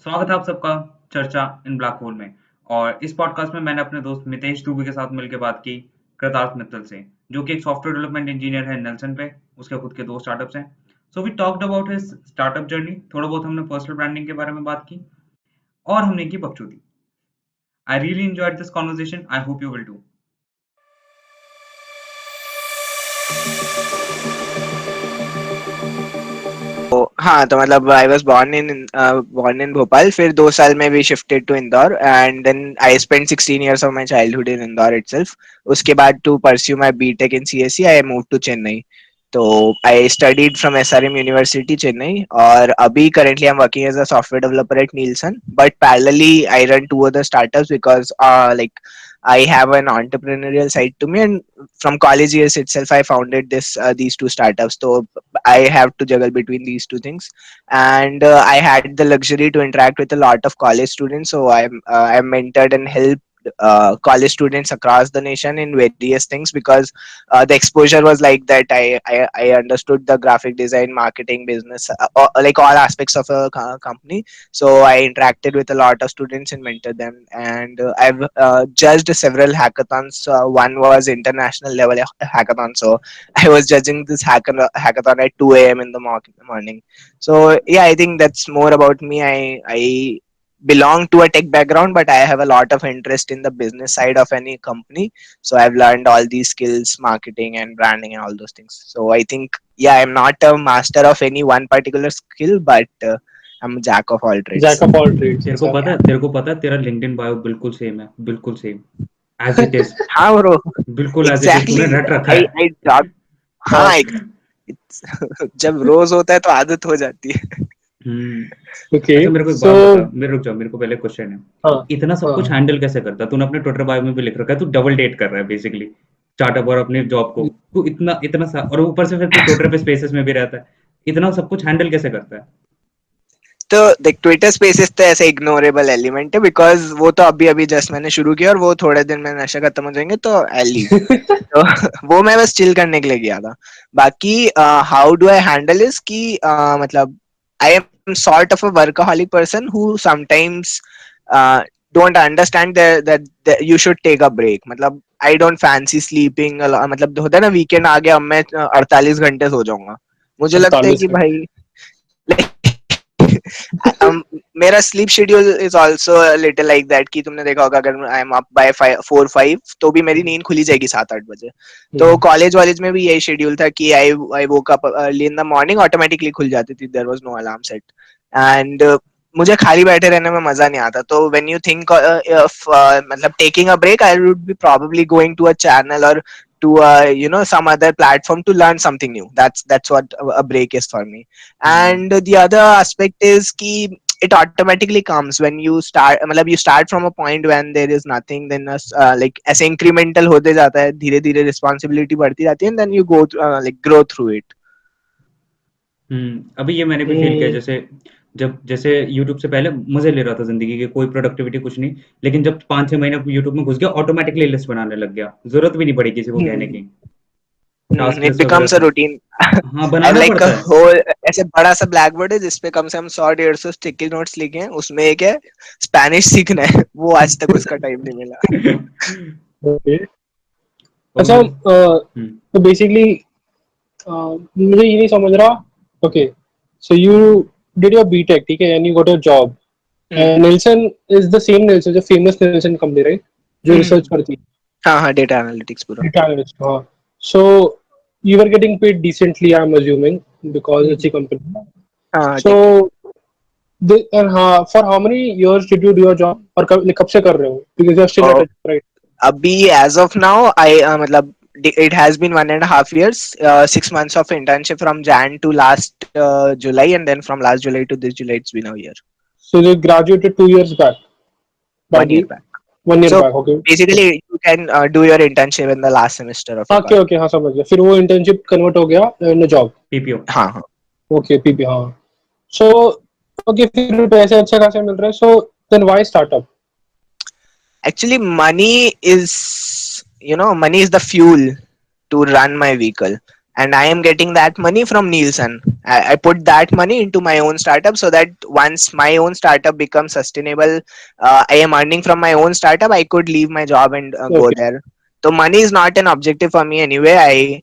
स्वागत है आप सबका चर्चा इन ब्लैक होल में। और इस पॉडकास्ट में मैंने अपने दोस्त मितेश दुबे के साथ मिलकर बात की कृतार्थ मित्तल से, जो कि एक सॉफ्टवेयर डेवलपमेंट इंजीनियर है नेल्सन पे। उसके खुद के 2 स्टार्टअप्स हैं। So we talked about his startup journey, थोड़ा बहुत हमने पर्सनल ब्रांडिंग के बारे में बात की और हमने की बकचोदी। I really enjoyed this conversation, I hope you will too. हाँ, तो मतलब I was born in Bhopal, फिर 2 साल में we shifted to Indore and then I spent 16 years of my childhood in Indore itself. उसके बाद to pursue my BTech in CSC I move to Chennai. तो I studied from SRM university Chennai, और अभी currently I am working as a software developer at Nielsen, but parallelly I run 2 other startups because like I have an entrepreneurial side to me, and from college years itself I founded these two startups. So I have to juggle between these two things, and I had the luxury to interact with a lot of college students. So I'm mentored and helped college students across the nation in various things, because the exposure was like that. I understood the graphic design, marketing, business, like all aspects of a company. So I interacted with a lot of students and mentored them, and I've judged several hackathons. One was international level hackathon, so I was judging this hackathon at 2 a.m. in the morning. So yeah, I think that's more about me. I belong to a tech background, but I have a lot of interest in the business side of any company. So I've learned all these skills, marketing and branding and all those things. So I think, yeah, I'm not a master of any one particular skill, but I'm a jack of all trades. Jack of all trades. तेरे को अच्छा। पता है तेरे को पता है तेरा लिंक्डइन बायो बिल्कुल सेम है, बिल्कुल सेम, एज इट इज। हाँ ब्रो, बिल्कुल एज इट इज, एग्जैक्टली। तूने रट रखा आई है। I job. हाँ। हाँ, जब रोज होता है तो आदत हो जाती है। ओके। अच्छा, मेरे को एक सो बात बता, मेरे रुक जाओ, मेरे को पहले क्वेश्चन है। हाँ तू इतना सब कुछ हाँ। हैंडल कैसे करता है? तूने अपने ट्विटर बायो में भी लिख रखा है, तू डबल डेट कर रहा है बेसिकली, स्टार्टअप और अपने जॉब को। तू इतना इतना सा, और ऊपर से फिर तू ट्विटर पे स्पेसेस में भी रहता है। इतना सब कुछ हैंडल कैसे करता है? तो देख, ट्विटर स्पेसेस तो ऐसे इग्नोरेबल एलिमेंट है, बिकॉज वो तो अभी अभी जस्ट मैंने शुरू किया, और वो थोड़े दिन में नशा खत्म हो जाएंगे तो आई लीव। तो वो मैं बस चिल करने के लिए गया था। बाकी how do I handle is कि मतलब I am sort of a workaholic person who sometimes don't understand that you should take a break. मतलब आई डोंट फैंसी स्लीपिंग। मतलब होता है ना, वीकेंड आ गया, अब मैं 48 घंटे सो जाऊंगा। मुझे लगता है 48 कि घंटे भाई मेरा sleep schedule is also little like that, कि तुमने देखा होगा, अगर आई एम अप बाय 4-5 तो भी मेरी नींद खुली जाएगी 7-8 बजे। तो कॉलेज वॉलेज में भी यही शेड्यूल था कि I woke up early in the morning, automatically खुल जाती थी, there was no alarm set. And मुझे खाली बैठे रहने में मजा नहीं आता। तो व्हेन यू थिंक ऑफ मतलब taking a break, I would be probably going to a channel or to some other platform to learn something new. That's what a break is for me. And the other aspect is ki it automatically comes when you start, मतलब you start from a point when there is nothing, then like ऐसे incremental होते जाता है, धीरे धीरे responsibility बढ़ती जाती है, and then you go like grow through it. अभी ये मैंने भी फील किया, जैसे जब जैसे यूट्यूब से पहले मजे ले रहा था जिंदगी के, कोई प्रोडक्टिविटी कुछ नहीं। लेकिन जब 5-6 महीने यूट्यूब में घुस गया, ऑटोमेटिकली लिस्ट बनाने लग गया, जरूरत भी नहीं पड़ी किसी को कहने की। टास्क It लिस्ट वगैरह becomes a सब। routine. हाँ, I बनाना like a पड़ता है। whole ऐसे बड़ा सा ब्लैक बोर्ड है जिसपे कम से कम 100-150 स्टिकी नोट्स लिखे हैं। उसमें एक है स्पेनिश सीखना है, वो आज तक उसका टाइम नहीं मिला। ओके। और अच्छा। मतलब हम्म, तो बेसिकली मुझे ये नहीं समझ रहा। Okay, so you did your BTech, ठीक है, and you got your job. Hmm Nielsen is the same Nielsen, जो फेमस निल्सन कंपनी, राइट, जो रिसर्च हम्म। करती है, हाँ हाँ, डेटा एनालिटिक्स पूरा। Data analyst. हाँ। So you are getting paid decently, I am assuming, because अच्छी company. हाँ, सो ठीक है। हाँ, for how many years did you do your job, और कब से कर रहे हो, because you are still at, और राइट? अभी एज ऑफ नाउ आई मतलब it has been 1.5 years, 6 months of internship from Jan to last July, and then from last July to this July it's been a year. So you graduated 2 years back, by One year the back. 1 year So back, okay. basically you can do your internship in the last semester of your okay college. Okay, हाँ समझ गया। फिर वो internship convert हो गया इन job. PPO. हाँ हाँ। Okay, PP, हाँ। सो ओके, फिर पैसे अच्छे खासे मिल रहे हैं, so then why startup? Actually, money is the fuel to run my vehicle. and I am getting that money from Nielsen. I put that money into my own startup so that once my own startup becomes sustainable, I am earning from my own startup. I could leave my job and go Okay. there. So money is not an objective for me anyway.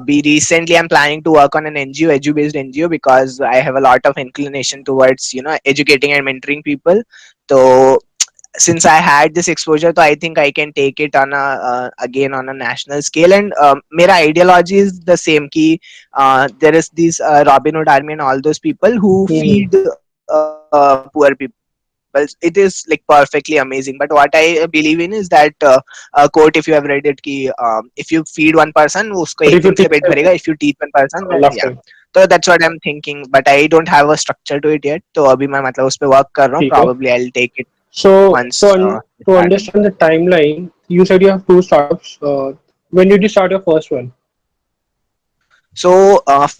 Be recently I'm planning to work on an NGO, edu based NGO, because I have a lot of inclination towards educating and mentoring people. So since I had this exposure, so I think I can take it on a again on a national scale. And mera ideology is the same. Ki there is these Robin Hood Army and all those people who Hmm. feed poor people. It is like perfectly amazing. But what I believe in is that quote, if you have read it, ki if you feed one person, वो उसको एक दिन के लिए But pet if you भरेगा. teach If you them teach one person, then yeah. laughter, तो that's what I'm thinking. But I don't have a structure to it yet. तो अभी मैं मतलब उस पे work कर रहा हूँ. ठीक है. Probably I'll take it So once it to started. understand the timeline, you said you have two startups. When did you start your first one? So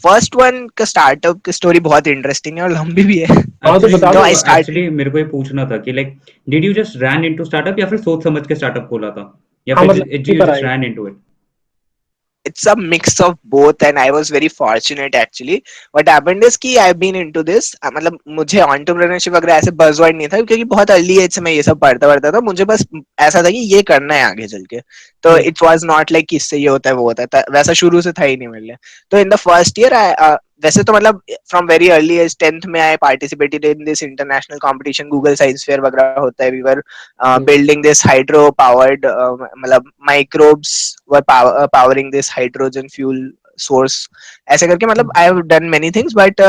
first one का स्टार्टअप की स्टोरी बहुत interesting है और लंबी भी है. हाँ तो एक्चुअली बता तो दो. आई स्टार्ट मेरे को ये पूछना था कि like did you just ran into startup या फिर सोच समझ के स्टार्टअप खोला था या हाँ फिर मतलब डिड की यू पर जस्ट आए. Ran into it? it's a mix of both and I was very fortunate actually. What happened is कि I've been into this, मतलब मुझे entrepreneurship वगैरह ऐसे buzzword नहीं था क्योंकि बहुत early age से मैं ये सब पढ़ता था. मुझे बस ऐसा था कि ये करना है आगे चल के. तो हम्म. it was not like कि इससे ये होता है वो होता है, वैसा शुरू से था ही नहीं मेरे लिए. तो in the first year वैसे तो मतलब from very early age 10th में I participated in this international competition, Google Science Fair वगैरह होता है. We were hmm. building this hydro powered मतलब microbes were powering this hydrogen fuel source. ऐसे करके मतलब I have done many things, but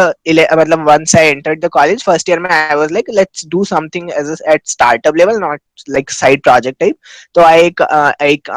मतलब once I entered the college first year में I was like let's do something as at startup level, not like side project type. तो I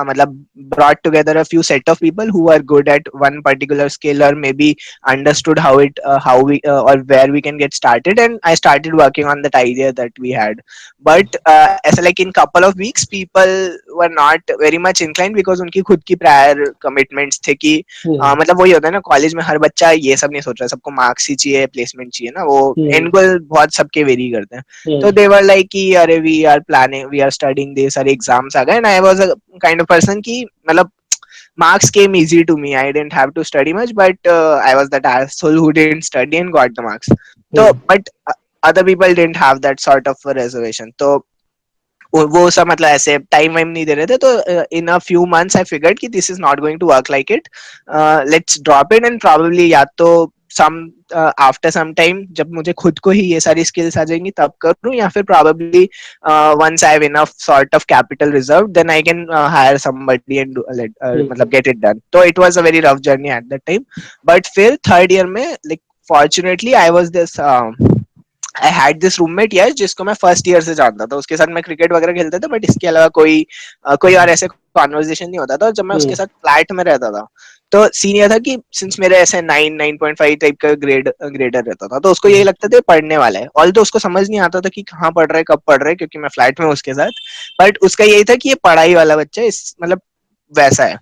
मतलब brought together a few set of people who are good at one particular skill or maybe understood how we or where we can get started, and I started working on that idea that we had. But ऐसा like in couple of weeks people were not very much inclined because उनकी खुद की prior commitments थे कि हम्म. मतलब वही होता है ना कॉलेज में, हर बच्चा ये सब नहीं सोच रहा, सबको मार्क्स ही चाहिए, प्लेसमेंट चाहिए ना, वो एंड हम्म. गोल बहुत सबके वेरी करते हैं. तो हम्म. दे वर लाइक कि अरे we are planning, we are studying this, अरे एग्जाम्स आ गए. And I was a kind of person की मतलब marks came easy to me. I didn't have to study much, but I was that asshole who didn't study and got the marks. So, hmm. but other people didn't have that sort of a reservation. तो वो सब मतलब ऐसे time वाइम नहीं दे रहे थे. तो in a few months I figured कि this is not going to work like it, let's drop it and probably या तो सम आफ्टर सम टाइम जब मुझे खुद को ही ये सारी स्किल्स आ जाएंगी तब करूँ, या फिर probably once I have enough sort of capital reserved then I can hire somebody and हम्म. मतलब get it done. So it was a very rough journey at that time. But फिर third year में like fortunately I was this I had this roommate yes जिसको मैं first year से जानता था. उसके साथ मैं क्रिकेट वगैरह खेलता था, बट इसके अलावा कोई और ऐसे कॉन्वर्जेशन नहीं होता था. और जब मैं उसके हम्म. साथ फ्लैट में रहता था तो सीन ये था कि सिंस मेरे ऐसे 9.5 टाइप का ग्रेडर रहता था, तो उसको यही लगता था पढ़ने वाला है. ऑल तो उसको समझ नहीं आता था कि कहाँ पढ़ रहा है, कब पढ़ रहा है, क्योंकि मैं फ्लैट में हूँ उसके साथ. बट उसका यही था कि ये पढ़ाई वाला बच्चा इस मतलब वैसा है.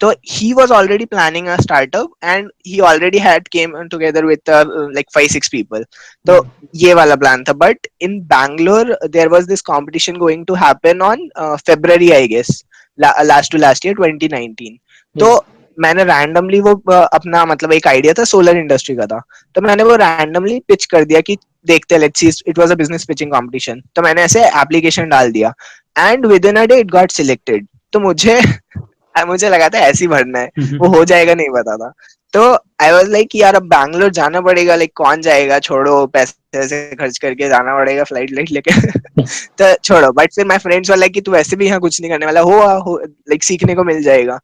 So he was already planning a startup and he already had came together with like 5-6 people. तो ये वाला प्लान था. But in Bangalore there was this competition going to happen on February I guess, last to last year 2019. तो हम्म. मैंने randomly वो अपना मतलब एक आइडिया था, सोलर इंडस्ट्री का था, तो मैंने वो रैंडमली पिच कर दिया कि देखते let's see. It was a business pitching competition. तो मैंने ऐसे एप्लीकेशन डाल दिया and with in a day it got selected. तो मुझे लगा था ऐसे ही भरना है, वो हो जाएगा नहीं पता था. तो आई वाज लाइक यार अब बैंगलोर जाना पड़ेगा, लाइक कौन जाएगा, छोड़ो पैसे ऐसे खर्च करके जाना पड़ेगा फ्लाइट लाइट लेके. तो छोड़ो. बट फिर माय फ्रेंड्स वर लाइक कि तू ऐसे भी यहाँ कुछ नहीं करने वाला हो लाइक सीखने को मिल जाएगा.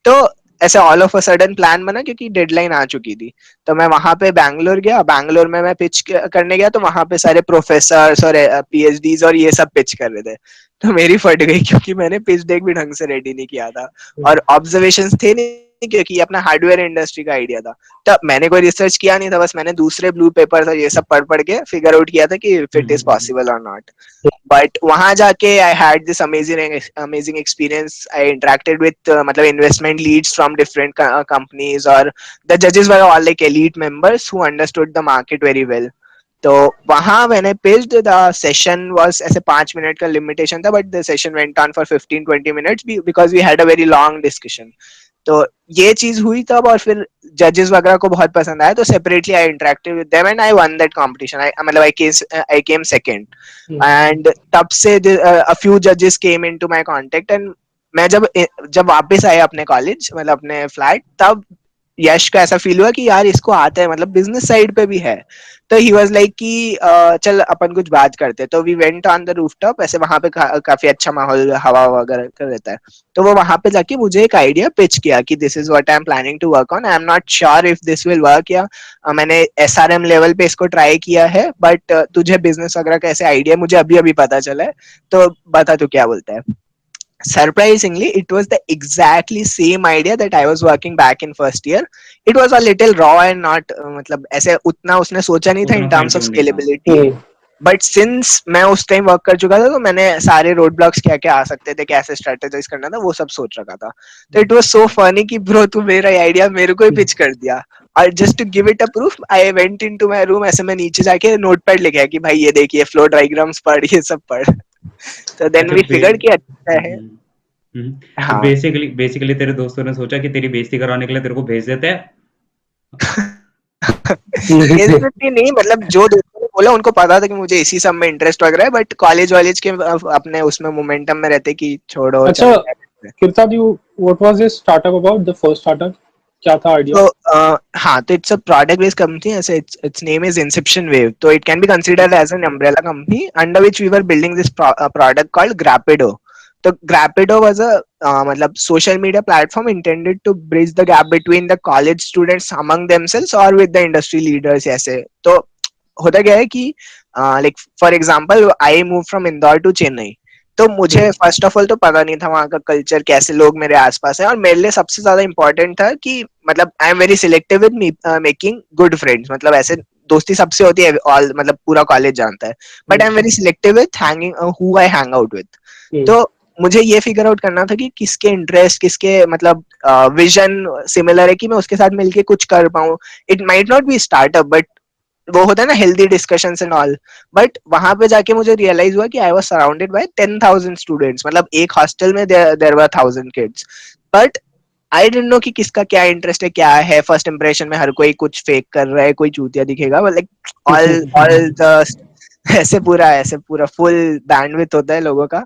तो ऐसे all of a sudden plan बना क्योंकि डेडलाइन आ चुकी थी. तो मैं वहां पे बैंगलोर गया. बैंगलोर में मैं पिच करने गया तो वहां पे सारे प्रोफेसर और PhDs और ये सब पिच कर रहे थे. तो मेरी फट गई क्योंकि मैंने पिच डेक भी ढंग से रेडी नहीं किया था और ऑब्जर्वेशंस थे नहीं, क्योंकि अपना हार्डवेयर इंडस्ट्री का आइडिया था. तो मैंने कोई रिसर्च किया नहीं था, बस मैंने दूसरे ब्लू पेपर और ये सब पढ़ के फिगर आउट किया था कि इफ इट इज पॉसिबल और नॉट. बट वहां जाके I had this amazing experience. I interacted with मतलब investment leads from different companies और द जजेस were all like elite members who understood the market very well. तो वहां मैंने pitched. The session was ऐसे 5 minute का लिमिटेशन था, but the session went on for 15-20 minutes because we had a very long discussion. तो ये चीज हुई तब, और फिर जजेस वगैरह को बहुत पसंद आया, तो separately I interacted with them and I won that competition. I मतलब आई केम सेकंड, एंड तब से अ फ्यू जजेस came into my contact, and मैं जब वापस आया अपने कॉलेज, मतलब अपने फ्लैट, तब यश को ऐसा फील हुआ कि यार इसको आता है, मतलब बिजनेस साइड पे भी है। तो ही वाज लाइक कि चल अपन कुछ बात करते हैं। तो we went on the rooftop, ऐसे वहां पे काफी अच्छा माहौल, हवा वगैरह का रहता है। तो वो वहां पे जाके मुझे एक आइडिया पिच किया कि this is what I am planning to work on, I am not sure if this will work, या मैंने एसआरएम लेवल पे इसको ट्राई किया है, बट तुझे बिजनेस वगैरह का ऐसे आइडिया मुझे अभी अभी पता चला है, तो बता तू क्या बोलता है। Surprisingly, it was the exactly same idea that I was working back in first year. It was a little raw and not मतलब ऐसे उतना उसने सोचा नहीं था उतना in fine terms of tune नहीं था। scalability. बट सिंस मैं उस टाइम वर्क कर चुका था, तो मैंने सारे रोड ब्लॉक्स क्या क्या आ सकते थे, कैसे स्ट्रेटेजाइज करना था, वो सब सोच रखा था। तो इट वाज सो फनी कि ब्रो तू मेरा आइडिया मेरे को ही पिच कर दिया। और just to give it a proof, I went into my room, ऐसे मैं नीचे जाके नोटपैड लिख आया कि भाई ये देखिए फ्लो डायग्राम्स पढ़, ये सब पढ़। तो देन अच्छा वी फिगर्ड कि अच्छा है। हम्म, तो हाँ। बेसिकली बेसिकली तेरे दोस्तों ने सोचा कि तेरी बेइज्जती कराने के लिए तेरे को भेज देते हैं। बेसिकली नहीं, मतलब जो दोस्तों ने बोला उनको पता था कि मुझे इसी सब में इंटरेस्ट वगैरह है, बट कॉलेज वालेज के अपने उसमें मोमेंटम में रहते कि छोड़ो अच्छा, चलता है। Kirtad, you what was this startup about? The first startup? क्या था आइडिया? तो हाँ, तो it's a product based company, ऐसे it's name is Inception Wave, तो it can be considered as an umbrella company under which we were building this product called Grapido. तो Grapido was a मतलब social media platform intended to bridge the gap between the college students among themselves और with the industry leaders ऐसे। तो होता क्या है कि like for example I move from Indore to Chennai, तो मुझे फर्स्ट ऑफ ऑल तो पता नहीं था वहाँ का कल्चर, कैसे लोग मेरे आसपास हैं, और मेरे लिए सबसे ज्यादा इंपॉर्टेंट था कि मतलब I am very selective with making good friends, मतलब ऐसे दोस्ती सबसे होती है, ऑल मतलब पूरा कॉलेज जानता है, but I am very selective with hanging who I hang out with. तो मुझे ये फिगर आउट करना था कि किसके इंटरेस्ट, किसके मतलब विजन सिमिलर है कि मैं उसके साथ मिलके कुछ कर पाऊँ। It might not be startup, but वो होता है ना healthy discussions and all. But वहां पे जाके मुझे रियलाइज हुआ कि I was surrounded by 10,000 students, मतलब एक हॉस्टल में there were 1,000 kids, but I didn't know कि किसका क्या इंटरेस्ट है, क्या है। फर्स्ट इंप्रेशन में हर कोई कुछ फेक कर रहा है, कोई चूतिया दिखेगा, लाइक ऑल ऑल द ऐसे पूरा फुल बैंडविड्थ होता है लोगों का।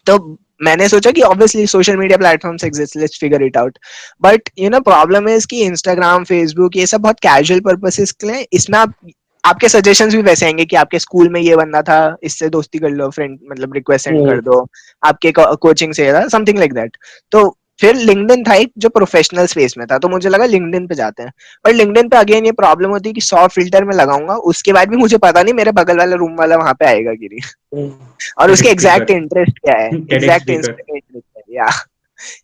तो मैंने सोचा कि obviously social media platforms exist, let's figure it out. But you know problem is कि इंस्टाग्राम, फेसबुक, ये सब बहुत कैजुअल पर्पसेस के लिए, इसमें आप आपके सजेशंस भी वैसे आएंगे कि आपके स्कूल में ये बंदा था, इससे दोस्ती कर लो, फ्रेंड मतलब रिक्वेस्ट सेंड कर दो, आपके कोचिंग से था, समथिंग लाइक दैट। तो फिर लिंक्डइन था एक जो प्रोफेशनल स्पेस में था, तो मुझे लगा लिंक्डइन पे जाते हैं। बट लिंक्डइन पे अगेन ये प्रॉब्लम होती है कि 100 फिल्टर में लगाऊंगा, उसके बाद भी मुझे पता नहीं मेरे बगल वाला रूम वाला वहां पे आएगा कि नहीं, और उसके TEDx एग्जैक्ट स्पीकर। इंटरेस्ट क्या है, TEDx एग्जैक्ट स्पीकर। इंटरेस्ट या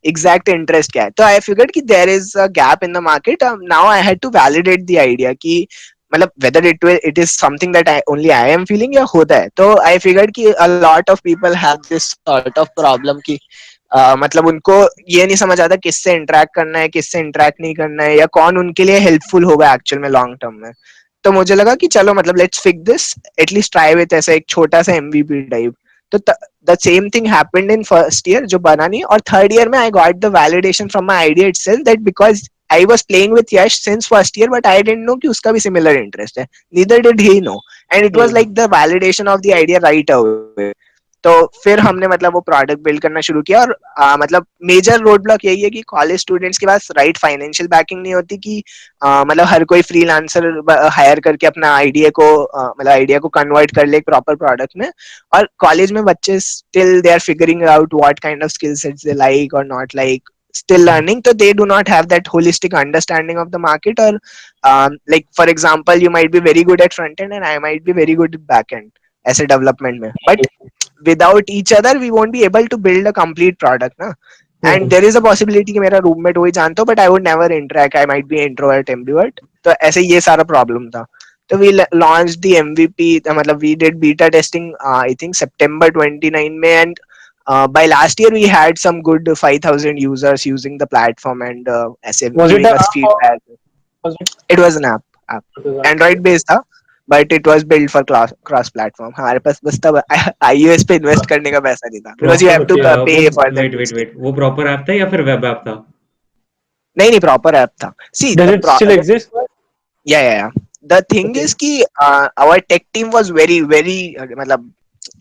एग्जैक्ट इंटरेस्ट क्या है। तो आई फिगर्ड कि there is a gap in the market, now I had to validate the idea कि मतलब whether it is something that only I am feeling या होता है। तो आई फिगर्ड कि a lot of people have this sort of problem कि मतलब उनको ये नहीं समझ आता किससे इंटरेक्ट करना है, किससे इंटरेक्ट नहीं करना है, या कौन उनके लिए हेल्पफुल होगा एक्चुअल में लॉन्ग टर्म में। तो मुझे लगा कि चलो मतलब let's fix this, at least try with ऐसा एक छोटा सा एमवीपी टाइप। तो the same thing happened in first year, जो बना नहीं, और थर्ड ईयर में I got the validation from my idea itself that because I was playing with Yash since first year, but I didn't know कि उसका भी similar interest है, neither did he know, and it was like the validation of the idea right away. तो फिर हमने मतलब वो product build करना शुरू किया, और मतलब मेजर रोड ब्लॉक यही है कि कॉलेज स्टूडेंट्स के पास राइट फाइनेंशियल बैकिंग नहीं होती कि मतलब हर कोई फ्रीलांसर हायर करके अपना आइडिया को मतलब आइडिया को कन्वर्ट कर ले एक प्रॉपर प्रोडक्ट में। और कॉलेज में बच्चे still they are figuring out what kind of skill sets they like और not like, still learning, so they do not have that holistic understanding of the market, or like for example you might be very good at front end and I might be very good at back end ऐसे development में, but without each other we won't be able to build a complete product ना। and there is a possibility कि मेरा roommate वही जानता हो, but I would never interact, I might be introvert ambivert, तो ऐसे ये सारा प्रॉब्लम था। तो we launched the MVP, मतलब we did beta testing I think September 29 में, and by last year we had some good 5,000 users using the platform, and ऐसे Was it giving an us app or feedback. was it It was an app design? Android based था, but it was built for cross platform। हमारे पास बस तब iOS पे invest करने का पैसा नहीं था, because you proper have to वो pay for that wait wait hosting। Wait वो प्रॉपर ऐप था या फिर वेब ऐप था? नहीं प्रॉपर ऐप था. See Does it still exist? yeah. The thing Okay. is कि our tech team was very मतलब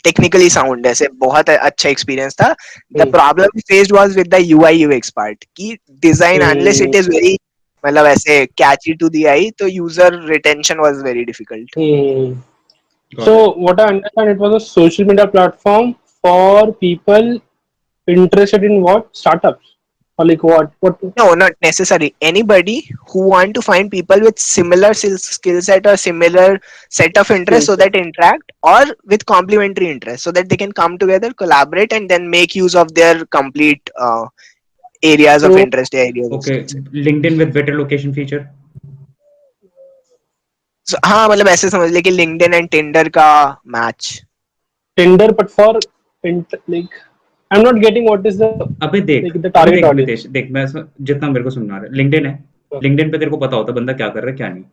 technically sound, ऐसे बहुत अच्छा experience था. The problem we faced was with the UI UX part कि design unless it is very मतलब ऐसे catchy to the eye, तो user retention was very difficult. Got So it. what I understand, it was a social media platform for people interested in what? Startups? Or like what? No, not necessary. Anybody who want to find people with similar skill set or similar set of interests, so Skills? that interact, or with complementary interests, so that they can come together, collaborate, and then make use of their complete areas of So interest, areas of Okay, skill set. LinkedIn with better location feature. So हाँ मतलब ऐसे समझ ले कि LinkedIn and Tinder का match. Tinder, but for like I'm not getting what is the अबे देख like the अबे target देख audience. मितेश, देख जितना मेरे को सुनना रहा है, लिंक्डइन है. लिंक्डइन पे तेरे को पता होता है बंदा क्या कर रहा है क्या नहीं.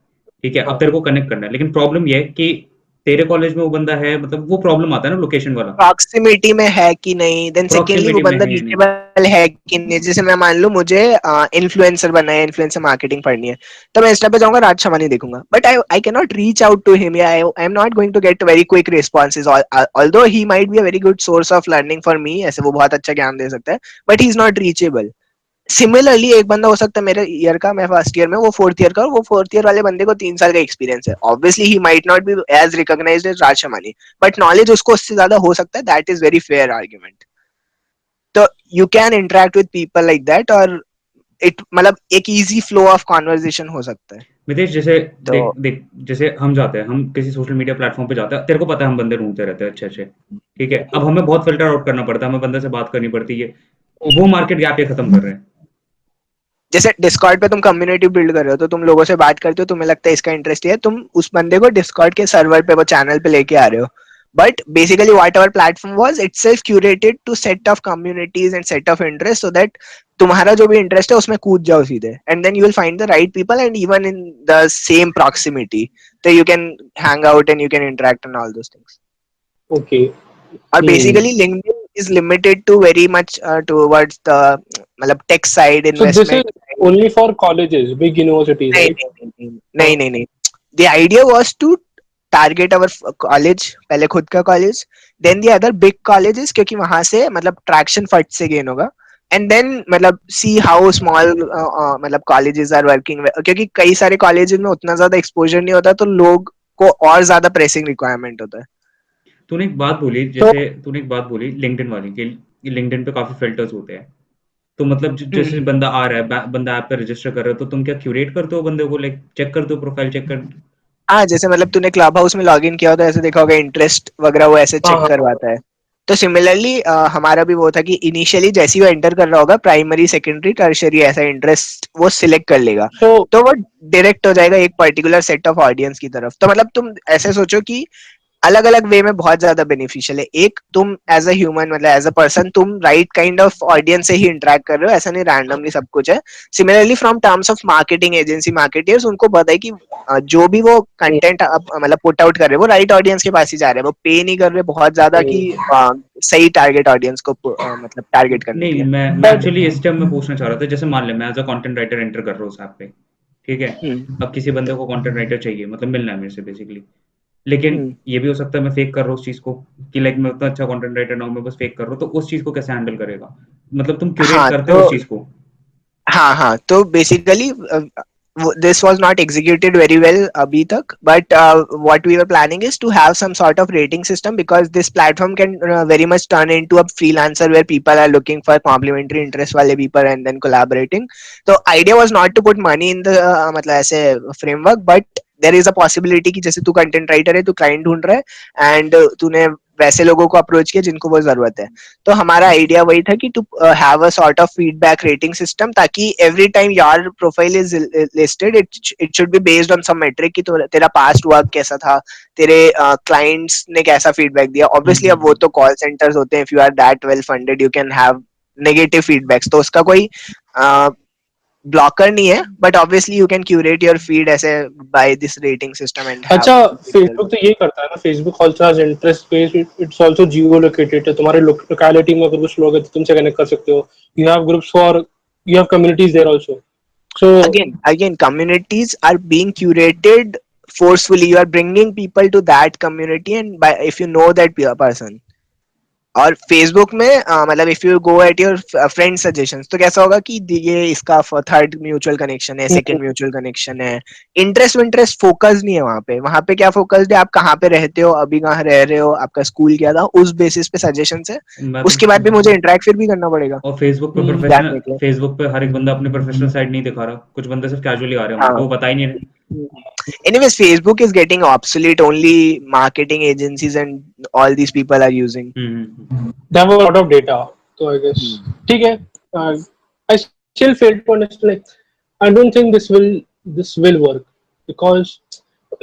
ठीक है, अब हाँ. तेरे को कनेक्ट करना है, लेकिन प्रॉब्लम ये है कि तेरे कॉलेज में वो बंदा है, मतलब वो प्रॉब्लम आता है ना लोकेशन वाला. प्रॉक्सिमिटी में है कि नहीं, देन सेकेंडली वो प्रॉक्सिमिटी में बंदा है या नहीं. रीचेबल है कि नहीं. जैसे मैं मान लूं मुझे इन्फ्लुएंसर बनना है, इन्फ्लुएंसर मार्केटिंग पढ़नी है, तो मैं इंस्टा पे जाऊंगा, राज शमानी देखूंगा, but I can not reach out to him, या I am not going to get very quick responses, although he might be a very good source of learning for me, ऐसे वो बहुत अच्छा ज्ञान दे सकता है, but he is not reachable. Similarly एक बंदा हो सकता है मेरे ईयर का, मैं फर्स्ट ईयर में, वो फोर्थ ईयर का, और वो फोर्थ ईयर वाले बंदे को 3 साल का एक्सपीरियंस है. Obviously he might not be as recognised as Raj Shamani, but knowledge उसको उससे ज्यादा हो सकता है. That is very fair argument. तो you can interact with people like that, और इट मतलब एक इजी फ्लो ऑफ कॉन्वर्जेशन हो सकता है. मितेश, जैसे तो देख देख जैसे हम जाते हैं, हम किसी सोशल मीडिया प्लेटफॉर्म पे जाते हैं, तेरे को पता है हम बंदे ढूंढते रहते हैं अच्छे अच्छे. ठीक है, अब हमें बहुत फिल्टर आउट करना पड़ता है, हमें बंदे से बात करनी पड़ती है. वो मार्केट गैप ये खत्म कर रहे हैं. जैसे डिस्कॉर्ड पे तुम कम्युनिटी बिल्ड कर रहे हो, तो तुम लोगों से बात करते हो, तुम्हें लगता है इसका इंटरेस्ट है, तुम उस बंदे को डिस्कॉर्ड के सर्वर पे, वो चैनल पे लेके आ रहे हो. But basically what our platform was itself curated to set of communities and set of interest, so that तुम्हारा जो भी इंटरेस्ट है उसमें कूद जाओ सीधे, and then you will find the right people, and even in the same proximity, तो you can hang out and you can interact and all those things. Okay. और basically LinkedIn is limited to very much towards the मतलब tech side, So this is investment side. only for colleges, big universities, नहीं right? नहीं नहीं नहीं नहीं. The idea was to target our college, पहले खुद का college, then the other big colleges, क्योंकि वहां से मतलब traction फट से gain होगा, and then मतलब see how small मतलब colleges are working, क्योंकि कई सारे colleges में उतना ज्यादा exposure नहीं होता, तो लोग को और ज्यादा pressing requirement होता है. तूने एक बात बोली, So जैसे तूने एक बात बोली लिंक्डइन वाली कि लिंक्डइन पे काफी फिल्टर्स होते हैं. तो मतलब जैसे बंदा आ रहा है, बंदा ऐप पे रजिस्टर कर रहा है, तो तुम क्या क्यूरेट करते हो बंदे को, लाइक चेक करते हो, प्रोफाइल चेक कर. हाँ, जैसे मतलब तूने क्लब हाउस में लॉग इन किया होता है, ऐसे देखा होगा इंटरेस्ट वगैरह वो ऐसे चेक हाँ. करवाता है. तो सिमिलरली हमारा भी वो था कि इनिशियली जैसे ही वो एंटर कर रहा होगा, प्राइमरी सेकेंडरी टर्शियरी ऐसा इंटरेस्ट वो सिलेक्ट कर लेगा, So तो वो डायरेक्ट हो जाएगा एक पर्टिकुलर सेट ऑफ ऑडियंस की तरफ. तो मतलब तुम ऐसे सोचो कि अलग अलग वे में बहुत ज्यादा बेनिफिशियल है. एक, तुम एज अ ह्यूमन मतलब एज अ पर्सन तुम राइट काइंड ऑफ ऑडियंस से ही इंटरेक्ट कर रहे हो, ऐसा नहीं रैंडमली सब कुछ है. Similarly from terms of marketing agency marketeers, उनको पता है कि जो भी वो कंटेंट मतलब पुट आउट कर रहे हैं, वो राइट ऑडियंस के पास ही जा रहे हैं, वो पे नहीं कर रहे बहुत ज्यादा कि सही टारगेट ऑडियंस को मतलब टारगेट करने के नहीं, लिए. मैं but एक्चुअली इस टाइम में पूछना चाह रहा था, जैसे मान ले मैं as a content writer enter कर रहा हूँ उस ऐप पे. ठीक है, हम्म, अब किसी बंदे को कंटेंट राइटर चाहिए, मतलब मिलना है मेरे से बेसिकली. लेकिन हम्म. ये भी हो सकता है मैं फेक कर रहा हूँ उस चीज को, कि लाइक मैं उतना अच्छा कंटेंट राइटर ना हूं, मैं बस फेक कर रहा हूँ, तो उस चीज को कैसे हैंडल करेगा? मतलब तुम क्यूरेट हाँ करते हो तो उस चीज को. हाँ, तो basically this was not executed very well abhi tak, but what we were planning is to have some sort of rating system, because this platform can very much turn into a freelancer where people are looking for complementary interest wale people and then collaborating. So idea was not to put money in the मतलब ऐसे framework, but there is a possibility कि जैसे तू content writer है, तू client ढूंढ रहा है, and तूने वैसे लोगों को अप्रोच किया जिनको वो जरूरत है. तो हमारा आइडिया वही था कि to have a sort of feedback rating system, ताकि every time your profile is listed, it should be based on some metric कि तेरा पास्ट वर्क कैसा था, तेरे क्लाइंट्स ने कैसा फीडबैक दिया. ऑब्वियसली अब वो तो कॉल सेंटर्स होते हैं, if you are that well funded you can have negative feedbacks, तो उसका कोई ब्लॉकर नहीं है, but obviously you can curate your feed ऐसे by this rating system and अच्छा, हैव. Facebook तो यही करता है ना. Facebook also has interest based, it's also geo located है. तुम्हारे लोकेलिटी में अगर कुछ लोग हैं तो तुमसे कनेक्ट कर सकते हो. You have groups for, you have communities there also. So again communities are being curated forcefully. You are bringing people to that community, and by if you know that person. और Facebook में मतलब if you go at your friend suggestions तो कैसा होगा कि ये इसका third mutual connection है, सेकंड म्यूचुअल कनेक्शन है, इंटरेस्ट फोकस नहीं है वहां पे क्या फोकस्ड है, आप कहाँ पे रहते हो, अभी कहाँ रह रहे हो, आपका स्कूल क्या था, उस बेसिस पे सजेशन है, मैं उसके बाद भी मुझे इंटरेक्ट फिर भी करना पड़ेगा। और फेसबुक पे हर एक बंदा अपनी प्रोफेशनल साइड नहीं दिखा रहा, कुछ बंदे सिर्फ कैजुअली आ रहे हैं वहाँ पे, हाँ वो बता ही नहीं रहे। anyways Facebook is getting obsolete, only marketing agencies and all these people are using. they have a lot of data, so I guess ठीक है. I still fail to understand, like I don't think this will work because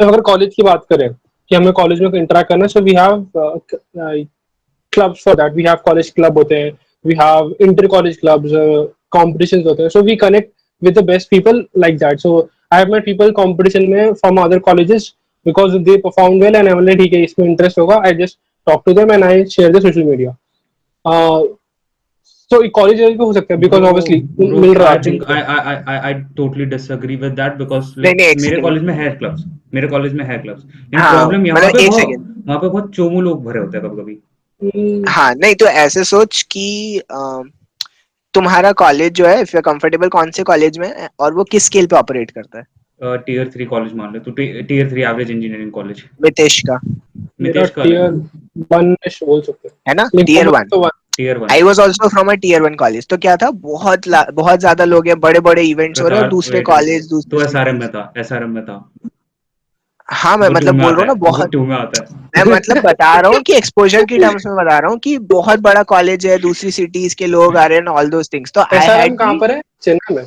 अगर college की बात करें कि हमें college में interact करना, so we have clubs for that. We have college club होते हैं, we have inter college clubs, competitions होते हैं, so we connect with the best people like that. So I have met people competition में from other colleges because they perform well and I'm like ठीक है इसमें interest होगा, I just talk to them and I share the social media. So college level पे हो सकता है because obviously मिल रहा है. I think I totally disagree with that because नहीं like नहीं एक मेरे सेकंड, कॉलेज में है क्लब्स, मेरे कॉलेज में है क्लब्स, लेकिन हाँ प्रॉब्लम यहाँ मतलब पे एक बहुत, सेकंड, वहाँ पे बहुत चोमू लोग भरे होते हैं कभी कभी। हाँ नहीं तो ऐसे सोच कि तुम्हारा कॉलेज जो है, इफ यू कंफर्टेबल कौन से कॉलेज में है और वो किस स्केल पे ऑपरेट करता है? टियर 3 कॉलेज मान लो, तो tier 3 average engineering college. Mitesh का मेरा मितेश का tier 1 बोल सकते हैं, है ना, लेकिन टीयर common वन। तो 1. Tier 1 I was also from a tier 1 college, तो क्या था, बहुत ज्यादा लोग हैं, बड़े बड़े इवेंट्स हो रहे हैं और कृतार्थ, दूसरे वेट कॉलेज तो दूसरी एसआरएम सिटीज। में था, एसआरएम में था, हाँ मैं वो 2 मतलब में बोल रहा आता हूँ ना, है, वो बहुत, 2 में आता मैं है। मतलब बता रहा हूँ कि एक्सपोजर की टर्म्स में बता रहा हूँ कि बहुत बड़ा कॉलेज है, दूसरी सिटीज के लोग आ रहे हैं, ऑल दोस थिंग्स, तो आई SRM हैड कहाँ दी पर है? चेन्नई में.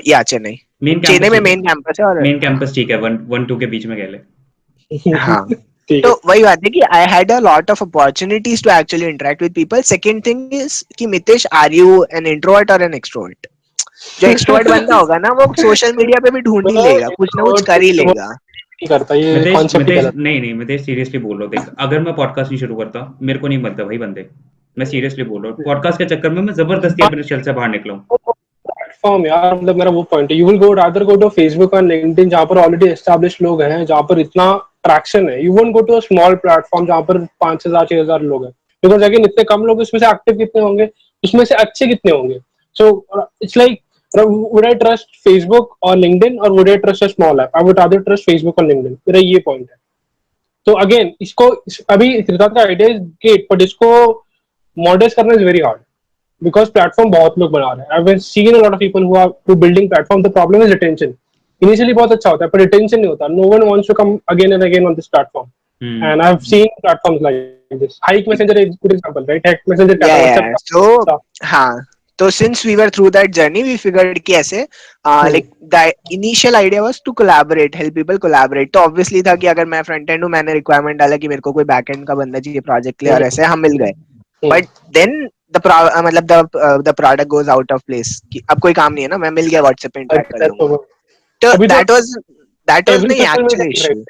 या चेन्नई, मेन कैंपस चेन्नई में ठीक है, मेन कैंपस है और मेन कैंपस ठीक है, 1 2 के बीच में गए ले। हाँ ठीक तो है. वही बात है कि I had a lot of opportunities to actually interact with people. Second thing is कि Mitesh, are you an introvert और एन एक्सट्रोवर्ट? जो एक्सट्रोवर्ट बंदा होगा ना वो सोशल मीडिया पे भी ढूंढ ही मैं लेगा, कुछ ना कुछ कर ही introvert लेगा। नहीं करता, ये मितेश कॉन्सेप्ट ही मितेश गलत. नहीं नहीं मितेश, सीरियसली बोल रहा हूँ, देख अगर मैं पॉडकास्ट नहीं शुरू करता मेरे को नहीं मिलता भाई बंदे, मैं सीरियसली बोल रहा हूँ, पॉडकास्ट के चक्कर में मैं जबरदस्ती अपने शेल से बाहर निकला हूँ। प्लेटफॉर्म यार, मतलब मेरा वो पॉइंट है, you will go rather go to Facebook और लिंक्डइन जहाँ पर ऑलरेडी एस्टैब्लिश लोग हैं, जहाँ पर इतना ट्रैक्शन है. You won't go to a small platform जहाँ पर 5,000 6,000 लोग हैं, बिकॉज अगेन इतने कम लोग, उसमें से एक्टिव कितने होंगे, उसमें से अच्छे कितने होंगे. So it's like would I trust Facebook or LinkedIn or would I trust a small app? I would rather trust Facebook or LinkedIn. मेरा ये पॉइंट है. तो अगेन इसको अभी सिद्धार्थ का आइडिया इज ग्रेट, बट इसको मॉडरेट करना is very hard because platform बहुत लोग बना रहे हैं. I've seen a lot of people who building platform. The problem is retention. Initially बहुत अच्छा होता है पर retention नहीं होता. No one wants to come again and again on this platform. And I've seen platforms like this. Hike Messenger is a good example, right? Hike Messenger क्या था? yeah WhatsApp so था. हाँ तो since we were through that journey we figured कि ऐसे like the initial idea was to collaborate, help people collaborate. तो obviously था कि अगर मैं front end हूँ, मैंने requirement डाला कि मेरे को कोई back end का बंदा चाहिए project के लिए और ऐसे हम मिल गए. But then मतलब the product goes out of place कि अब कोई काम नहीं है ना, मैं मिल गया WhatsApp पे interact कर लूंगा. तो अभी तो that was every the social media actual is issue. right.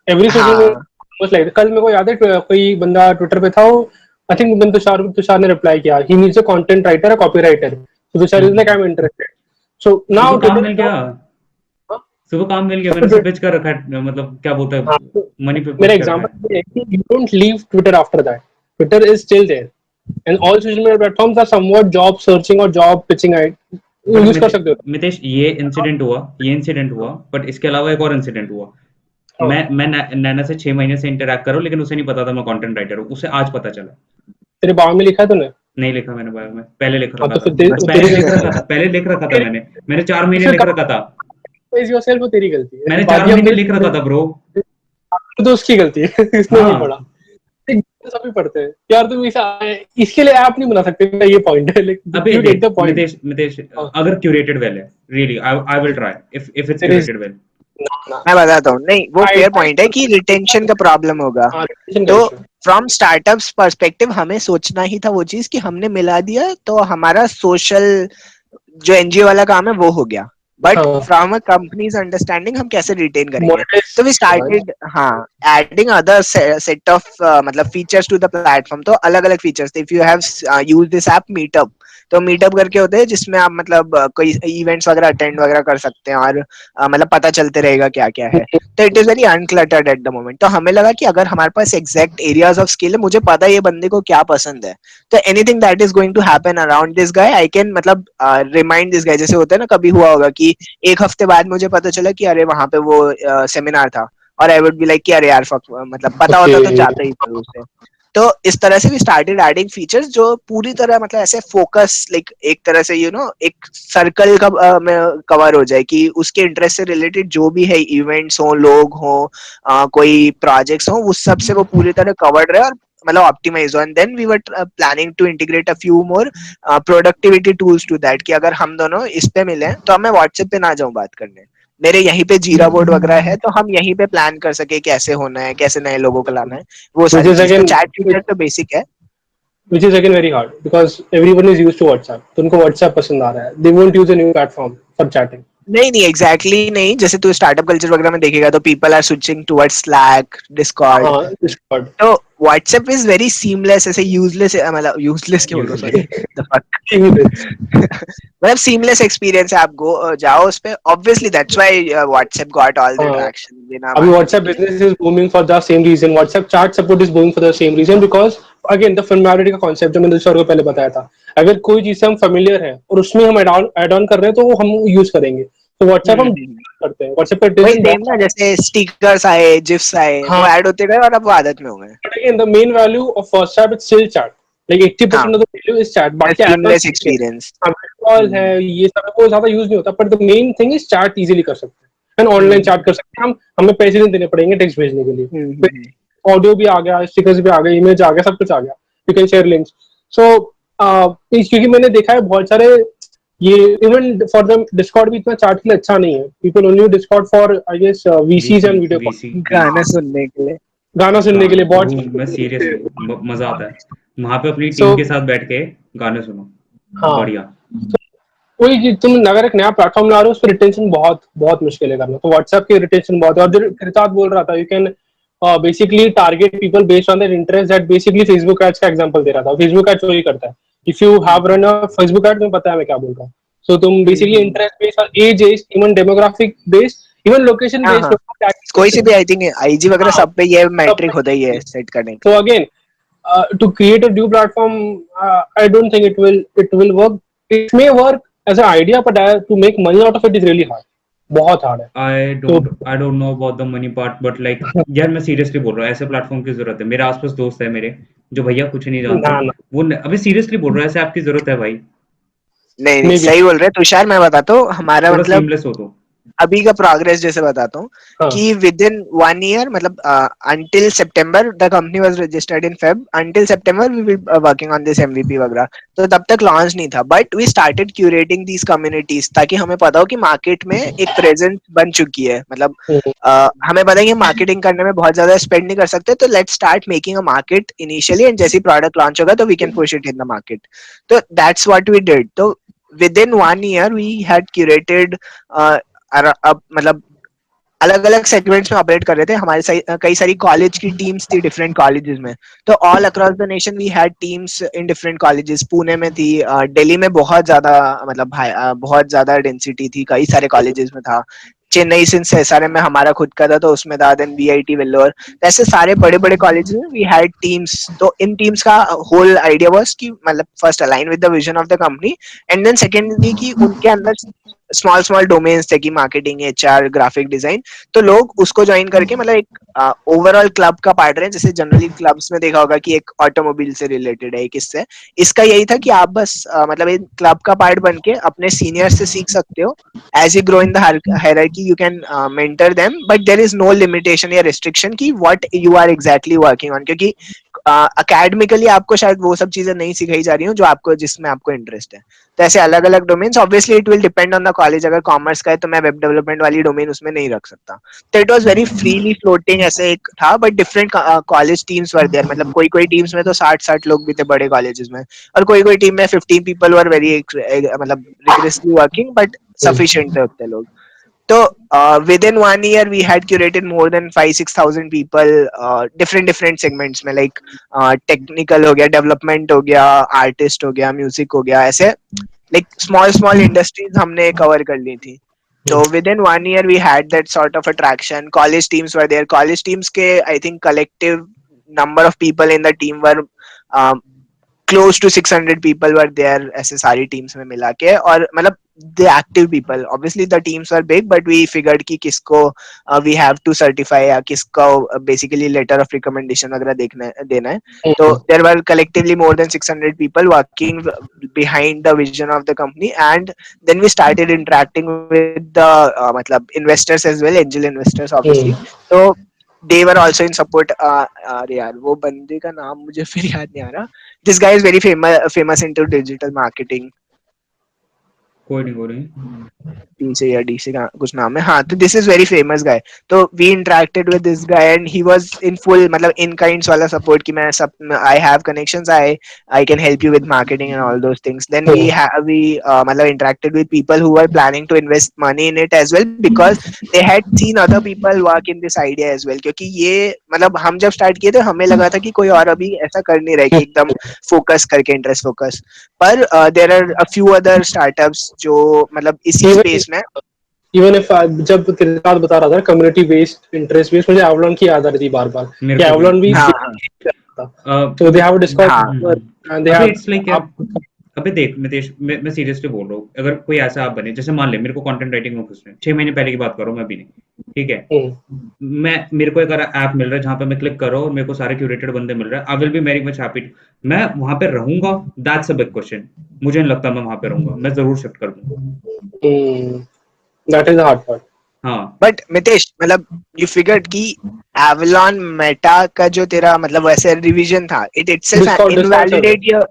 Every social media हाँ was like कल मेरे को याद है कोई बंदा ट्विटर पे था, आई थिंक तुषार ने रिप्लाई किया, he needs a content writer, a copywriter. So Tushar is like I am interested. So now सुबह काम Twitter मिल गया, हाँ, सुबह काम मिल गया, मैंने सब पिच कर रखा है, मतलब क्या बोलते हाँ, हैं, मनी पे मेरा पिच कर रखा है। एग्जांपल है कि you don't leave Twitter after that. Twitter is still there and all social media platforms are somewhat job searching or job pitching but use कर सकते हो. मितेश ये इंसिडेंट हुआ, बट इसके अलावा एक और इंसिडेंट हुआ। हाँ, मैं नैना से 6 महीने से इंटरेक्ट कर रहा हूँ, लेकिन उसे नहीं पता था मैं कंटेंट राइटर हूँ, उसे आज पता चला। तेरे बायो में लिखा है तूने? नहीं लिखा मैंने बायो में, पहले लिख हाँ रखा तो था, फिर तेरी पहले लिख रखा था मैंने 4 महीने लिख रखा था, योरसेल्फ वो तेरी गलती है. मैंने 4 बाकी महीने अपने लिख रखा था ब्रो। तो उसकी गलती है. इसने नहीं पढ़ा. हाँ सभी पढ़ते हैं यार. तुम इसके लिए ऐप नहीं बना सकते. मेरा ये पॉइंट है, लेकिन अबे यू गेट देख द पॉइंट. मितेश अगर क्यूरेटेड वेल है, really I will try if it's there is curated well. मैं बताता हूँ, नहीं वो फेयर पॉइंट है कि रिटेंशन का प्रॉब्लम होगा. तो फ्रॉम स्टार्टअप्स पर्सपेक्टिव हमें सोचना ही था वो चीज कि हमने मिला दिया तो हमारा सोशल जो एनजीओ वाला काम है वो हो गया. But from a companies understanding हम कैसे रिटेन करेंगे, तो वी स्टार्टेड हाँ एडिंग अदर सेट ऑफ मतलब फीचर्स टू द प्लेटफॉर्म. तो अलग अलग फीचर्स थे. If you have use this app meetup, तो मीटअप करके होते हैं जिसमें आप मतलब कोई इवेंट्स वगैरह अटेंड वगैरह कर सकते हैं और मतलब पता चलते रहेगा क्या क्या है। तो it is very uncluttered at the moment. तो हमें लगा कि अगर हमारे पास एग्जैक्ट एरियाज ऑफ स्किल है, मुझे पता है ये बंदे को क्या पसंद है, तो anything that is going to happen around this guy I can मतलब रिमाइंड दिस गाय। जैसे होता है ना, कभी हुआ होगा कि एक हफ्ते बाद मुझे पता चला कि अरे वहां पे वो सेमिनार था, और आई वुड बी लाइक कि अरे यार fuck, मतलब पता होता तो Okay. जाता ही जरूर से। तो इस तरह से वी स्टार्टेड एडिंग फीचर्स जो पूरी तरह मतलब ऐसे फोकस लाइक एक तरह से एक सर्कल का में कवर हो जाए कि उसके इंटरेस्ट से रिलेटेड जो भी है, इवेंट्स हो, लोग हो, कोई प्रोजेक्ट्स हो, उस सब से वो पूरी तरह कवर्ड रहे और मतलब ऑप्टिमाइज हो। And then we were planning to integrate a few more productivity tools to that, कि अगर हम दोनों इस पे मिले तो अब मैं व्हाट्सएप पे ना जाऊं बात करने, मेरे यहीं पे जीरा बोर्ड वगैरह है, तो हम यहीं पे प्लान कर सके कैसे होना है, कैसे नए लोगों को लाना है, वो Which सारी is चीज। तो again, चैट फीचर तो बेसिक है। which is again very hard because everyone is used to WhatsApp. तो उनको WhatsApp पसंद आ रहा है. They won't use a new platform for chatting. नहीं नहीं एग्जैक्टली नहीं, जैसे तू स्टार्टअप कल्चर वगैरह में देखेगा तो people are switching towards Slack, Discord. हाँ, Discord. तो व्हाट्सएप इज वेरी सीमलेस, ऐसे यूजलेस, मतलब यूजलेस क्यों बोल रहा हूँ, sorry useless. The fuck Seamless. मतलब सीमलेस एक्सपीरियंस है। आप जाओ उस पे, obviously that's why WhatsApp got all the हाँ, ट्रैक्शन बिना अभी मार्केटिंग WhatsApp के। business is booming for the same reason. WhatsApp chat support is booming for the same reason because again the familiarity का concept जो मैंने sir को पहले बताया था, अगर कोई चीज से हम familiar है और उसमें हम ऐड ऑन कर रहे हैं तो वो हम यूज करेंगे। तो WhatsApp हम हम्म। करते हैं, WhatsApp का वही attention सेम बहुत ना, ज्यादा जैसे स्टिकर्स आए, जिफ्स आए, है। वो हाँ, ऐड होते गए और अब वो आदत में हो गए। but again the main value of WhatsApp is still chat. Like हाँ, 80% of the value is chat. बाकी add seamless on experience. Call है, ये सब को ज्यादा यूज नहीं होता, but the main thing is chat easily कर सकते हैं, ऑनलाइन हम्म चैट कर सकते हैं हम, हमें पैसे नहीं देने पड़ेंगे टेक्स्ट भेजने के लिए, हम्म। ऑडियो भी आ गया, स्टिकर्स भी आ गए, इमेज आ गया, सब कुछ आ गया, यू कैन शेयर लिंक्स। सो क्योंकि मैंने देखा है बहुत सारे ये इवन फॉर द डिस्कॉर्ड भी इतना चैट के लिए अच्छा नहीं है, people only Discord for I guess VCs VC and video VC call, गाना सुनने के लिए। गाना सुनने के लिए बहुत। वो मैं सीरियसली मजा आता है वहां पे अपनी सो टीम के साथ बैठ के गाने सुनो, हाँ, बढ़िया। कोई चीज तुम अगर एक नया प्लेटफॉर्म ला रहे हो उस पर रिटेंशन बहुत बहुत मुश्किल है करना, तो व्हाट्सएप की रिटेंशन बहुत है। और जो कृतार्थ बोल रहा था, you can basically target people based on their interest, that basically Facebook ads का एग्जांपल दे रहा था, फेसबुक एड्स वही करता है। If you have run a Facebook ad, तुम्हें पता है मैं क्या बोल रहा हूँ। सो तुम बेसिकली हम्म। इंटरेस्ट बेस्ड और age based, even demographic based, even location हाँ बेस्ड हाँ, कोई सी भी आई थिंक आईजी वगैरह हाँ, सब पे ये सब मैट्रिक होता ही है सेट करने के so लिए। again, to create a new platform, I don't think it will work. It may work as an idea, but to make money out of it is really hard. बहुत hard है। तो I don't know about the money part but like यार मैं seriously बोल रहा हूँ ऐसे platform की जरूरत है। मेरे आसपास दोस्त है मेरे जो भैया कुछ नहीं जानते, ना ना, अभी सीरियसली बोल रहा हूँ ऐसे आपकी जरूरत है भाई, नहीं नहीं मे बी, सही बोल रहे हैं तुषार। मैं बताता हूँ हमारा थोड़ा मतलब सीमलेस हो तो। अभी का प्रोग्रेस जैसे बताता हूँ हाँ, कि विद इन 1 ईयर, मतलब until September the company was registered in Feb, until September we will working on this MVP वगैरह। तो तब तक लॉन्च नहीं था, but we started curating these communities ताकि हमें पता हो कि मार्केट में एक प्रेजेंस बन चुकी है। मतलब हमें पता है कि मार्केटिंग करने में बहुत ज्यादा स्पेंड नहीं कर सकते, तो let's start making a market initially, and जैसे प्रोडक्ट लॉन्च होगा तो we can push it in the market. तो दैट्स व्हाट वी डिड। तो within 1 year we had curated, अब मतलब अलग अलग सेगमेंट्स में ऑपरेट कर रहे थे। हमारे कई सारी कॉलेज की टीम्स थी डिफरेंट कॉलेजेस में। तो all across the nation we had teams in different colleges. Pune में थी, दिल्ली में बहुत ज्यादा मतलब बहुत ज्यादा डेंसिटी थी, कई सारे कॉलेजेस में था। चेन्नई सिंस एसआरएम में हमारा खुद का था तो उसमें था, देन वीआईटी वेल्लोर, ऐसे सारे बड़े बड़े कॉलेजेस में वी हैड टीम्स। तो इन टीम्स का होल आइडिया वाज कि मतलब first align with the vision of the company, and then secondly कि उनके अंदर स्मॉल स्मॉल डोमेन्स थे कि मार्केटिंग, एचआर, ग्राफिक डिजाइन। तो लोग उसको ज्वाइन करके मतलब एक ओवरऑल क्लब का पार्ट रहे हैं। जैसे जनरली क्लब्स में देखा होगा कि एक ऑटोमोबाइल से रिलेटेड है, एक इससे। इसका यही था कि आप बस मतलब एक क्लब का पार्ट बन के अपने सीनियर से सीख सकते हो। As you grow in the hierarchy you can mentor them, but there is no limitation या रिस्ट्रिक्शन कि what you are exactly working on, क्योंकि अकेडमिकली आपको शायद वो सब चीजें नहीं सिखाई जा रही हो जो आपको, जिसमें आपको इंटरेस्ट है। तो ऐसे अलग अलग domains, obviously it will depend on the college. अगर कॉमर्स का है तो मैं वेब डेवलपमेंट वाली डोमेन उसमें नहीं रख सकता। तो it was very freely floating, ऐसे एक था। But different college teams were there, मतलब कोई कोई टीम्स में तो 60 लोग भी थे बड़े कॉलेजेस में, और कोई कोई टीम में 15 पीपल वर वेरी मतलब रिग्रेसली वर्किंग, बट सफिशिएंट थे उतने लोग। तो within 1 year we had curated more than 5-6,000 people, different segments में, like technical हो गया, development हो गया, artist हो गया, music हो गया, ऐसे like small industries हमने cover कर ली थी. So within 1 year we had that sort of attraction. College teams were there. College teams के I think collective number of people in the team were um, close to 600 people were there ऐसे सारी teams में मिला के, और मतलब the active people, obviously the teams were big but we figured कि किसको we have to certify या किसको basically letter of recommendation वगैरह देखना देना है. तो there were collectively more than 600 people working behind the vision of the company, and then we started interacting with the मतलब investors as well, angel investors obviously. तो they were also in support. अरे यार वो बंदे का नाम मुझे फिर याद नहीं आ रहा. This guy is very famous into digital marketing. कोई नहीं. पीछे या डीसी का कुछ नाम है. हाँ, तो this is very famous guy. तो we interacted with this guy and he was in full मतलब इन काइंड्स वाला सपोर्ट कि मैं सब I have connections, I can help you with marketing and all those things. Then we मतलब interacted with people who were planning to invest money in it as well, because they had seen other people work in this idea as well. क्योंकि ये मतलब हम जब start किए तो हमें लगा था कि कोई और अभी ऐसा कर नहीं रहा कि एकदम फोकस करके इंटरेस्ट फोकस, पर there are a few other startups जो मतलब इसी स्पेस में. इवन इफ जब किरदार बता रहा था कम्युनिटी बेस्ड इंटरेस्ट बेस्ड, मुझे एवलॉन की याद आ रही थी बार बार कि एवलॉन भी तो they have Discord and they have. It's like अबे देख मितेश, मैं सीरियसली बोल रहा हूँ, अगर कोई ऐसा आप बने, जैसे मान ले मेरे को कंटेंट राइटिंग में घुसना है, 6 महीने पहले की बात कर रहा हूँ मैं, अभी नहीं, ठीक है. मेरे को एक ऐप मिल रहा है जहाँ पे मैं क्लिक कर रहा हूँ और मेरे को सारे क्यूरेटेड बंदे मिल रहे हैं, आई will be very much happy. मैं वहां पे रहूंगा? That's a big question. मुझे नहीं लगता मैं वहां पे रहूंगा, मैं जरूर शिफ्ट कर दूंगा. That is the hard part. हाँ, बट मितेश मतलब यू फिगर्ड कि एवलॉन मेटा का जो तेरा मतलब वैसे रिवीजन था, it itself invalidate your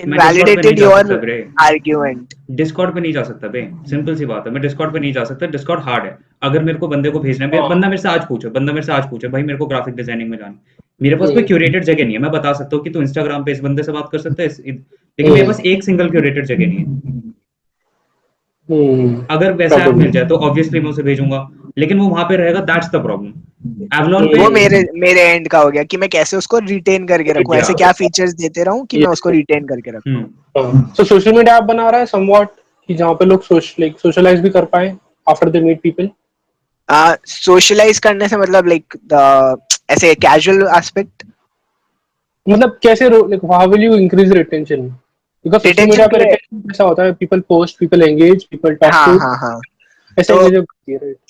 invalidated your argument. Discord पे नहीं जा सकता बे, सिंपल सी बात है. मैं डिस्कॉर्ड पे नहीं जा सकता, डिस्कॉर्ड हार्ड है. अगर मेरे को बंदे को भेजना है, बंदा मेरे से आज पूछे भाई मेरे को ग्राफिक डिजाइनिंग में जाना, मेरे पास कोई क्यूरेटेड जगह नहीं है. मैं बता सकता हूँ कि तू इंस्टाग्राम पे इस बंदे से बात कर सकता है, लेकिन मेरे पास एक सिंगल क्यूरेटेड जगह नहीं है. अगर वैसा ऐप मिल जाए तो ऑब्वियसली मैं उसे भेजूंगा, लेकिन वो वहां पे रहेगा. That's the problem. एवलॉन पे वो मेरे एंड का हो गया कि मैं कैसे उसको रिटेन करके रखूं, ऐसे क्या फीचर्स देते रहूं कि मैं उसको रिटेन करके रखूं. सो सोशल मीडिया ऐप बना रहा है समवॉट कि जहां पे लोग सोशलाइज भी कर पाए after they meet people. Socialize करने से मतलब लाइक द ऐसे कैजुअल एस्पेक्ट, मतलब कैसे like how will you increase retention, because social media पे रिटेंशन ऐसा होता है, people post, people engage, people talk to. हाँ. ऐसे तो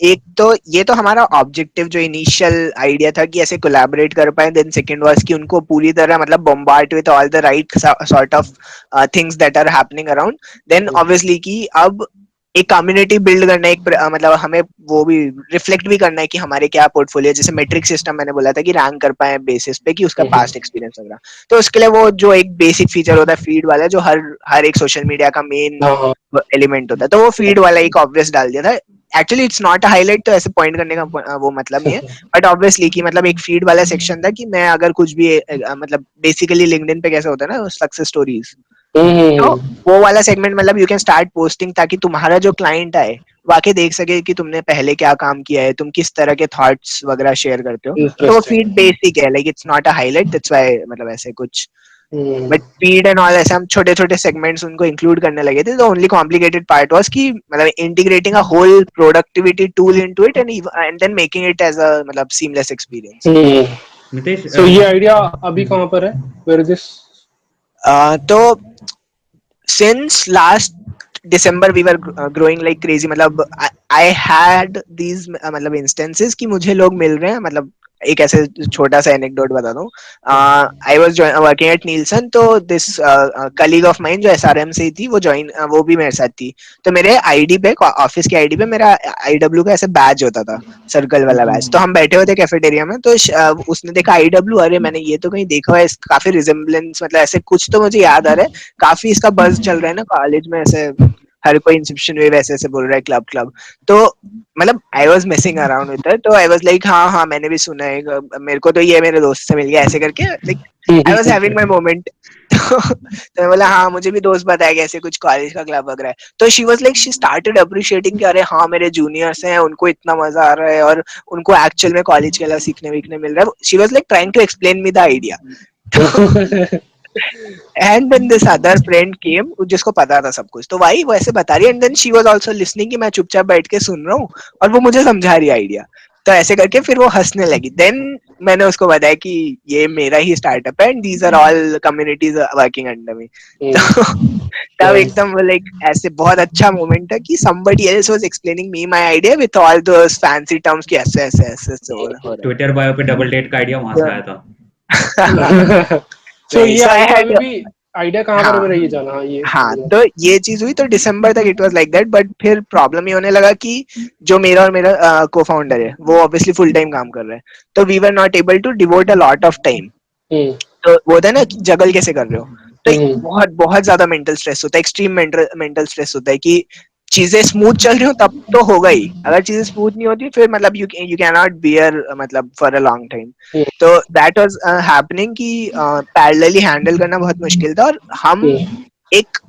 एक तो ये तो हमारा ऑब्जेक्टिव जो इनिशियल आइडिया था कि ऐसे कोलैबोरेट कर पाए. देन सेकंड वाज कि उनको पूरी तरह मतलब bombard with all the right sort of things that are happening around. Then obviously कि अब एक कम्युनिटी बिल्ड करना, एक मतलब हमें वो भी रिफ्लेक्ट भी करना है कि हमारे क्या पोर्टफोलियो, जैसे मेट्रिक सिस्टम मैंने बोला था कि रैंक कर पाए बेसिस पे कि उसका पास्ट एक्सपीरियंस वगैरह. तो उसके लिए वो जो एक बेसिक फीचर होता है फीड वाला, जो हर एक सोशल मीडिया का मेन एलिमेंट होता है, तो वो फीड वाला एक ऑब्वियस डाल दिया था. Actually it's not a highlight, तो ऐसे पॉइंट करने का वो मतलब नहीं है, बट ऑब्वियसली कि मतलब एक फीड वाला सेक्शन था कि मैं अगर कुछ भी मतलब बेसिकली लिंक्डइन पे कैसे होता है ना सक्सेस स्टोरीज, तो वो वाला सेगमेंट मतलब यू कैन स्टार्ट पोस्टिंग ताकि तुम्हारा जो क्लाइंट आए वाकई देख सके कि तुमने पहले क्या काम किया है, तुम किस तरह के थॉट्स वगैरह शेयर करते हो. तो वो फीड बेसिक है, like it's not a highlight, that's why मतलब ऐसे कुछ. बट फीड एंड ऑल ऐसे हम छोटे छोटे सेगमेंट्स उनको इंक्लूड करने लगे थे. The only complicated part was कि मतलब integrating a whole productivity tool into it and then making it as a मतलब सीमलेस एक्सपीरियंस. मितेश, सो ये आइडिया अभी कहां पर है, वेयर इज दिस? तो since last December we were growing like crazy. मतलब I had these मतलब instances कि मुझे लोग मिल रहे हैं. मतलब एक ऐसे छोटा सा एनेक्डोट बता दूं. I was working at Nielsen, तो दिस कलीग ऑफ माइन जो एसआरएम से थी वो भी मेरे साथ थी. तो मेरे आईडी पे, ऑफिस के आईडी पे मेरा आईडब्ल्यू का ऐसे बैज होता था, सर्कल वाला बैज. तो हम बैठे हुए थे कैफेटेरिया में, तो उसने देखा आईडब्ल्यू, अरे मैंने ये तो कहीं देखा हुआ है, काफी रिजेम्बलेंस मतलब ऐसे कुछ तो मुझे याद आ रहा है, काफी इसका बज चल रहा है ना कॉलेज में, ऐसे हर कोई इंसेप्शन वे वैसे ऐसे बोल रहा है, क्लब. तो मतलब I was messing around with it, तो आई वाज लाइक हाँ मैंने भी सुना है, मेरे को तो ये मेरे दोस्त से मिल गया ऐसे करके, like I was having my moment. तो मैं बोला हाँ मुझे भी दोस्त बताया कि ऐसे कुछ कॉलेज का क्लब वगैरह है। तो she was like she started appreciating कि अरे हाँ मेरे जूनियर्स हैं उनको इतना मजा आ रहा है और उनको एक्चुअल में कॉलेज के अलावा सीखने वीखने मिल रहा है। She was like trying to explain me the idea. And then this other friend came जिसको पता था सब कुछ, तो भाई वो ऐसे बता रही है and then she was also listening कि मैं चुपचाप बैठ के सुन रहा हूँ और वो मुझे समझा रही है आइडिया। तो ऐसे करके फिर वो हंसने लगी। देन मैंने उसको बताया कि ये मेरा ही स्टार्टअप है and these are all communities working under me. तो तब एकदम लाइक ऐसे बहुत अच्छा मोमेंट था कि somebody else was explaining me my idea with all those fancy terms कि ऐसे ऐसे ऐसे ऐसे हो रहा ट्विटर बायो पे डबल डेट का आइडिया वहां से आया था। है। सो नहीं ये so I आइडिया had अभी भी आइडिया कहाँ पर हाँ मेरा ये जाना ये हाँ तो ये चीज हुई तो दिसंबर तक it was like that. But फिर प्रॉब्लम ये होने लगा कि जो मेरा और मेरा को फाउंडर है वो ऑब्वियसली फुल टाइम काम कर रहा है, तो we were not able to devote a lot of time. Hmm तो वो होता है ना कि जगल कैसे कर रहे हो, तो हम्म बहुत बहुत ज्यादा मेंटल स्ट्रेस होता है, एक्सट्रीम मेंटल स्ट्रेस होता है कि चीजें स्मूथ चल रही हो तब तो होगा ही, अगर चीजें स्मूथ नहीं होती फिर मतलब यू कैन नॉट बियर मतलब for a long time. Hmm तो दैट वाज हैपनिंग कि पैरेलली हैंडल करना बहुत मुश्किल था। और हम एक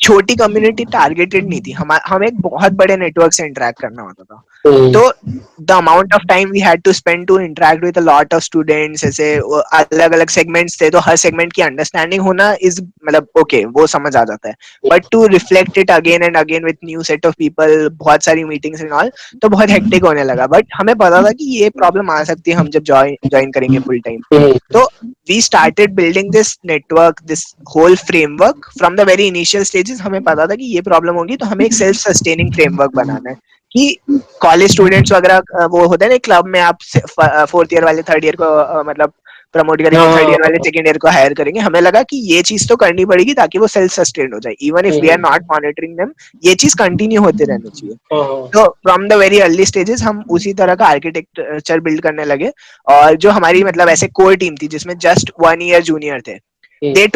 छोटी कम्युनिटी टारगेटेड नहीं थी, हम एक बहुत बड़े नेटवर्क से इंटरेक्ट करना होता था। तो the amount of time we had to spend to interact with a lot of students, ऐसे अलग अलग सेगमेंट्स थे तो हर सेगमेंट की अंडरस्टैंडिंग होना इज मतलब ओके वो समझ आ जाता है, but to reflect it again and again with new set of people, बहुत सारी मीटिंग्स एंड ऑल, तो बहुत हेक्टिक होने लगा। बट हमें पता था कि ये प्रॉब्लम आ सकती है हम जब ज्वाइन करेंगे फुल टाइम। तो we started building this network, this whole framework from the very initial stages। हमें पता था कि ये प्रॉब्लम होगी तो हमें एक सेल्फ सस्टेनिंग फ्रेमवर्क बनाना है कि कॉलेज स्टूडेंट्स वगैरह वो होता है ना क्लब में आप फोर्थ ईयर वाले थर्ड ईयर को मतलब प्रमोट करेंगे, थर्ड ईयर वाले सेकेंड ईयर को हायर करेंगे। हमें लगा कि ये चीज तो करनी पड़ेगी ताकि वो सेल्फ सस्टेन हो जाए, even if we are not monitoring them ये चीज कंटिन्यू होते रहनी चाहिए। तो from the very early stages हम उसी तरह का आर्किटेक्चर बिल्ड करने लगे। और जो हमारी मतलब ऐसे कोर टीम थी जिसमें जस्ट 1 ईयर जूनियर थे, they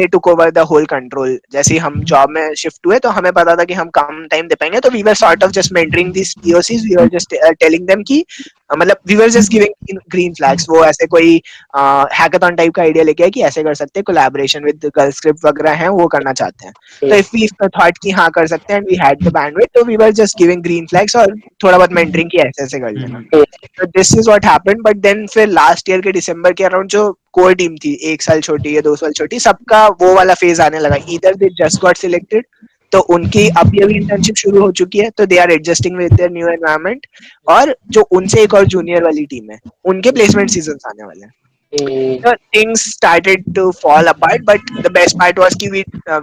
took over the whole control. जैसे ही हम जॉब में शिफ्ट हुए तो हमें पता था कि हम कम टाइम दे पाएंगे, तो we were sort of just mentoring this POCs, we were just telling them कि मतलब we were just giving green flags. वो ऐसे कोई हैकाथॉन टाइप का आइडिया लेके आए कि ऐसे कर सकते हैं, कोलैबोरेशन विद गर्ल स्क्रिप्ट वगैरह हैं वो करना चाहते हैं। तो इफ वी थॉट कि हाँ कर सकते हैं and we had the bandwidth, तो we were just giving green flags और थोड़ा बहुत मेंटरिंग की ऐसे ऐसे कर लेना। तो this is what happened. But then फिर लास्ट ईयर के दिसंबर के अराउंड जो कोर टीम थी 1 साल छोटी या 2 साल छोटी, सबका वो वाला फेज आने लगा, इधर दे जस्ट गॉट सिलेक्टेड तो उनकी अभी अभी इंटर्नशिप शुरू हो चुकी है तो they are adjusting with their new environment, और जो उनसे एक और जूनियर वाली टीम है उनके प्लेसमेंट सीजन आने वाले हैं। So things started to fall apart, but the best part was कि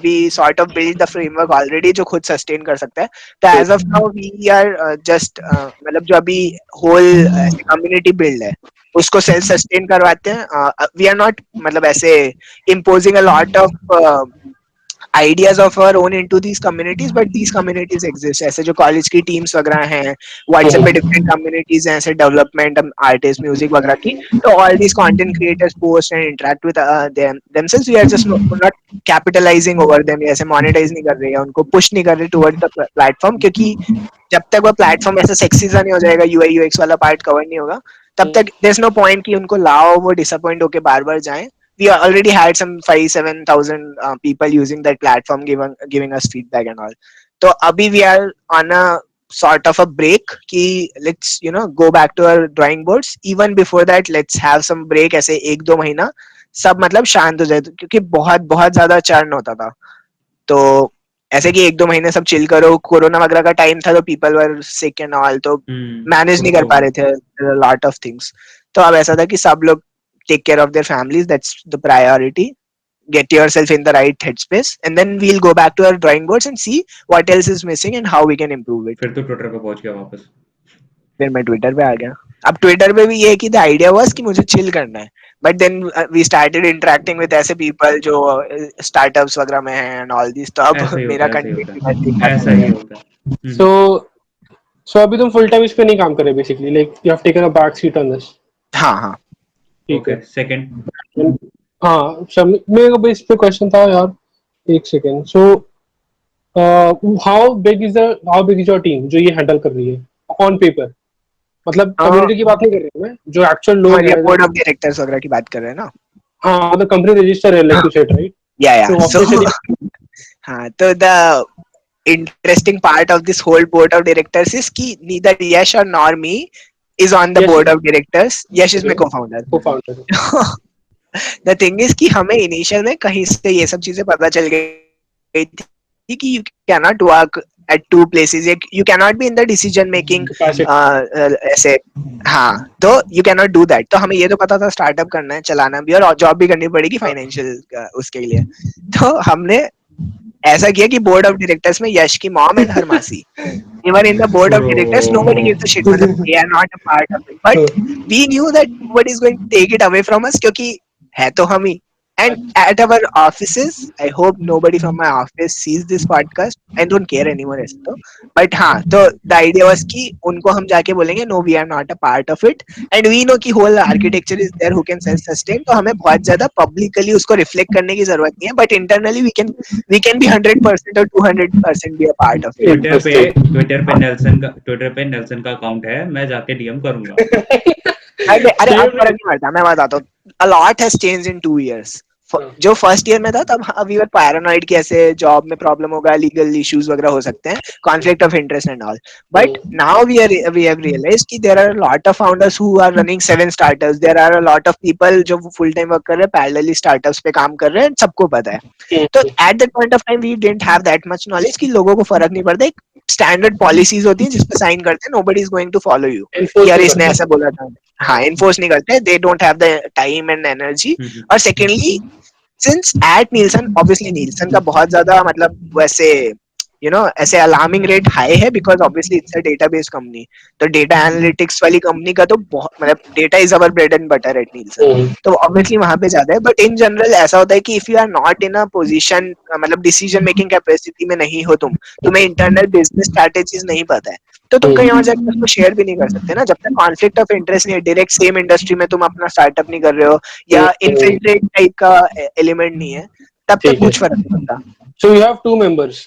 we sort of built the framework already जो खुद sustain कर सकता है। तो as of now we are just मतलब जो अभी whole community build है उसको self sustain करवाते हैं। We are not मतलब ऐसे imposing a lot of ideas of our own into these communities, but these communities exist। ऐसे जो कॉलेज की टीम्स वगैरह हैं, व्हाट्सएप पे डिफरेंट कम्युनिटीज हैं ऐसे डेवलपमेंट आर्टिस्ट म्यूजिक वगैरह की, तो all these content creators post and interact with themselves। We are just not capitalizing over them, ऐसे मोनेटाइज नहीं कर रहे हैं उनको, पुश नहीं कर रहे टुवर्ड द प्लेटफॉर्म, क्योंकि जब तक वो प्लेटफॉर्म ऐसा सेक्सी सा नहीं हो जाएगा, यूआई यूएक्स वाला पार्ट कवर नहीं होगा, तब तक देयर इज नो पॉइंट कि उनको लाओ वो डिसअपॉइंट होके बार बार जाएं। We already had some 5-7,000 people using that platform, giving us feedback and all। तो अभी we are on a sort of a break कि let's go back to our drawing boards। even before that let's have some break, ऐसे 1-2 महीना सब मतलब शांत हो जाए, क्योंकि बहुत बहुत ज्यादा चर्न होता था। तो ऐसे कि 1-2 महीने सब चिल करो, कोरोना वगैरह का टाइम था तो people were sick and all, तो मैनेज नहीं कर पा रहे थे लॉट ऑफ थिंग्स। तो अब ऐसा था कि सब लोग take care of their families, that's the priority, get yourself in the right headspace, and then we'll go back to our drawing boards and see what else is missing and how we can improve it। फिर तो Twitter पे पहुंच गया वापस। फिर मैं Twitter पे आ गया। अब ट्विटर पे भी ये कि द आइडिया वाज कि मुझे चिल करना है, but then we started interacting with ऐसे पीपल जो स्टार्टअप्स वगैरह में हैं एंड ऑल दिस, तो अब ऐसा ही होता मेरा है, ऐसा ही होता कंटेंट है, ऐसा ही होता है। सो सो अभी तुम फुल टाइम इस पे नहीं काम कर रहे basically, like you have taken a back seat on this. हाँ हाँ ठीक है। Okay second. हाँ मेरे को इस पे क्वेश्चन था यार, एक second. So how big is your team जो ये हैंडल कर रही है ऑन पेपर? मतलब कम्युनिटी की बात नहीं कर रहा हूँ मैं, जो एक्चुअल लोग ये हैं बोर्ड ऑफ डायरेक्टर्स वगैरह की बात कर रहे हैं ना। हाँ, the company register है, like you said, right? Yeah. So So officially, हाँ, तो the interesting part of this whole board of directors is कि neither Yash or nor me is on the yes, board of directors. Yash is my okay, co-founder. co-founder. The thing is कि हमें initial में कहीं से ये सब चीजें पता चल गई थी कि you cannot work at two places. You cannot be in the decision making Capacity. ऐसे, हाँ, तो you cannot do that. तो हमें ये तो पता था स्टार्टअप करना है, चलाना भी और जॉब भी करनी पड़ेगी फाइनेंशियल उसके लिए. तो हमने ऐसा किया कि बोर्ड ऑफ डायरेक्टर्स में यश की मॉम एंड हर मासी, even in the board of directors, nobody gives a shit. मतलब they are not a part of it. But we knew that nobody is going to take it away from us क्योंकि है तो हम ही. And at our offices, I hope nobody from my office sees this podcast. I don't care anymore ऐसे तो. But हाँ, तो the idea was कि उनको हम जाके बोलेंगे no, we are not a part of it. And we know कि whole architecture is there who can self-sustain. तो हमें बहुत ज़्यादा publicly उसको reflect करने की जरूरत नहीं है. But internally we can be 100% or 200% be a part of it. Twitter पे Interesting. ट्विटर पे नेल्सन का अकाउंट है, मैं जाके डीएम करूंगा. अरे अरे अब Same. फर्क नहीं पड़ता, मैं बताता हूँ. A lot has changed in 2 years. जो फर्स्ट ईयर में था तब वी वर पैरानॉइड कि ऐसे जॉब में प्रॉब्लम होगा, लीगल इश्यूज वगैरह हो सकते हैं, conflict of interest and all. But now we have realised कि there are lot of founders who are running 7 startups. There are a lot of people जो फुल टाइम वर्क कर रहे हैं, पैरेलली स्टार्टअप्स पे काम कर रहे हैं, सबको पता है. तो at that point of time we didn't have that much knowledge कि लोगों को फर्क नहीं पड़ता. एक स्टैंडर्ड पॉलिसीज होती है जिस पे साइन करते हैं, nobody is going to follow you कि यार इसने ऐसा बोला था. हाँ, इन्फोर्स नहीं करते, they don't have the time and energy. और secondly, since at Nielsen, obviously Nielsen का बहुत ज्यादा मतलब वैसे ऐसे अलार्मिंग रेट हाई है because obviously it's a database company. तो डेटा एनालिटिक्स वाली कंपनी का तो बहुत मतलब data is our bread and butter at Nielsen. तो ऑब्वियसली वहां पे ज्यादा है. बट इन जनरल ऐसा होता है कि if you are not in a position, मतलब डिसीजन मेकिंग कैपेसिटी में नहीं हो तुम्हें इंटरनल बिजनेस स्ट्रैटेजीज नहीं पता है, तो तुम कहीं और जाकर उसको शेयर भी नहीं कर सकते ना. जब तक कॉन्फ्लिक्ट ऑफ इंटरेस्ट नहीं है, डायरेक्ट सेम इंडस्ट्री में तुम अपना स्टार्टअप नहीं कर रहे हो या इनफिल्ट्रेट टाइप का एलिमेंट नहीं है, तब तक कुछ फर्क नहीं पड़ता. So you have two members,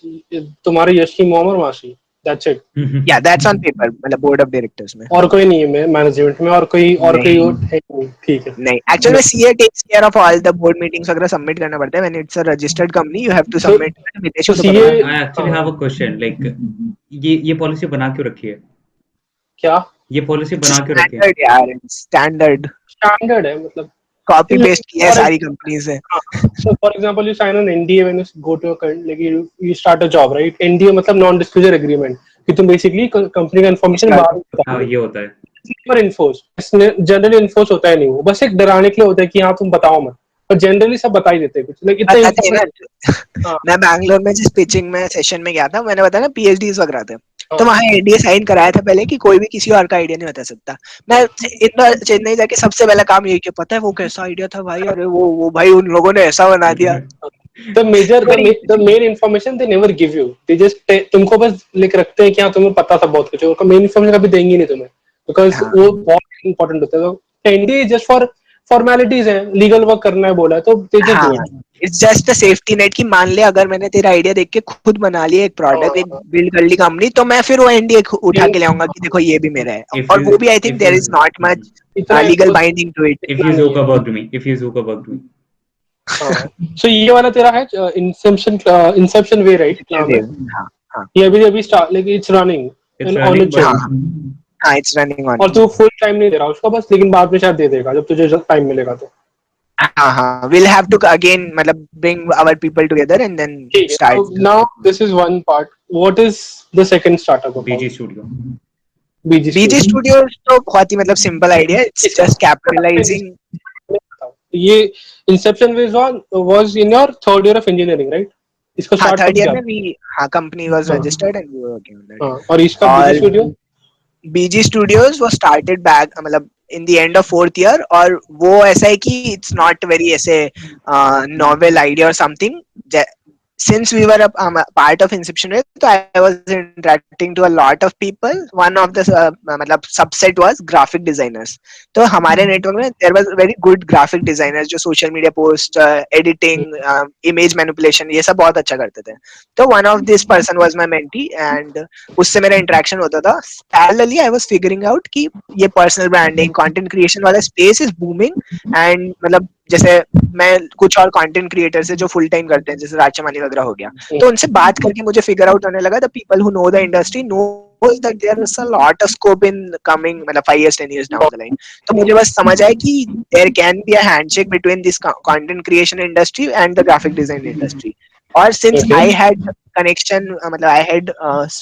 तुम्हारे यश की मॉम और मासी. That's it. या दैट्स ऑन पेपर, मतलब बोर्ड ऑफ डायरेक्टर्स में और कोई नहीं है मैनेजमेंट में, और कोई और है नहीं. ठीक है. नहीं, एक्चुअली में CA takes care of all the board meetings वगैरह सबमिट करना पड़ता है. When it's a registered company you have to submit. Mitesh को तो पता है. I actually have a question. Like ये पॉलिसी बना क्यों रखी है? क्या ये पॉलिसी बना क्यों रखी है? स्टैंडर्ड यार, स्टैंडर्ड है, मतलब कॉपी पेस्ट किया है सारी कंपनीज से. So for example, you sign an NDA when you go to like you start a job, right? NDA मतलब non disclosure agreement कि तुम basically कंपनी का इंफॉर्मेशन बाहर नहीं हाँ, बताओगे. ये होता है. पर इन्फोर्स जनरली इन्फोर्स होता है नहीं, वो बस एक डराने के लिए होता है कि हाँ तुम बताओ मत. पर जनरली सब बता ही देते हैं कुछ, लेकिन इतना मैं बैंगलोर में जिस पिचिंग में सेशन में गया था, मैंने बताया ना पीएचडीज वगैरह थे, तो वहाँ एनडीए साइन कराया था पहले कि कोई भी किसी और का आइडिया नहीं बता सकता. मैं इतना चेन्नई जाके सबसे पहला काम यही किया, पता है वो कैसा आइडिया था भाई, अरे वो भाई उन लोगों ने ऐसा बना दिया. the main information they never give you. They just तुमको बस लिख रखते हैं कि हाँ तुम्हें पता था बहुत कुछ, उनका मेन इन्फॉर्मेशन कभी देंगे नहीं तुम्हें, बिकॉज वो बहुत इंपॉर्टेंट होता है. तो एनडीए जस्ट फॉर फॉर्मेलिटीज है, लीगल वर्क करना है बोला है तो they just do it. It's just a safety net कि मान ले अगर मैंने तेरा आइडिया देख के खुद बना लिया एक प्रोडक्ट, एक बिल्ड कर ली कंपनी, तो मैं फिर वो एनडीए उठा के ले आऊंगा कि देखो ये भी मेरा है. और वो भी I think there is not much legal binding to it. If you Zuckerberg me. So ये वाला तेरा है इंसेप्शन वे, राइट? ये अभी start like it's running on its own. हाँ, इट्स रनिंग ऑन. और तू फुल टाइम नहीं दे रहा उसका बस, लेकिन बाद में शायद दे देगा जब तुझे टाइम मिलेगा तो. हाँ, we'll have to again मतलब bring our people together and then start. So now this is one part. What is the second startup about? BG Studio. BG Studios तो बहुत ही मतलब simple idea. It's just capitalizing. ये Inception was in your third year of engineering, right? इसको हाँ, start third कब year किया? में भी company was registered and we were working on that. और इसका BG Studio? BG Studios was started back मतलब in the end of fourth year, और वो ऐसा है कि it's not very ऐसे novel idea or something. Since we were a part of Inception, so I was interacting to a lot of people. One of the मतलब subset was graphic designers. तो हमारे network में there was very good graphic designers जो social media post, editing, image manipulation ये सब बहुत अच्छा करते थे. तो one of this person was my mentee and उससे मेरा interaction होता था. Parallelly I was figuring out कि ये personal branding, content creation वाला space is booming and मतलब जैसे मैं कुछ और कंटेंट क्रिएटर से जो फुल टाइम करते हैं जैसे राजचमानी वगैरह हो गया, तो उनसे बात करके मुझे फिगर आउट होने लगा the people who know the industry knows that there is a lot of scope in coming मतलब 5 years 10 years down the line. तो मुझे बस समझ आया कि there can be a handshake between this content creation industry and the graphic design industry. और since I had connection मतलब I had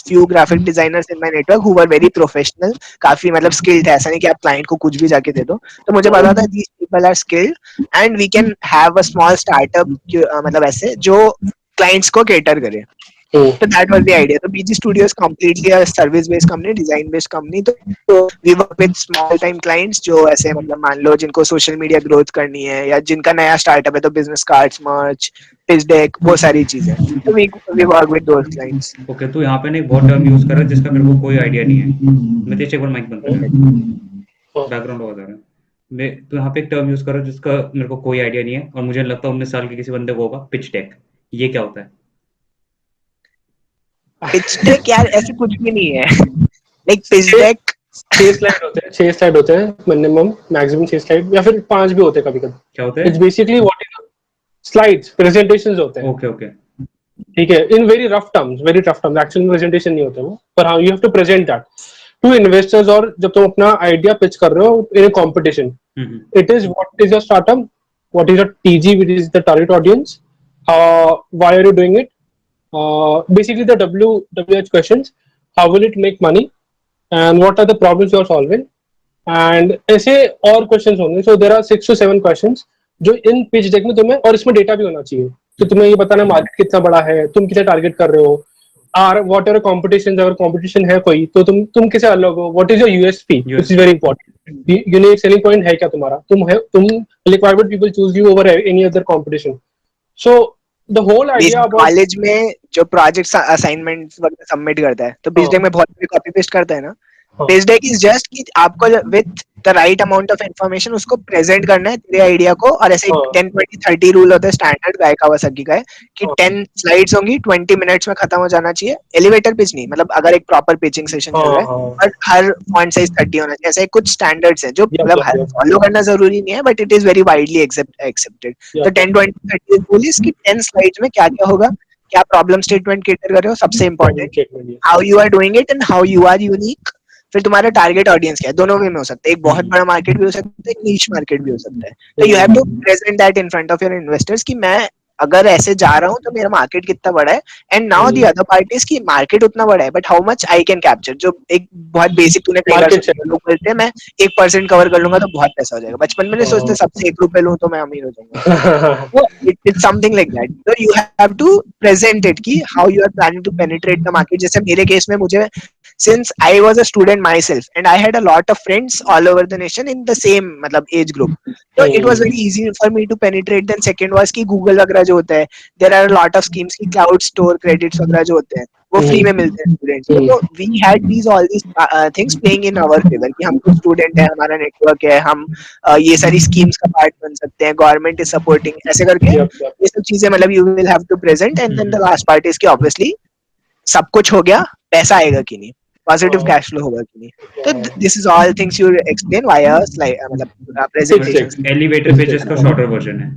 few graphic designers in my network who were very professional, काफी मतलब skilled है, ऐसा नहीं कि आप client को कुछ भी जाके दे दो, तो मुझे पता था these people are skilled and we can have a small startup मतलब ऐसे जो clients को cater करे. So that was the idea. So BG Studio is completely a service-based company, design-based company. तो we work with small-time clients जो ऐसे मतलब मान लो जिनको social media growth करनी है या जिनका नया startup है तो business cards, merch, pitch deck, वो सारी चीजें. So we work with those clients. Okay, तो यहाँ पे ना एक बहुत टर्म यूज कर रहा है जिसका मेरे को कोई आइडिया नहीं है। मितेश एक बार माइक बंद कर, बैकग्राउंड आवाज आ रहा है। मैं तो यहाँ पे एक टर्म यूज कर रहा हूँ जिसका मेरे को कोई आइडिया नहीं है और मुझे लगता है 19 साल के किसी बंदे को होगा, पिच डेक। ये क्या होता है? Pitch deck यार ऐसे कुछ भी नहीं है. Like pitch deck 6 स्लाइड होते हैं, 6 स्लाइड होते हैं मिनिमम, मैक्सिमम 6 स्लाइड या फिर 5 भी होते हैं कभी-कभी. क्या होता है? It's basically what is slides, presentations होते हैं. ओके ओके ठीक है, in very rough terms, actual presentation नहीं होते वो, पर हाँ you have to present that to investors. और जब तुम अपना आइडिया पिच कर रहे हो in a competition, it is what is your startup, what is your TG, which is the target audience, why are you doing it, basically the WH questions, how will it make money and what are the problems you are solving, and ऐसे और questions होंगे. So there are 6 to 7 questions जो इन pitch deck में तुम्हें, और इसमें data भी होना चाहिए, तो तुम्हें ये बताना मार्केट कितना बड़ा है, तुम किसे टारगेट कर रहे हो, और व्हाट आर कॉम्पिटिशन, अगर कॉम्पिटिशन है कोई तो तुम किसे अलग हो, what is your USP, which is very important. Unique selling point है क्या तुम्हारा, तुम like why would people choose you over any other competition. So the whole idea about college में जो प्रोजेक्ट्स असाइनमेंट्स वगैरह सबमिट करता है तो पिच डेक में बहुत भी कॉपी पेस्ट करता है ना. पिच डेक इज जस्ट कि आपको with the right amount of information उसको प्रेजेंट करना है तेरे आइडिया को. और ऐसे 10-20-30 रूल होता है स्टैंडर्ड गाय कावासाकी का है कि 10 स्लाइड्स होंगी, 20 मिनट्स में खत्म हो जाना चाहिए. एलिवेटर पिच नहीं, मतलब अगर एक प्रॉपर पिचिंग सेशन चल रहा है, और हर फॉन्ट साइज 30 होना चाहिए. ऐसे कुछ स्टैंडर्ड्स है जो मतलब फॉलो करना जरूरी नहीं है, but it is very widely accepted. तो 10-20-30 रूल इज कि 10 स्लाइड्स में क्या क्या होगा, क्या प्रॉब्लम स्टेटमेंट कैटर कर रहे हो, सबसे important how you are doing it and how you are unique. फिर तुम्हारा टारगेट ऑडियंस क्या है, दोनों वे में हो सकता है. एक बहुत बड़ा मार्केट भी हो सकता है, एक नीश मार्केट भी हो सकता है. तो you have to present that in front of your investors कि मैं अगर ऐसे जा रहा हूँ तो मेरा मार्केट कितना बड़ा है, and now the other part is कि मार्केट उतना बड़ा है but how much I can capture. जो एक बहुत बेसिक तूने कई बार सुना, लोग बोलते हैं मैं 1% कवर कर लूंगा तो बहुत पैसा हो जाएगा. बचपन में नहीं सोचते सबसे 1 रुपए लूं तो मैं अमीर हो जाऊंगा. It's something like that. So you have to present it कि how you are planning to penetrate the market. जैसे मेरे केस में मुझे, since I was a student myself and I had a lot of friends all over the nation in the same मतलब age group, so it was very easy for me to penetrate. Then second was कि Google वगैरह जो होता है, there are a lot of schemes कि cloud store credits वगैरह जो होते हैं वो फ्री में मिलते हैं स्टूडेंट्स को. तो we had all these things playing in our favor कि हम कुछ स्टूडेंट है, हमारा नेटवर्क है, हम ये सारी स्कीम्स का पार्ट बन सकते हैं, गवर्नमेंट इज सपोर्टिंग, ऐसे करके ये सब चीजें मतलब you will have to present. And then the last part is कि ऑब्वियसली सब कुछ हो गया, पैसा आएगा कि नहीं, पॉजिटिव कैश फ्लो होगा कि नहीं. तो this is all things you explain via मतलब प्रेजेंटेशन. एलिवेटर पेजेस का शॉर्टर वर्जन है.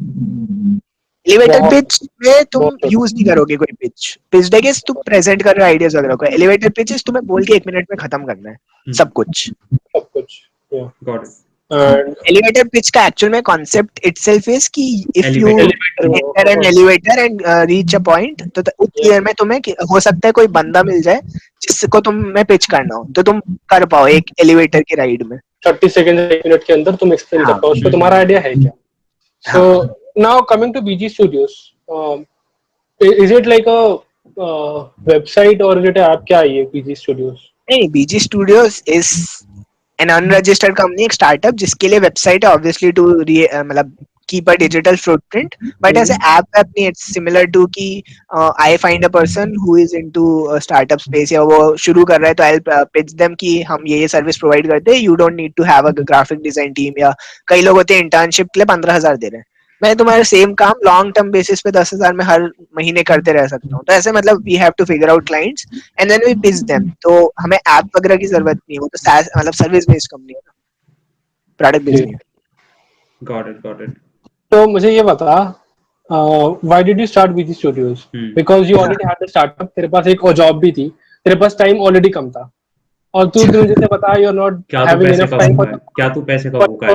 एलिवेटर पिच में तुम यूज नहीं करोगे कोई पिच. पिच डेक इज तुम प्रेजेंट कर रहे हो आइडियाज वगैरह को. एलिवेटर पिच इज तुम्हें बोल के 1 मिनट में खत्म करना है सब कुछ. Got it. Elevator pitch का actual में concept itself is कि if you enter an elevator and reach a point, तो उस year में तुम्हें हो सकता है कोई बंदा मिल जाए जिसको तुम्हें pitch करना हो, तो तुम कर पाओ एक elevator की ride में 30 सेकंड 1 मिनट के अंदर तुम एक्सप्लेन कर पाओ उसको तुम्हारा आइडिया है क्या. So now coming to BG Studios, is it like a website or is it an app? क्या है ये BG Studios? नहीं, BG Studios is an unregistered company, एक startup जिसके लिए वेबसाइट है obviously to मतलब keep a digital footprint, but as an app नहीं. it's similar to कि I find a person who is into startup space या वो शुरू कर रहा है तो I'll pitch them कि हम ये सर्विस प्रोवाइड करते हैं, you don't need to have a graphic design team. या कई लोग होते हैं इंटर्नशिप के लिए 15,000 दे रहे हैं, मैं तुम्हारे सेम काम लॉन्ग टर्म बेसिस पे 10,000 में हर महीने करते रह सकता हूँ. तो ऐसे मतलब we have to figure out clients and then we pitch them. तो हमें ऐप वगैरह की जरूरत नहीं है, वो तो मतलब सर्विस बेस्ड कंपनी है ना, प्रोडक्ट बेस्ड नहीं है. Got it. तो मुझे ये बता, why did you start busy studios? Because you already had the startup, तेरे पास एक जॉब भी थी, तेरे पास टाइम ऑलरेडी कम था, और तूने मुझे बता यू आर नॉट क्या तू हैविंग पैसे इनफ का टाइम भूखा है? क्या तू पैसे का भूखा है?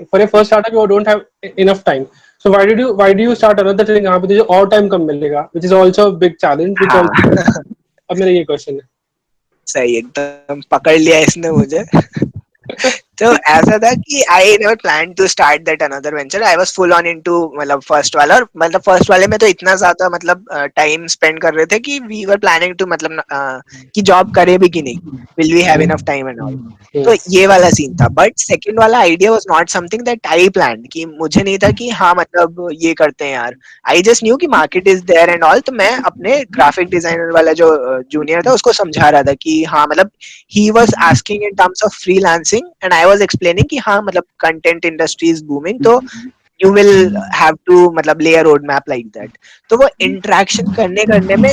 For your first startup, you don't have enough time. So why do you start another thing जहां पे तुझे और टाइम कम मिलेगा, which is also big challenge, which हाँ. आल्सो. अब मेरा ये क्वेश्चन है. सही, एकदम पकड़ लिया इसने मुझे. तो ऐसा था कि I never plan to start that another venture. I was full on into मतलब फर्स्ट वाला, और मतलब फर्स्ट वाले में तो इतना ज्यादा मतलब टाइम स्पेंड कर रहे थे कि वी वर प्लानिंग टू मतलब कि जॉब करे भी कि नहीं, will we have enough time and all. तो ये वाला सीन था. बट सेकंड वाला idea was not something that I planned, कि मुझे नहीं था कि हाँ मतलब ये करते हैं यार. आई जस्ट न्यू कि market is there and all. तो मैं अपने ग्राफिक डिजाइनर वाला जो जूनियर था उसको समझा रहा था कि हाँ मतलब he was asking in terms of freelancing and I was explaining कि हाँ मतलब content industry is booming, तो you will have to मतलब lay a roadmap like that. तो वो interaction करने करने में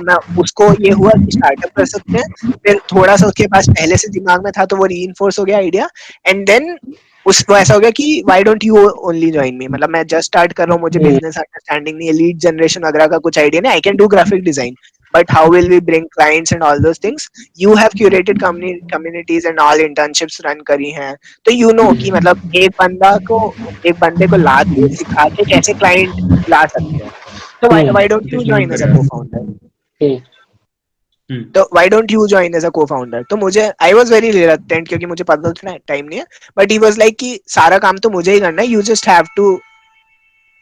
मैं उसको ये हुआ कि स्टार्टअप कर सकते हैं. फिर थोड़ा सा उसके पास पहले से दिमाग में था तो वो रीइंफोर्स हो गया आइडिया. एंड देन उसको ऐसा हो गया कि why don't you only join me. मतलब मैं जस्ट स्टार्ट कर रहा हूँ, मुझे बिजनेस अंडरस्टैंडिंग नहीं है, लीड जनरेशन वगैरह का कुछ आइडिया नहीं. I can do graphic design, but how will we bring clients and all those things? You have curated communities and all internships run करी हैं, तो you know कि मतलब एक बंदे को ला के सिखा के कैसे client ला सकते हैं. तो why don't you कुछ नहीं join as a करेगा. co-founder? तो why don't you join as a co-founder? तो मुझे I was very reluctant क्योंकि मुझे पता था टाइम नहीं है. But he was like कि सारा काम तो मुझे ही करना है, you just have to.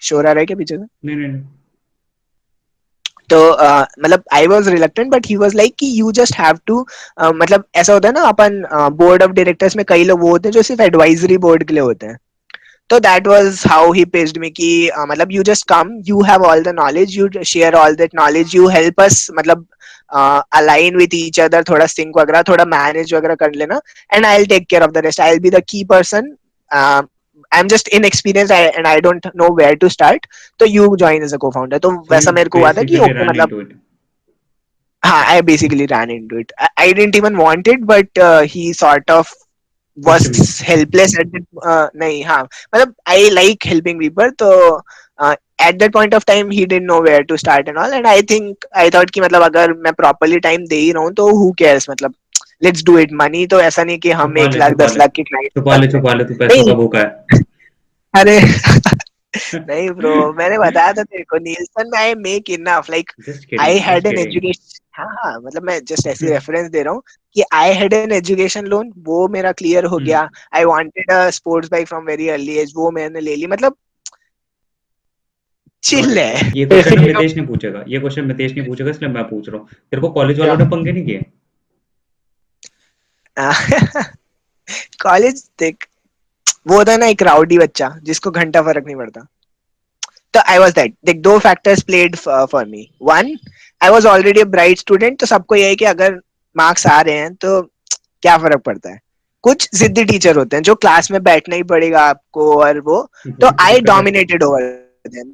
शोर आ रहा है क्या पीछे से? नहीं नहीं नहीं. तो मतलब I was reluctant but he was like कि यू जस्ट हैव टू. मतलब ऐसा होता है ना, अपन बोर्ड ऑफ डायरेक्टर्स में कई लोग वो होते हैं जो सिर्फ एडवाइजरी बोर्ड के लिए होते हैं. तो that was how he paged me कि मतलब you just come, you have all the knowledge, you share all that knowledge, you help us मतलब अलाइन विद ईच अदर, थोड़ा सिंक वगैरह, थोड़ा मैनेज वगैरह कर लेना, and I will take care of the rest. I will be the key person. I am just inexperienced and I don't know where to start. तो you join as a co-founder. तो So you वैसा मेरे को हुआ था कि basically okay ran मतलब into it. हाँ, I basically ran into it. I didn't even want it, but he sort of was Pushed me. helpless at that. नहीं हाँ मतलब I like helping people, तो at that point of time he didn't know where to start and all, and I thought कि मतलब अगर मैं properly time दे ही रहा हूँ तो who cares, मतलब let's do it. money तो ऐसा नहीं कि हम छुपा 1 ले लाख छुपा 10 ले लाख के क्लाइंट छुपा ले छुपा ले, तू पैसों नहीं. का भूखा है. अरे नहीं ब्रो, मैंने बताया था तेरे को नीलसन में I make enough, like Just I kidding, had just an kidding. Education. हाँ हाँ मतलब मैं जस्ट ऐसी रेफरेंस दे रहा हूँ कि I had an education loan, वो मेरा क्लियर हो गया. I wanted a sports bike from very early age, वो मैंने ले ली. मतलब चिल है. ये क्वेश्चन ना मितेश नहीं पूछेगा, ये क्वेश्चन मितेश नहीं पूछेगा, इसलिए मैं पूछ रहा हूँ. तेरे को कॉलेज वालों ने पंगे नहीं किए? कॉलेज देख, वो होता है ना एक राउडी बच्चा जिसको घंटा फर्क नहीं पड़ता. तो आई वॉज दैट. देख, दो factors played for me. One, I was already a bright student, तो सबको यही है कि अगर मार्क्स आ रहे हैं तो क्या फर्क पड़ता है. कुछ जिद्दी टीचर होते हैं जो क्लास में बैठना ही पड़ेगा आपको, और वो तो आई डोमिनेटेड ओवर देम.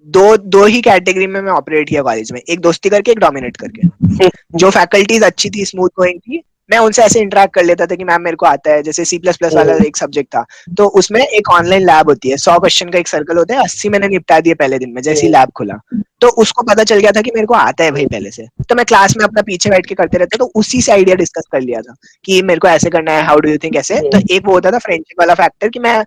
दो ही कैटेगरी में मैं ऑपरेट किया कॉलेज में, एक दोस्ती करके, एक डोमिनेट करके. जो फैकल्टीज अच्छी थी, स्मूथ गोइंग थी, मैं उनसे ऐसे इंटरेक्ट कर लेता था कि मैम मेरे को आता है. जैसे C++ वाला एक सब्जेक्ट था, तो उसमें एक ऑनलाइन लैब होती है, 100 क्वेश्चन का एक सर्कल होता है, 80 मैंने निपटा दिए पहले दिन में जैसे ही लैब खुला. तो उसको पता चल गया था कि मेरे को आता है भाई पहले से, तो मैं क्लास में अपना पीछे बैठ के करते रहता. तो उसी से आइडिया डिस्कस कर लिया था कि मेरे को ऐसे करना है, हाउ डू यू थिंक ऐसे. तो एक वो होता था फ्रेंडशिप वाला फैक्टर कि मैं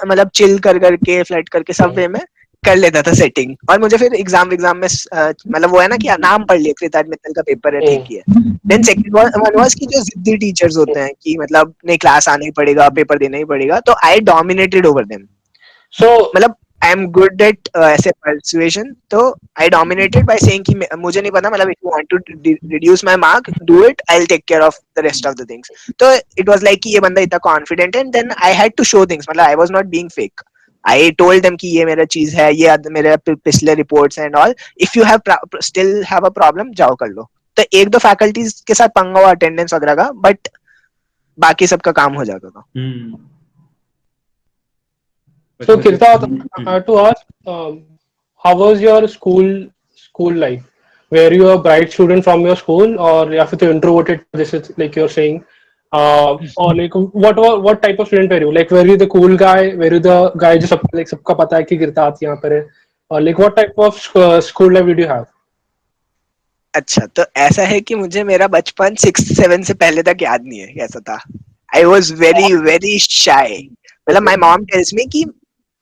मतलब चिल कर करके, फ्लर्ट करके सब वे में कर लेता था सेटिंग. और मुझे फिर एग्जाम में मतलब वो है ना कि नाम पढ़ लिया, कृतार्थ मित्तल का पेपर है, ठीक ही है. देन सेकंड वन वाज कि जो जिद्दी टीचर्स होते हैं कि मतलब नहीं क्लास आना ही पड़ेगा, पेपर देना ही पड़ेगा, तो आई डोमिनेटेड ओवर देम. सो मतलब आई एम गुड एट ऐसे परसुएशन, तो आई डोमिनेटेड बाय सेइंग कि मुझे नहीं पता, मतलब if you want to reduce my mark, do it, I will take care of the rest of the things. तो it was like कि ये बंदा इतना कॉन्फिडेंट है, and then I had to show things. मतलब I was not being fake. I told them कि ये मेरा चीज है, ये मेरे पिछले reports and all. If you have still have a problem, जाओ कर लो. तो एक दो फैकल्टीज के साथ पंगा हुआ अटेंडेंस वगैरह का, बट बाकी सबका काम हो जाता था. So Kirta, I had to ask, how was your school life? Were you a bright student from your school, or या फिर तो introverted, this is like you're saying, or like what type of student were you? Like were you the cool guy? Were you the guy जो सबका पता है कि गिरतात यहाँ पर है? Or like what type of school life did you have? अच्छा, तो ऐसा है कि मुझे मेरा बचपन 6-7 से पहले तक याद नहीं है कैसा था. I was very very shy. मतलब माई मॉम टेल्स मी कि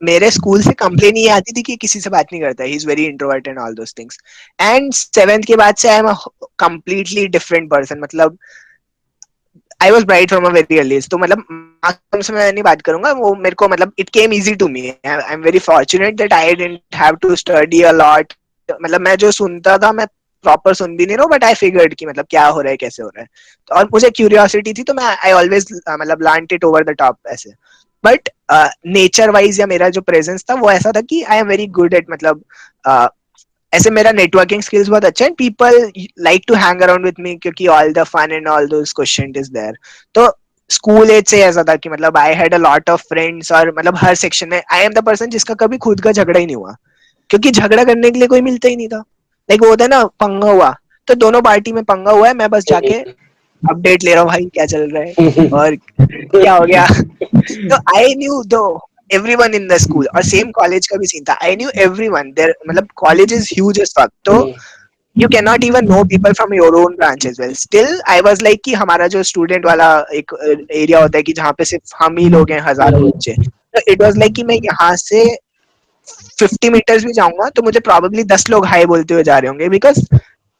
मेरे स्कूल से कंप्लेन ये आती थी कि किसी से बात नहीं करता, he is very introvert and all those things. And 7th के बाद से I am a completely different person. मतलब I was bright from a very early age. तो मतलब मार्क्स से मैं नहीं बात करूंगा, वो मेरे को मतलब it came easy to me. I am very fortunate that I didn't have to study a lot. मतलब मैं जो सुनता था मैं प्रॉपर सुन भी नहीं रहा हूँ, बट आई फिगर्ड कि मतलब क्या हो रहा है, कैसे हो रहा है. तो और मुझे क्यूरियोसिटी थी, तो मैं आई ऑलवेज मतलब learned it over the top ऐसे. बट नेचर वाइज या मेरा जो प्रेजेंस था वो ऐसा था कि I am very good at मतलब ऐसे मेरा नेटवर्किंग स्किल्स बहुत अच्छा है. People like to hang around with me क्योंकि all the fun and all those question is there. तो स्कूल एज से ऐसा था कि मतलब I had a lot of friends, और मतलब हर सेक्शन में आई एम द पर्सन जिसका कभी खुद का झगड़ा ही नहीं हुआ, क्योंकि झगड़ा करने के लिए कोई मिलता ही नहीं था. लाइक वो होता है ना, पंगा हुआ, तो दोनों पार्टी में पंगा हुआ है, मैं बस जाके अपडेट ले रहा हूँ, भाई क्या चल रहा है और क्या हो गया. तो आई न्यू दो everyone in the school, और सेम कॉलेज का भी सीन था. I knew everyone there. मतलब college is huge as fuck, तो you cannot even know people from your own branch as well. Still I was like कि हमारा जो student वाला एक एरिया होता है कि जहाँ पे सिर्फ हम ही लोग हैं, हजारों बच्चे. तो इट वाज लाइक कि मैं यहाँ से 50 मीटर्स भी जाऊंगा तो मुझे प्रॉब्ली 10 लोग हाई बोलते हुए जा रहे होंगे, because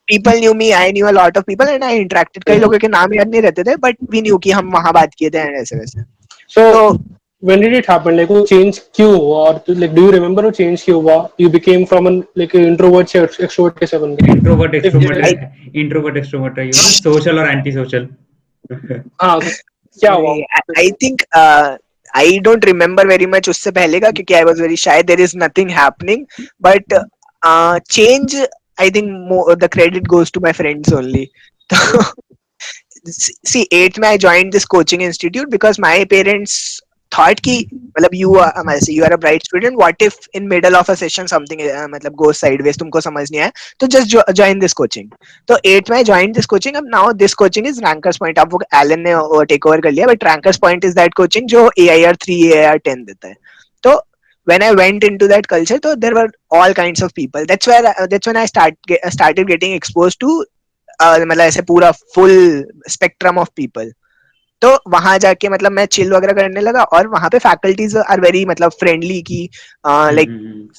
people new me, I knew a lot of people and I interacted. कई लोगों के नाम याद नहीं रहते थे, बट वी न्यू कि हम वहां बात किए थे एंड ऐसे वैसे. So तो when did it happen? Like, वो change क्यों हुआ? और like, do you remember वो change क्यों हुआ? You became from an like introvert से extrovert कैसे बन गए? Introvert If extrovert yes, introvert extrovert है, यू नो, सोशल और एंटी सोशल. हाँ, तो क्या हुआ? I think I don't remember very much उससे पहले का, क्योंकि I was very shy. There is nothing happening, but change I think the credit goes to my friends only. See, 8th में I joined this coaching institute because my parents thought कि मतलब you are a bright student, what if in middle of a session something मतलब goes sideways, तुमको समझ नहीं आया, तो just join this coaching. तो 8th में I joined this coaching. अब now this coaching is Rankers Point. अब वो Alan ने take over कर लिया, but Rankers Point is that coaching जो AIR 3 AIR 10 देता है. तो when I went into that culture, so there were all kinds of people. That's when I started getting exposed to मतलब ऐसे पूरा फुल स्पेक्ट्रम ऑफ पीपल. तो वहां जाके मतलब मैं चिल वगैरह करने लगा, और वहां पे फैकल्टीज आर वेरी मतलब फ्रेंडली की लाइक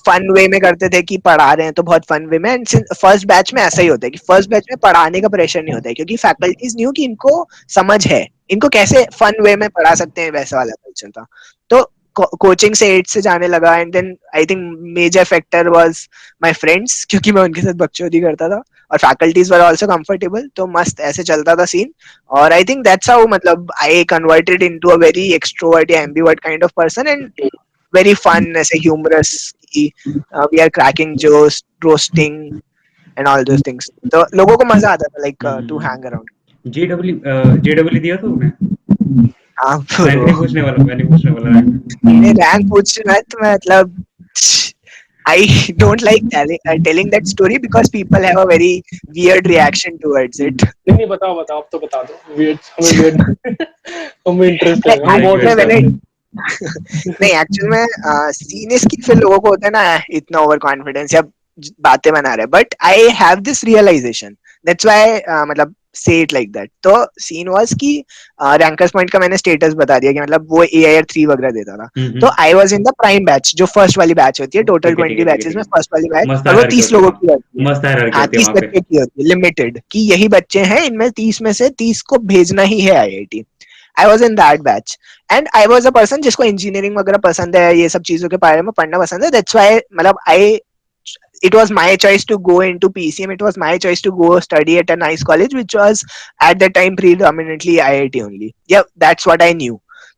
फन वे में करते थे कि पढ़ा रहे हैं तो बहुत फन वे में. एंड फर्स्ट बैच में ऐसा ही होता है कि फर्स्ट बैच में पढ़ाने का प्रेशर नहीं होता है, क्योंकि फैकल्टीज न्यू कि इनको समझ है, इनको कैसे फन वे में पढ़ा सकते हैं, वैसा वाला कल्चर था. तो कोचिंग से 8 से जाने लगा. And then I think major factor was my friends, क्योंकि मैं उनके साथ बकचोदी करता था, और फैकल्टीज वर आल्सो कंफर्टेबल. तो मस्त ऐसे चलता था सीन. और आई थिंक दैट्स हाउ मतलब I converted into a very extrovert या ambivert kind of person, and very fun, ऐसे ह्यूमरस की we are cracking jokes, roasting and all those things. तो लोगों को मजा आता था लाइक टू हैंग अराउंड. जेडब्ल्यू दिया तो तुमने? हाँ रैंक ब्रो, नहीं पूछने वाला, मैं नहीं पूछने वाला रैंक. मैंने रैंक पूछना है तो मतलब I don't like telling that story because people have a very weird reaction towards it. नहीं बताओ बताओ, अब तो बता दो. Weird, हमें weird, हमें interest है, हम बहुत एक्चुअल में मैंने interested नहीं, एक्चुअल में सीन इसकी फिर लोगों को होता है ना इतना ओवर कॉन्फिडेंस या बातें बना रहे, but I have this realization, that's why मतलब से इट लाइक दैट. तो सीन वाज कि रैंकर्स पॉइंट का मैंने स्टेटस बता दिया कि मतलब वो AIR 3 वगैरह देता था. तो I was in the prime batch, जो फर्स्ट वाली बैच होती है. टोटल 20 बैचेस में फर्स्ट वाली बैच, मस्त और वो हायरार्की 30 होती है लोगों वहाँ. की होती है. मस्त हायरार्की हाँ, होती है 30 वहाँ पे. बच्चों की होती है, लिमिटेड, कि यही बच्चे हैं, इनमें 30 में से 30 को भेजना ही है IIT. I was in that batch, and I was a person जिसको इंजीनियरिंग वगैरह पसंद है, ये सब चीजों के बारे में पढ़ना पसंद है. दैट्स व्हाई मतलब आई it was my choice to go into PCM. It was my choice to go study at a nice college, which was at that time predominantly IIT only. Yeah, that's what I knew.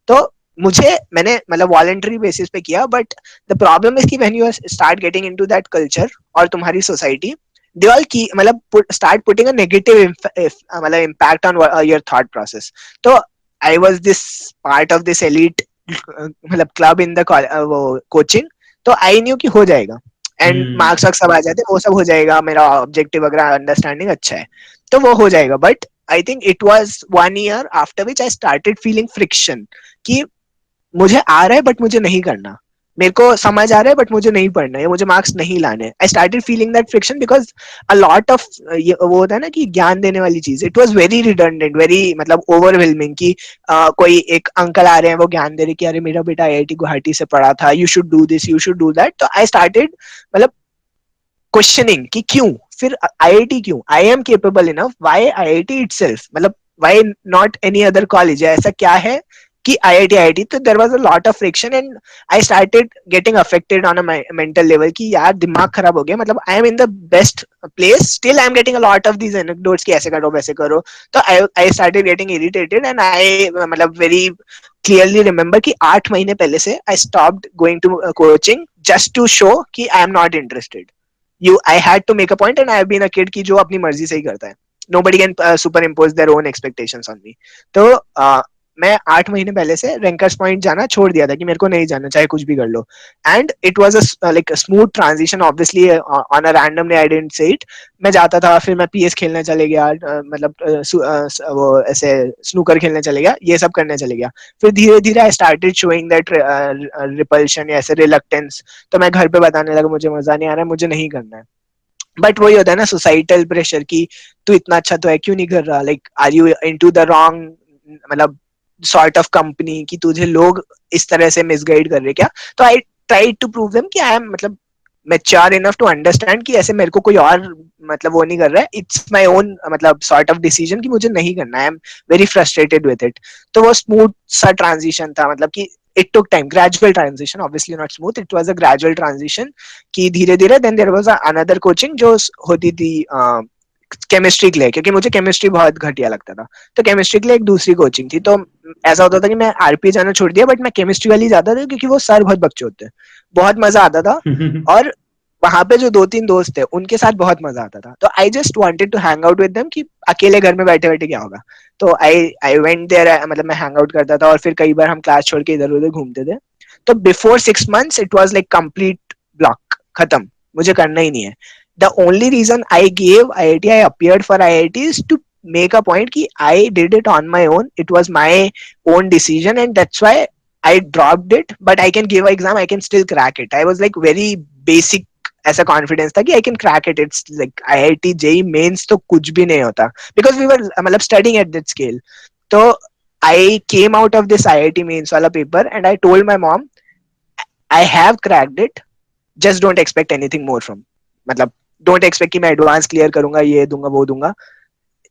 तो मैंने मतलब voluntary basis पे किया, but the problem is कि when you start getting into that culture और तुम्हारी society, they all की मतलब स्टार्ट पुटिंग अ नेगेटिव मतलब impact on your thought process. तो I was this part of this elite मतलब क्लब इन द वो coaching. तो आई न्यू कि हो जाएगा, एंड मार्क्स वार्क्स सब आ जाते, वो सब हो जाएगा, मेरा ऑब्जेक्टिव वगैरह अंडरस्टैंडिंग अच्छा है तो वो हो जाएगा. But I think it was 1 year after which I started feeling friction कि मुझे आ रहा है बट मुझे नहीं करना, मेरे को समझ आ रहा है बट मुझे नहीं पढ़ना है, मुझे मार्क्स नहीं लाने. I started feeling that friction because a lot of वो होता है ना कि ज्ञान देने वाली चीज, it was very redundant, very मतलब ओवरवेलमिंग कि कोई एक अंकल आ रहे हैं वो ज्ञान दे रहे कि अरे मेरा बेटा आईआईटी गुवाहाटी से पढ़ा था, you should do this, you should do that. तो आई स्टार्टेड मतलब क्वेश्चनिंग कि क्यों, फिर आईआईटी क्यों, I am capable enough, why IIT itself, मतलब why not any other college, ऐसा क्या है कि आईआईटी. तो there was a lot of friction and I started getting affected on a mental level कि यार दिमाग खराब हो गया, मतलब I am in the best place, still I am getting a lot of these anecdotes कि ऐसे करो वैसे करो. तो I started getting irritated and I मतलब वेरी क्लियरली रिमेम्बर कि 8 महीने पहले से I stopped going to coaching just to show कि I am not interested. You I had to make a point and I have been a kid की जो अपनी मर्जी से ही करता है. Nobody can superimpose their own expectations on me. तो मैं 8 महीने पहले से रैंकर्स पॉइंट जाना छोड़ दिया था कि मेरे को नहीं जाना चाहे कुछ भी कर लो. And it was a like smooth transition, obviously on a random day I didn't say it. मैं जाता था, फिर मैं पीएस खेलने चले गया, मतलब वो ऐसे स्नूकर खेलने चले गया, ये सब करने चले गया. फिर धीरे धीरे I started showing that repulsion या ऐसे रिलक्टेंस. तो मैं घर पे बताने लगा मुझे मजा नहीं आ रहा है, मुझे नहीं करना है. बट वही होता है ना सोसाइटल प्रेशर की तू इतना अच्छा तो है क्यों नहीं कर रहा, like are you into the wrong मतलब सॉर्ट ऑफ कंपनी कि तुझे लोग इस तरह से मिसगाइड कर रहे क्या. तो I try to prove them कि आई एम मतलब मैच्योर इनफ टू अंडरस्टैंड कि ऐसे मेरे को कोई और मतलब वो नहीं कर रहा है, इट्स माय ओन मतलब सॉर्ट ऑफ डिसीजन कि मुझे नहीं करना, आई am very frustrated with it. तो वो स्मूथ सा ट्रांजिशन था, मतलब कि it took time, gradual transition, obviously not smooth, it was a gradual transition कि धीरे धीरे. then there was another coaching जो होती थी केमिस्ट्री के लिए, क्योंकि मुझे केमिस्ट्री बहुत घटिया लगता था, तो केमिस्ट्री के लिए एक दूसरी कोचिंग थी. तो ऐसा होता था कि मैं आरपी जाना छोड़ दिया बट मैं केमिस्ट्री वाली जाता था क्योंकि वो सर बहुत बच्चे होते हैं, बहुत मजा आता था. और वहां पे जो 2-3 दोस्त थे उनके साथ बहुत मजा आता था. तो I just wanted to hang out with them कि अकेले घर में बैठे बैठे क्या होगा. तो आई वेंट देयर, मतलब मैं हैंग आउट करता था और फिर कई बार हम क्लास छोड़ के इधर उधर घूमते थे. तो before 6 months it was like complete block, खत्म, मुझे करना ही नहीं है. The only reason I gave IIT, I appeared for IIT is to make a point कि I did it on my own, it was my own decision and that's why I dropped it, but I can give an exam, I can still crack it. I was like very basic ऐसा confidence था कि I can crack it. It's like IIT JEE Mains तो कुछ भी नहीं होता because we were मतलब studying eight that scale. तो I came out of this IIT mains वाला paper and I told my mom I have cracked it, just don't expect anything more from, मतलब don't expect कि मैं advance clear करूंगा, ये दूंगा वो दूंगा.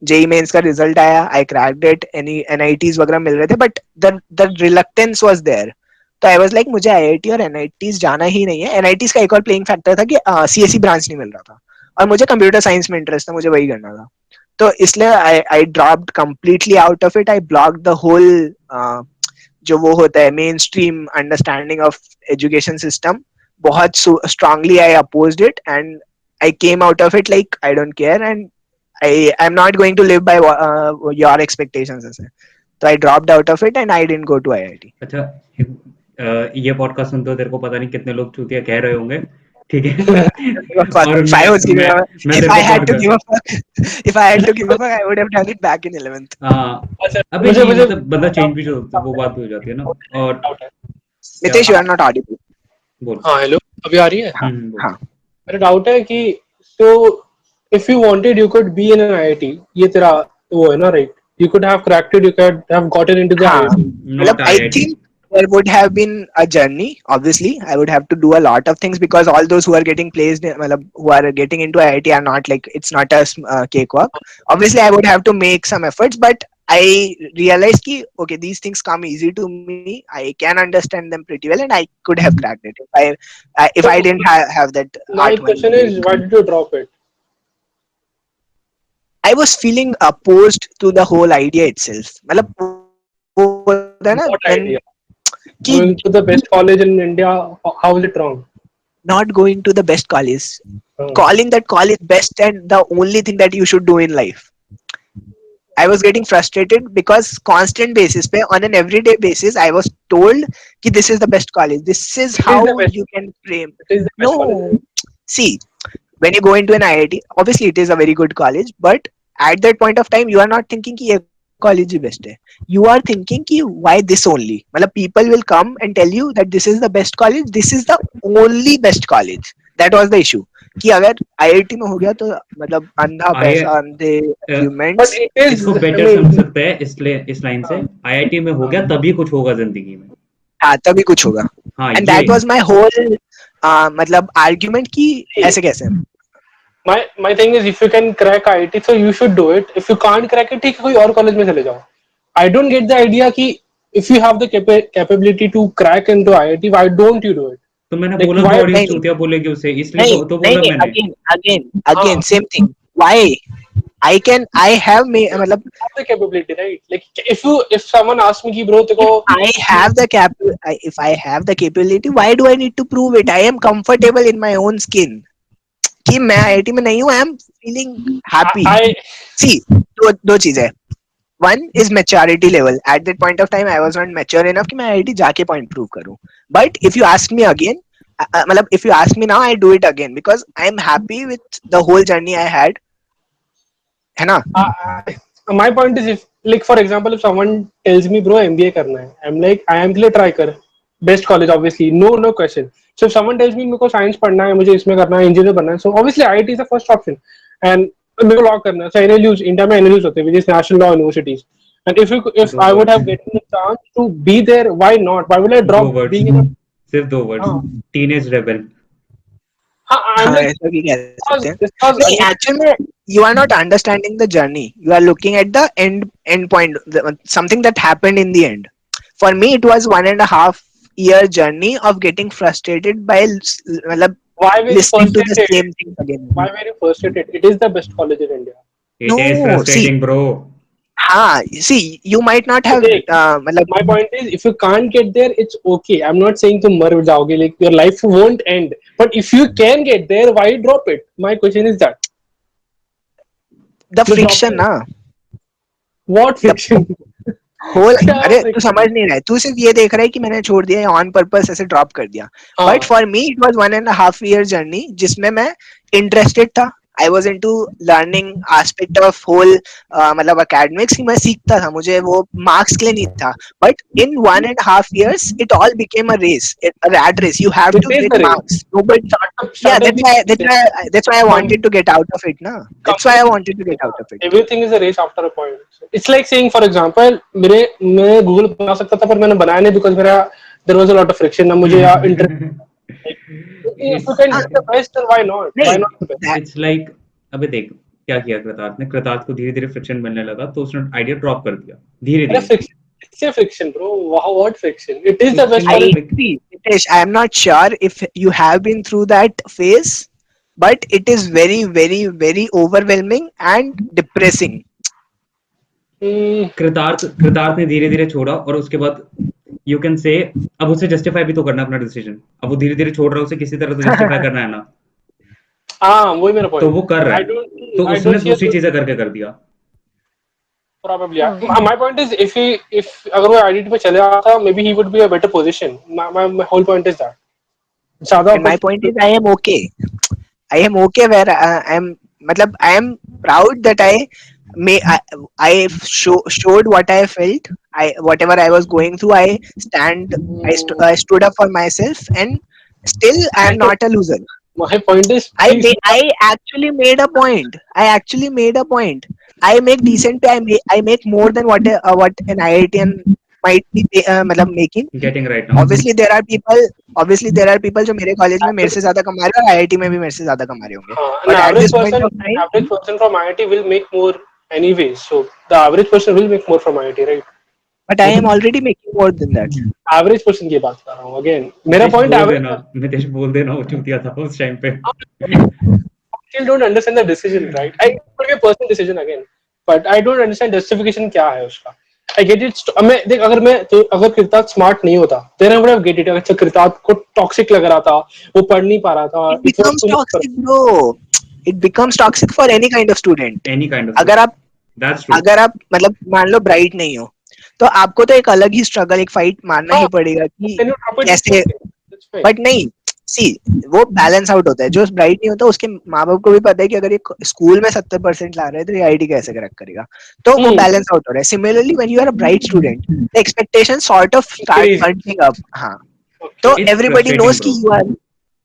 जेई मेंस का रिजल्ट आया, I cracked it, any NITs वगैरह मिल रहे थे but the reluctance was there. तो आई वाज लाइक मुझे आईआईटी और एनआईटीज जाना ही नहीं है. एनआईटीज का एक और प्लेइंग फैक्टर था कि सीएसई ब्रांच नहीं मिल रहा था और मुझे कंप्यूटर साइंस में इंटरेस्ट था, मुझे वही करना था. तो इसलिए I dropped completely out of it. I blocked the whole जो वो होता है mainstream understanding of education system. बहुत strongly I opposed it and I came out of it like I don't care and I'm not going to live by your expectations ऐसे. तो I dropped out of it and I didn't go to IIT. अच्छा, ये podcast सुनते हो तेरे को पता नहीं कितने लोग चूतिया कह रहे होंगे, ठीक है. और If I was giving मैं if तेरे I को had to give podcast, a fuck, if I had to give a fuck, I would have done it back in 11th. हाँ अच्छा अबे मुझे नहीं मुझे मतलब बंदा चेंज भी जो वो बात भी हो जाती है ना. और डाउट है. क्या Mitesh, you are not audible. बोल. हाँ हेलो, अभी आ रही है. बोल. हाँ. मेरा डाउट है कि so if you wanted you could be in an IIT, ये तेरा वो है ना, right? You could have cracked it, you could have gotten into the हाँ. IIT. Not मतलब I IIT. think there would have been a journey. Obviously, I would have to do a lot of things because all those who are getting placed, मतलब who are getting into IIT are not like it's not a cakewalk. Obviously, I would have to make some efforts, but I realized कि okay, these things come easy to me. I can understand them pretty well, and I could have cracked it if I didn't have that My art money. question is, why did you drop it? I was feeling opposed to the whole idea itself. मतलब वो होता है ना What when idea? कि Going to the best college in India, how is it wrong? not going to the best college, हाँ. calling that college best and the only thing that you should do in life. I was getting frustrated because constant basis पे on an everyday basis I was told कि this is the best college. This is It is how the best. you can frame. It is the best college. No, see, when you go into an IIT, obviously it is a very good college, but at that point of time you are not thinking कि ये college ही best है. You are thinking कि why this only. मतलब people will come and tell you that this is the best college, this is the only best college. That was the issue. कि अगर IIT में हो गया तो मतलब अंधा पैसा अंधे but achievements. it is, इसको I बेटर mean, समझ सकते हैं इस लाइन से, आईआईटी में हो गया तभी कुछ होगा जिंदगी में. हाँ तभी कुछ होगा. हाँ And ये that was my whole मतलब argument कि ऐसे कैसे. my thing is if you can crack IIT so you should do it. If you can't crack it, ठीक है कोई और कॉलेज में चले जाओ. I don't get the idea कि if you have the capability to crack into IIT, why don't you do it? तो मैंने Like, बोला why- कि ऑडियंस नहीं, चूतिया बोलेगी उसे, इसलिए नहीं तो बोला नहीं मैंने. again same thing. Why I have मतलब have the capability, right? Like if someone asks me कि bro तेको I have the if I have the capability, why do I need to prove it? I am comfortable in my own skin. कि मैं IIT में नहीं हूँ, I am feeling happy. I See, दो चीजें. One is maturity level. At that point of time, I was not mature enough कि मैं IIT जाके point prove करूँ. But if you ask me again, मतलब if you ask me now, I do it again because I am happy with the whole journey I had. है ना? my point is if like for example if someone tells me bro MBA करना है, I'm like I am के लिए try कर. Best college obviously, no question. So if someone tells me मेरे को science पढ़ना है, मुझे इसमें करना है, engineer बनना है, so obviously IIT is the first option. And मेरे को law करना है, so NLUs India में NLUs होते हैं, which is National Law Universities. And if I would have gotten the chance to be there, why not? Why will I दो drop words, being in a सिर्फ 2 words, teenage rebel. I'm हाँ like ऐसा भी कह सकते हैं. because नहीं actually में you are not understanding the journey. You are looking at the end point, something that happened in the end. For me, it was 1.5 year journey of getting frustrated by मतलब why were you listening to the frustrated? same thing again. Why were you frustrated? It is the best college in India. It is No, see, frustrating bro. हाँ, see, you might not have देख, मतलब my point is if you can't get there it's okay. I'm not saying तुम मर जाओगे, like your life won't end, but if you can get there why drop it? My question is that the the friction dropping- ना what fiction? whole. क्या अरे तू friction? समझ नहीं रहा है, तू सिर्फ ये देख रहा है कि मैंने छोड़ दिया ऑन पर्पस ऐसे ड्रॉप कर दिया. हाँ. But for me it was 1.5 year journey जिसमें मैं इंटरेस्टेड था. I was into learning aspect of whole मतलब एकेडमिक्स कि मैं सीखता था, मुझे वो मार्क्स के लिए नहीं था. But in 1.5 years it all became a race, a rat race. You have It to is get the race. marks. Nobody, yeah, Startup that's why I wanted to get out of it na. That's why I wanted to get out of it. everything is a race after a point. It's like saying for example मैं Google बना सकता था पर मैंने बनाया नहीं because मेरा there was a lot of friction ना मुझे या interest. If you can do the best then why not? Why नहीं, not the best? that- it's like, अबे देख क्या किया कृतार्थ ने. कृतार्थ को धीरे धीरे फ्रिक्शन मिलने लगा तो उसने आइडिया ड्रॉप कर दिया धीरे It's a धीरे. friction. It's a friction, bro. Wow, what friction? It is the best Friction college. like- see, Nitesh, I am not sure if you have been through that phase, but it is very, very, very overwhelming and depressing. कृतार्थ ने धीरे धीरे छोड़ा और उसके बाद you can say अब उसे जस्टिफाई भी तो करना अपना डिसीजन. अब वो धीरे धीरे छोड़ रहा है, उसे किसी तरह तो जस्टिफाई करना है ना. हाँ वही मेरा point. तो वो कर रहा I है, don't- तो I उसने don't see दूसरी a- चीजें करके कर दिया. Probably. Yeah. My point is if अगर वो IIT पे चले आता maybe he would be a better position. My whole point is that. ज़्यादा And my point is, I am okay. I am okay where I am. मतलब I am proud that I showed what I felt. Whatever I was going through, I stood up for myself, and still I am not a loser. My point is I actually made a point. I make decent pay. I make more than what an IITian might be मतलब making. Getting right now. Obviously there are people जो मेरे college में मेरे से ज्यादा कमा रहे हैं और IIT में भी मेरे से ज्यादा कमा रहे होंगे. an But at average this point person of time, average person from IIT will make more anyways. So the average person will make more from IIT, right? but I am already making more than that. Average person की बात कर रहा हूँ again. मेरा point average Mitesh बोल देना वो चूतिया था उस टाइम पे. still don't understand the decision, right? I it could be a personal decision again, but I don't understand justification क्या है उसका. I get it. मैं देख अगर कृतार्थ स्मार्ट नहीं होता, then I would have get it. अच्छा कृतार्थ को टॉक्सिक लग रहा था, वो पढ़ नहीं पा रहा था. It becomes toxic, bro. It becomes toxic for any kind of student. Any kind of. That's true. अगर आप मतलब मान लो ब्राइट नहीं हो, तो आपको तो एक अलग ही स्ट्रगल, एक फाइट मारना ही पड़ेगा कि Can you drop it? कैसे. That's fine. बट नहीं, सी वो बैलेंस आउट होता है। जो ब्राइट नहीं होता उसके माँ बाप को भी पता है कि अगर ये स्कूल में 70% ला रहे हैं तो ये आईआईटी कैसे क्रैक करेगा, तो वो हम्म बैलेंस आउट हो रहा है। Similarly when you are a bright student the expectation sort of start increase. Burning up. हाँ, Okay. तो इट्स एवरीबॉडी फ्रस्ट्रेटिंग नोज कि ब्रो यू आर,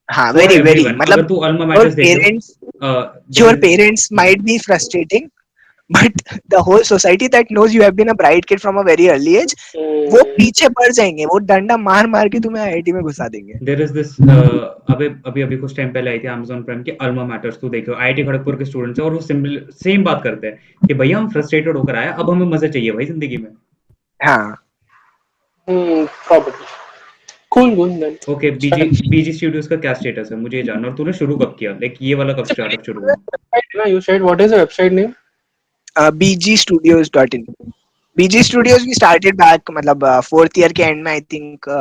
हाँ फॉर वेरी वेरी, एवरीवन। अगर मतलब तू अल्मा योर मैटर्स देख लो, parents, there your is parents might be frustrating, but the whole society that knows you have been a bright kid from a very early age, वो हम्म पीछे पड़ जाएंगे, वो डंडा मार मार के तुम्हें आईआईटी में घुसा देंगे। देयर इज दिस अभी अभी अभी कुछ टाइम पहले आई थी Amazon प्राइम की अल्मा मैटर्स। तू देखो आईआईटी खड़गपुर के स्टूडेंट्स हैं और वो सिंपल सेम बात करते हैं कि भैया हम फ्रस्ट्रेटेड होकर आए, अब हमें मजे चाहिए भाई जिंदगी में। हाँ, probably. Cool then. ओके, बीजी बीजी स्टूडियोज का क्या स्टेटस है मुझे ये जानना, और तूने शुरू कब किया, लाइक ये वाला कब स्टार्टअप शुरू हुआ? You said what is the website name? bgstudios.in. BG Studios we started back मतलब fourth year के end में, I think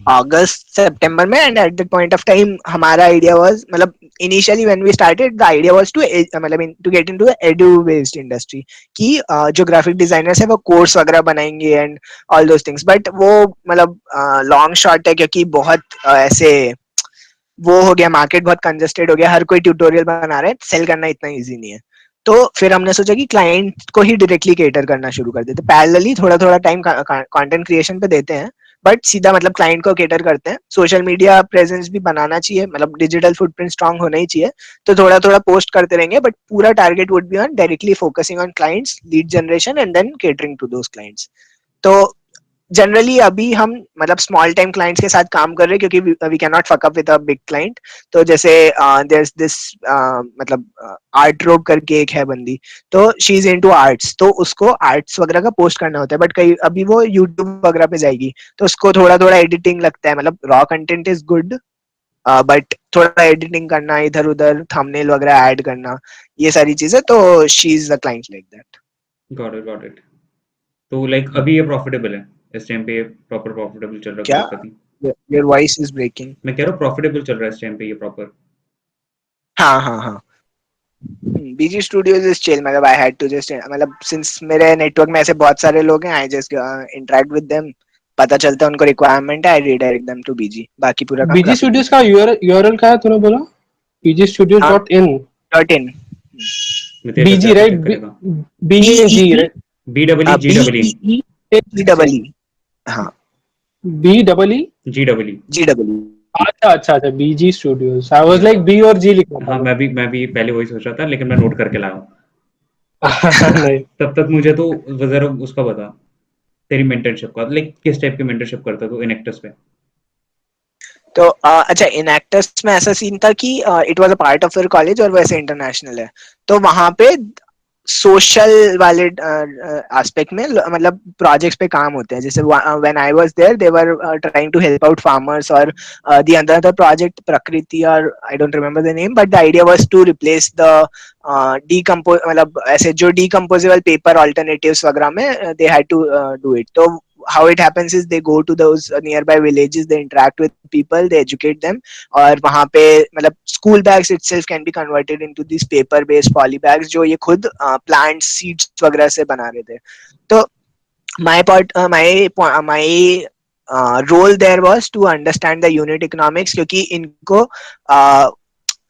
अगस्त सितंबर में, and at that point of time हमारा idea was, मतलब initially when we started the idea was to मतलब to get into the edu based industry कि जो graphic designers है वो course वगैरह बनाएंगे and all those things, but वो मतलब long shot है क्योंकि बहुत ऐसे वो हो गया, मार्केट बहुत कंजेस्टेड हो गया, हर कोई ट्यूटोरियल बना रहा है, सेल करना इतना इजी नहीं है। तो फिर हमने सोचा कि क्लाइंट को ही डायरेक्टली कैटर करना शुरू कर देते, पैरेलली थोड़ा थोड़ा टाइम कंटेंट क्रिएशन पे देते हैं, बट सीधा मतलब क्लाइंट को कैटर करते हैं। सोशल मीडिया प्रेजेंस भी बनाना चाहिए, मतलब डिजिटल फुटप्रिंट स्ट्रांग होना ही चाहिए, तो थोड़ा थोड़ा पोस्ट करते रहेंगे, बट पूरा target would be on directly focusing on clients, lead generation and then catering to those clients. तो जनरली अभी हम मतलब स्मॉल टाइम क्लाइंट्स के साथ काम कर रहे हैं क्योंकि we can not fuck up with a big client. तो जैसे देयर इज दिस मतलब आर्ट रोब करके एक है बंदी, तो शी इज इनटू आर्ट्स, तो उसको आर्ट्स वगैरह का पोस्ट करना होता है, बट कई अभी वो यूट्यूब वगैरह पे जाएगी तो उसको थोड़ा थोड़ा एडिटिंग लगता है, मतलब raw content is good but थोड़ा एडिटिंग करना, इधर उधर थंबनेल वगैरह ऐड करना, ये सारी चीजें, तो she is the client like that. Got it, got it. तो लाइक अभी ये प्रॉफिटेबल है, इस टाइम पे ये प्रॉपर प्रॉफिटेबल चल रहा है, कोई क्या? दिक्कत नहीं? Your voice is breaking. मैं कह रहा हूँ प्रॉफिटेबल चल रहा है इस टाइम पे ये प्रॉपर। हाँ हाँ हाँ, बीजी स्टूडियोज इज चिल, मतलब आई हैड टू जस्ट, मतलब सिंस मेरे नेटवर्क में ऐसे बहुत सारे लोग हैं, I just interact with them, पता चलता है उनको रिक्वायरमेंट है, आई रिडायरेक्ट देम टू बीजी, बाकी पूरा काम BG ग्राफिक Studios का URL क्या है तूने बोला? bgstudios.in. डॉट इन, मितेश अब BG जाके right? चेक करेगा। B BAG E right? B double E G B double E E G double E, हाँ BEE? G double E. G double E. अच्छा BG Studios. I was like B और G लिखा था हाँ, मैं भी पहले वही सोच रहा था, लेकिन मैं नोट करके लाया हूँ। नहीं तब तक मुझे तो जरा उसका बता, तेरी मेंटरशिप का, लाइक किस टाइप की मेंटरशिप करता तू इनेक्टस पे? तो अच्छा, इन एक्टर्स में ऐसा सीन था कि it was a part of your college और वैसे इंटरनेशनल है, तो वहां पे सोशल वाले एस्पेक्ट में मतलब प्रोजेक्ट्स पे काम होते हैं, जैसे when I was there they were trying to help out farmers, और द अनदर प्रोजेक्ट प्रकृति, और I don't remember the name, but the idea was to replace the decompose, मतलब ऐसे जो डीकम्पोजेबल पेपर अल्टरनेटिव्स वगैरह में they had to do it. तो how it happens is they go to those nearby villages, they interact with people, they educate them, और वहां पे मतलब school bags itself can be converted into these paper based poly bags जो ये खुद plant seeds वगैरह से बना रहे थे। तो my part my role there was to understand the unit economics, क्योंकि इनको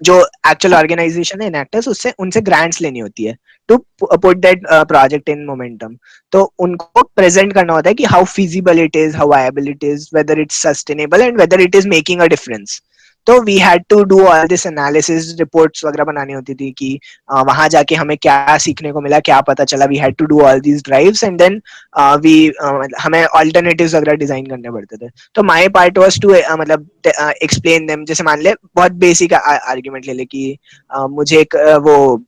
जो एक्चुअल ऑर्गेनाइजेशन है इनएक्टर्स, उससे उनसे ग्रांट्स लेनी होती है to put that project in momentum. तो उनको प्रेजेंट करना होता है कि how feasible it is, how viable it is, whether it's sustainable and whether it is making a difference. तो we had to do all this analysis, reports वगैरह बनानी होती थी कि वहां जाके हमें क्या सीखने को मिला, क्या पता चला, we had to do all these drives and then we हमें ऑल्टरनेटिव्स वगैरह डिजाइन करने पड़ते थे। तो माय पार्ट वाज टू मतलब एक्सप्लेन देम, जैसे मान ले बहुत बेसिक आर्ग्यूमेंट ले ले कि मुझे एक वो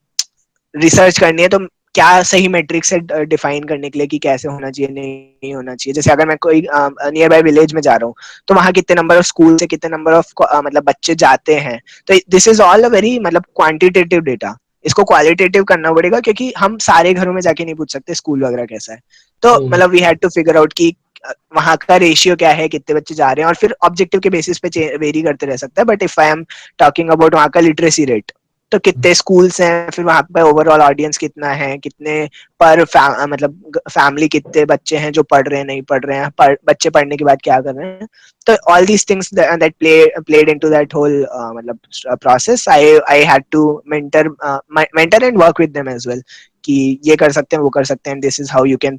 रिसर्च करनी है, तो क्या सही मेट्रिक से डिफाइन करने के लिए कि कैसे होना चाहिए, नहीं होना चाहिए। जैसे अगर मैं कोई नियर बाय विलेज में जा रहा हूँ तो वहाँ कितने नंबर ऑफ स्कूल से कितने नंबर ऑफ मतलब बच्चे जाते हैं, तो this is all a very मतलब क्वांटिटेटिव डेटा। इसको क्वालिटेटिव करना पड़ेगा क्योंकि हम सारे घरों में जाके नहीं पूछ सकते स्कूल वगैरह कैसा है। तो मतलब we had to figure out कि वहां का रेशियो क्या है, कितने बच्चे जा रहे हैं, और फिर ऑब्जेक्टिव के बेसिस पे वेरी करते रह सकता है। But if I am talking about वहां का लिटरेसी रेट, तो कितने स्कूल्स हैं, फिर वहाँ पे ओवरऑल ऑडियंस कितना है, कितने मतलब फैमिली कितने बच्चे हैं जो पढ़ रहे हैं, नहीं पढ़ रहे हैं, बच्चे पढ़ने के बाद क्या कर रहे हैं. तो all these things that played into that whole मतलब process. I had to mentor and work with them as well कि ये कर सकते हैं, वो कर सकते हैं, this is how you can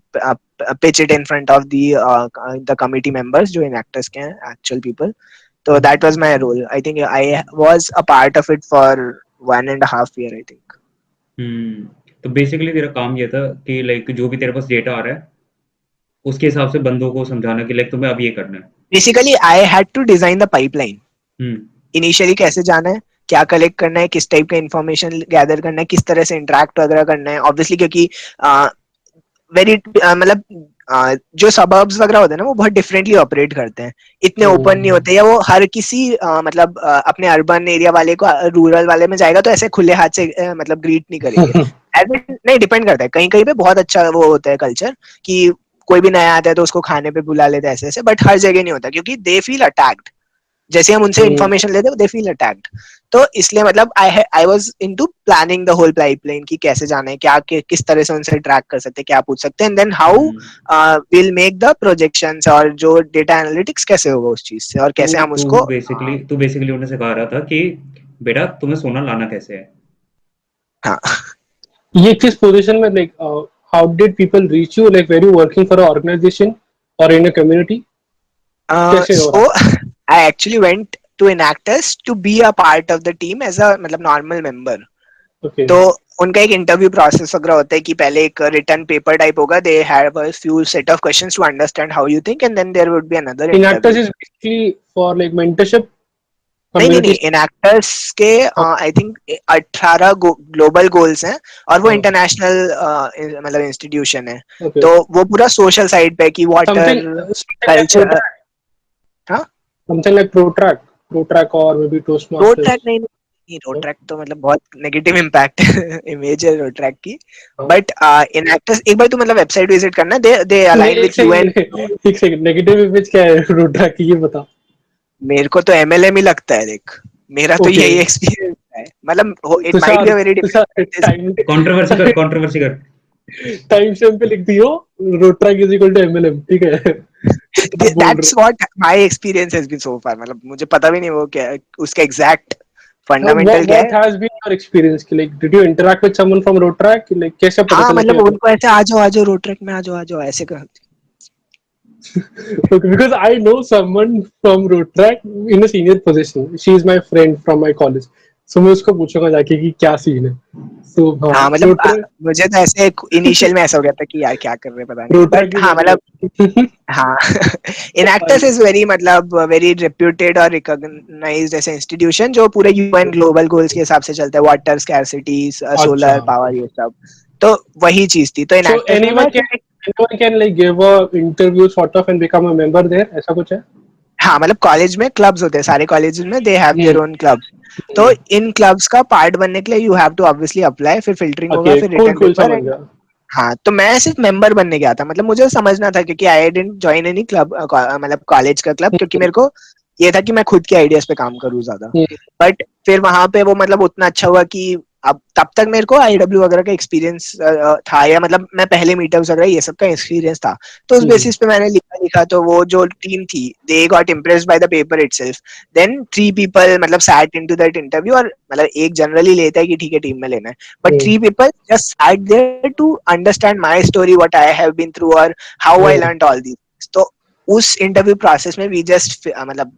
pitch it in front of the committee members जो enactors के हैं, actual people. So that was my role. I think I was a part of it for 1.5 years, I think. तो basically तेरा काम ये था कि like जो भी तेरे पास डेटा आ रहा है उसके हिसाब से बंदों को समझाना कि लाइक तुम्हें अब ये करना है. Basically, I had to design the pipeline. Initially कैसे जाना है, क्या कलेक्ट करना है, किस टाइप का इंफॉर्मेशन गैदर करना है, किस तरह से इंटरेक्ट वगैरह करना है. ऑब्वियसली क्योंकि वेरी मतलब जो सबर्ब्स वगैरह होते हैं ना वो बहुत डिफरेंटली ऑपरेट करते हैं, इतने ओपन नहीं होते, या वो हर किसी मतलब अपने अर्बन एरिया वाले को रूरल वाले में जाएगा तो ऐसे खुले हाथ से मतलब ग्रीट नहीं करेंगे. नहीं, डिपेंड करता है, कहीं कहीं पे बहुत अच्छा वो होता है कल्चर कि कोई भी नया आता है तो उसको खाने पे बुला लेते हैं ऐसे ऐसे, बट हर जगह नहीं होता क्योंकि दे फील अटैक्ड. जैसे हम उनसे इन्फॉर्मेशन लेते हैं दे फील अटैक्ड. तो इसलिए मतलब I was into planning the whole pipeline कि कैसे जाना है, क्या किस तरह से उनसे ट्रैक कर सकते हैं, क्या पूछ सकते हैं, and then how will make the projections और जो डेटा एनालिटिक्स कैसे होगा उस चीज से, और कैसे हम उसको तू बेसिकली उन्हें सिखा रहा था कि बेटा तुम्हें सोना लाना कैसे है. हाँ. ये किस पोजीशन में like how did people reach you, like were you working for an organization or in a community? कैसे हो So रहा? I actually went to Enactus to be a part of the team as a मतलब normal member. Okay. तो उनका एक interview process वगैरह होता है कि पहले एक रिटन पेपर टाइप होगा, they have a few set of questions to understand how you think, and then there would be another Enactus interview. is basically for like mentorship नहीं नहीं नहीं, communities. इनएक्टर्स के आई थिंक 18 ग्लोबल गोल्स हैं और वो international मतलब institution है. Okay. तो वो पूरा सोशल साइड पे कि Something, water something like culture. ProTrack. हाँ, Something like ProTrack or maybe road Toastmasters. Track नहीं नहीं, रोड ट्रैक तो मतलब बहुत नेगेटिव इम्पैक्ट इमेज है रोड ट्रैक की. हाँ. बट इनएक्टर्स एक बार तू मतलब वेबसाइट विजिट करना, दे नहीं, अलाइन एक विद यूएन. सेकंड, एक सेकंड, नेगेटिव इमेज क्या है ProTrack की, ये बता. मेरे को तो एमएलएम ही लगता है, देख मेरा तो Okay. यही एक्सपीरियंस है. मतलब it might be Tushar, a very Tushar time controversy कर. टाइम स्टैम्प पे लिख दियो Rotaract is equal to MLM, ठीक है? क्या बोल रहे that's what my experience has been so far. मतलब मुझे पता भी नहीं वो क्या उसका एग्जैक्ट हो? फंडामेंटल क्या What है. has been your experience? Like, did you interact with someone from Rotrack? Like, कैसे पता हाँ चला कि मतलब यार? उनको ऐसे आ जाओ रोड ट्रैक में आ जाओ ऐसे कर. Okay, because I know someone from Rotrack in a senior position. She is my friend from my college. So मैं उसको पूछूंगा जाके कि क्या सीन है. So हाँ, हाँ मतलब Rotrack, मुझे तो ऐसे इनिशियल में ऐसा हो गया था कि यार क्या कर रहे हैं पता नहीं, Rotrack बट is हाँ मतलब everywhere. हाँ. इनएक्टस इज वेरी मतलब वेरी रेप्यूटेड और रिकॉग्नाइज्ड ऐसे इंस्टीट्यूशन जो पूरे यूएन ग्लोबल गोल्स के हिसाब से चलता है, वाटर स्कैरसिटी, अच्छा. सोलर पावर, ये सब. तो वही चीज थी. तो So इनएक्टस में मैं anyone can like give a interview sort of and become a member there. ऐसा कुछ है? हाँ मतलब कॉलेज में क्लब्स होते हैं, सारे कॉलेजेस में they have their own clubs. तो इन क्लब्स का पार्ट बनने के लिए you have to obviously apply, फिर फिल्टरिंग होगा, Okay, फिर cool, रिटर्न cool, पेपर. समझ गया. हाँ तो मैं सिर्फ मेंबर बनने गया था, मतलब मुझे समझना था क्योंकि I didn't join any club, मतलब कॉलेज का क्लब, क्योंकि मेरे को ये था कि मैं खुद के आइडियाज पे काम करूँ ज्यादा. बट फिर वहां पे वो मतलब उतना अच्छा हुआ कि अब तब तक मेरे को आईडब्ल्यू वगैरह का एक्सपीरियंस था, या मतलब मैं पहले मीटअप्स वगैरह ये सब का एक्सपीरियंस था. तो उस बेसिस पे मैंने लिखा लिखा तो वो जो टीम थी they got impressed by the paper itself. Then 3 people मतलब सैट इनटू दैट इंटरव्यू, और मतलब एक जनरली लेता है कि ठीक है टीम में लेना है, but 3 people just sat there to understand my story, what I have been through, or how I learned all these things. तो उस इंटरव्यू प्रोसेस में we just मतलब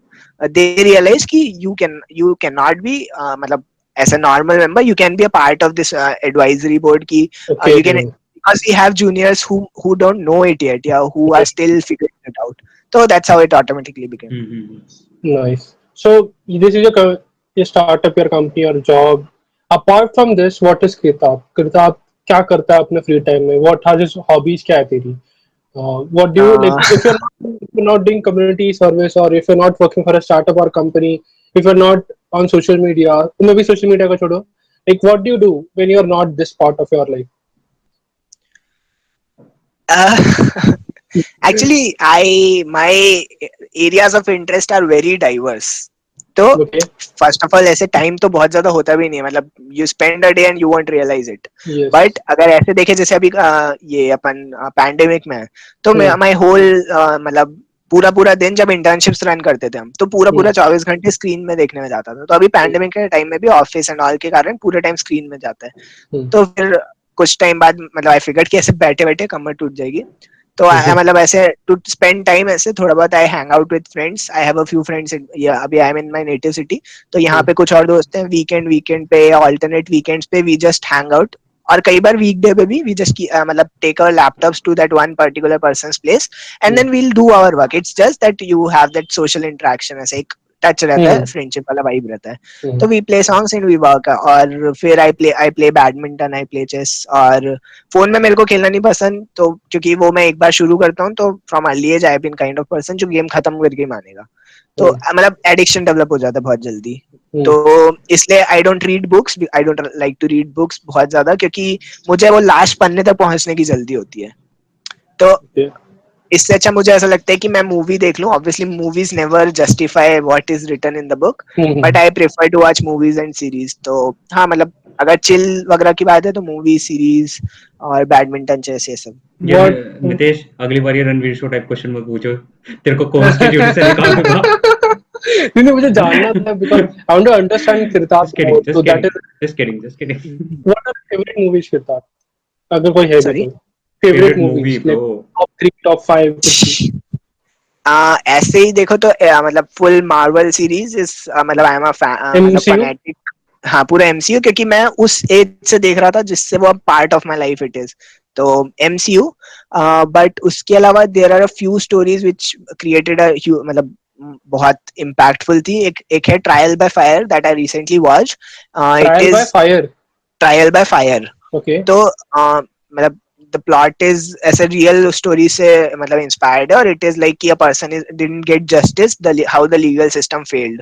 they realize कि you cannot be मतलब as a normal member you can be a part of this advisory board ki Okay. you can, because we have juniors who don't know it yet, yeah, who are still figuring it out. So that's how it automatically became. Nice. So this is your startup, your company, your job. Apart from this, what is Kritab? Kritab क्या करता है अपने free time में? What has his hobbies क्या है तेरी? What do you like if you're not doing community service, or if you're not working for a startup or company, if you're not on social media, तुम्हें भी social media का छोड़ो. Like what do you do when you're not this part of your life? Actually, my areas of interest are very diverse. तो Okay. First of all ऐसे time तो बहुत ज्यादा होता भी नहीं है, मतलब you spend a day and you won't realise it. Yes. But अगर ऐसे देखे जैसे अभी ये अपन पैंडेमिक में है, तो Hmm. माय होल मतलब पूरा पूरा दिन जब इंटर्नशिप्स रन करते थे हम, तो पूरा पूरा 24 घंटे स्क्रीन में देखने में जाता था. तो अभी पैंडेमिक के टाइम में भी ऑफिस एंड ऑल के कारण पूरे टाइम स्क्रीन में जाता है. Hmm. तो फिर कुछ टाइम बाद मतलब आई फिगर्ड कि ऐसे बैठे बैठे कमर टूट जाएगी. तो मतलब ऐसे टू स्पेंड टाइम ऐसे थोड़ा बहुत I hang out with friends. I have a few friends, अभी I am in my native city. तो यहाँ पे कुछ और दोस्त हैं. वीकेंड पे या ऑल्टरनेट वीकेंड्स पे वी जस्ट हैंग आउट. और कई बार वीकडे पे भी वी जस्ट मतलब take our laptops to that one particular person's place and then we'll do our work. It's just that you have that social interaction, ऐसे एक touch रहता है, फ्रेंडशिप वाला वाइब रहता है. तो we play songs and we work. और फिर I play badminton, I play chess. और फोन में मेरे को खेलना नहीं पसंद, तो क्योंकि वो मैं एक बार शुरू करता हूँ तो from early age I been kind of person जो गेम खत्म करके ही मानेगा. तो मतलब एडिक्शन डेवलप हो जाता है बहुत जल्दी. तो इसलिए I don't read books. I don't like to read books बहुत ज्यादा, क्योंकि मुझे वो लास्ट पन्ने तक पहुंचने की जल्दी होती है. तो इससे अच्छा मुझे ऐसा लगता है कि मैं मूवी देख लूं. Obviously movies never justify what is written in the book, but I prefer to watch movies and series. तो हाँ, मतलब अगर चिल वगैरह की बात है तो मूवी, सीरीज और बैडमिंटन, चेस, ये सब. यार मितेश, अगली बार ये रणवीर शो टाइप क्वेश्चन मत पूछो, तेरे को कॉन्स्टिट्यूट से निकाल दूंगा. नहीं, मुझे जानना था because I want to understand Kirtat Just kidding, more. just So that kidding, is, just kidding, just kidding. what are your favorite movies, Kirtat? अगर कोई है भी सॉरी. तो. Favorite Favorite movie, movies like bro. top 3, top 5 कुछ भी. ऐसे ही देखो तो मतलब फुल मार्वल सीरीज इज मतलब आई एम मतलब MCU. फैनेटिक. हाँ, पूरा एमसीयू, क्योंकि मैं उस एज से देख रहा था जिससे वो अब part of my life it is. तो एमसीयू. बट उसके अलावा there are a few stories which created a मतलब बहुत इम्पैक्टफुल थी. एक है trial by fire that I recently watch. It Trial by is Fire. Trial by fire. Okay. तो मतलब the plot is ऐसे real story से मतलब inspired है, और it is like कि a person didn't get justice, how the legal system failed.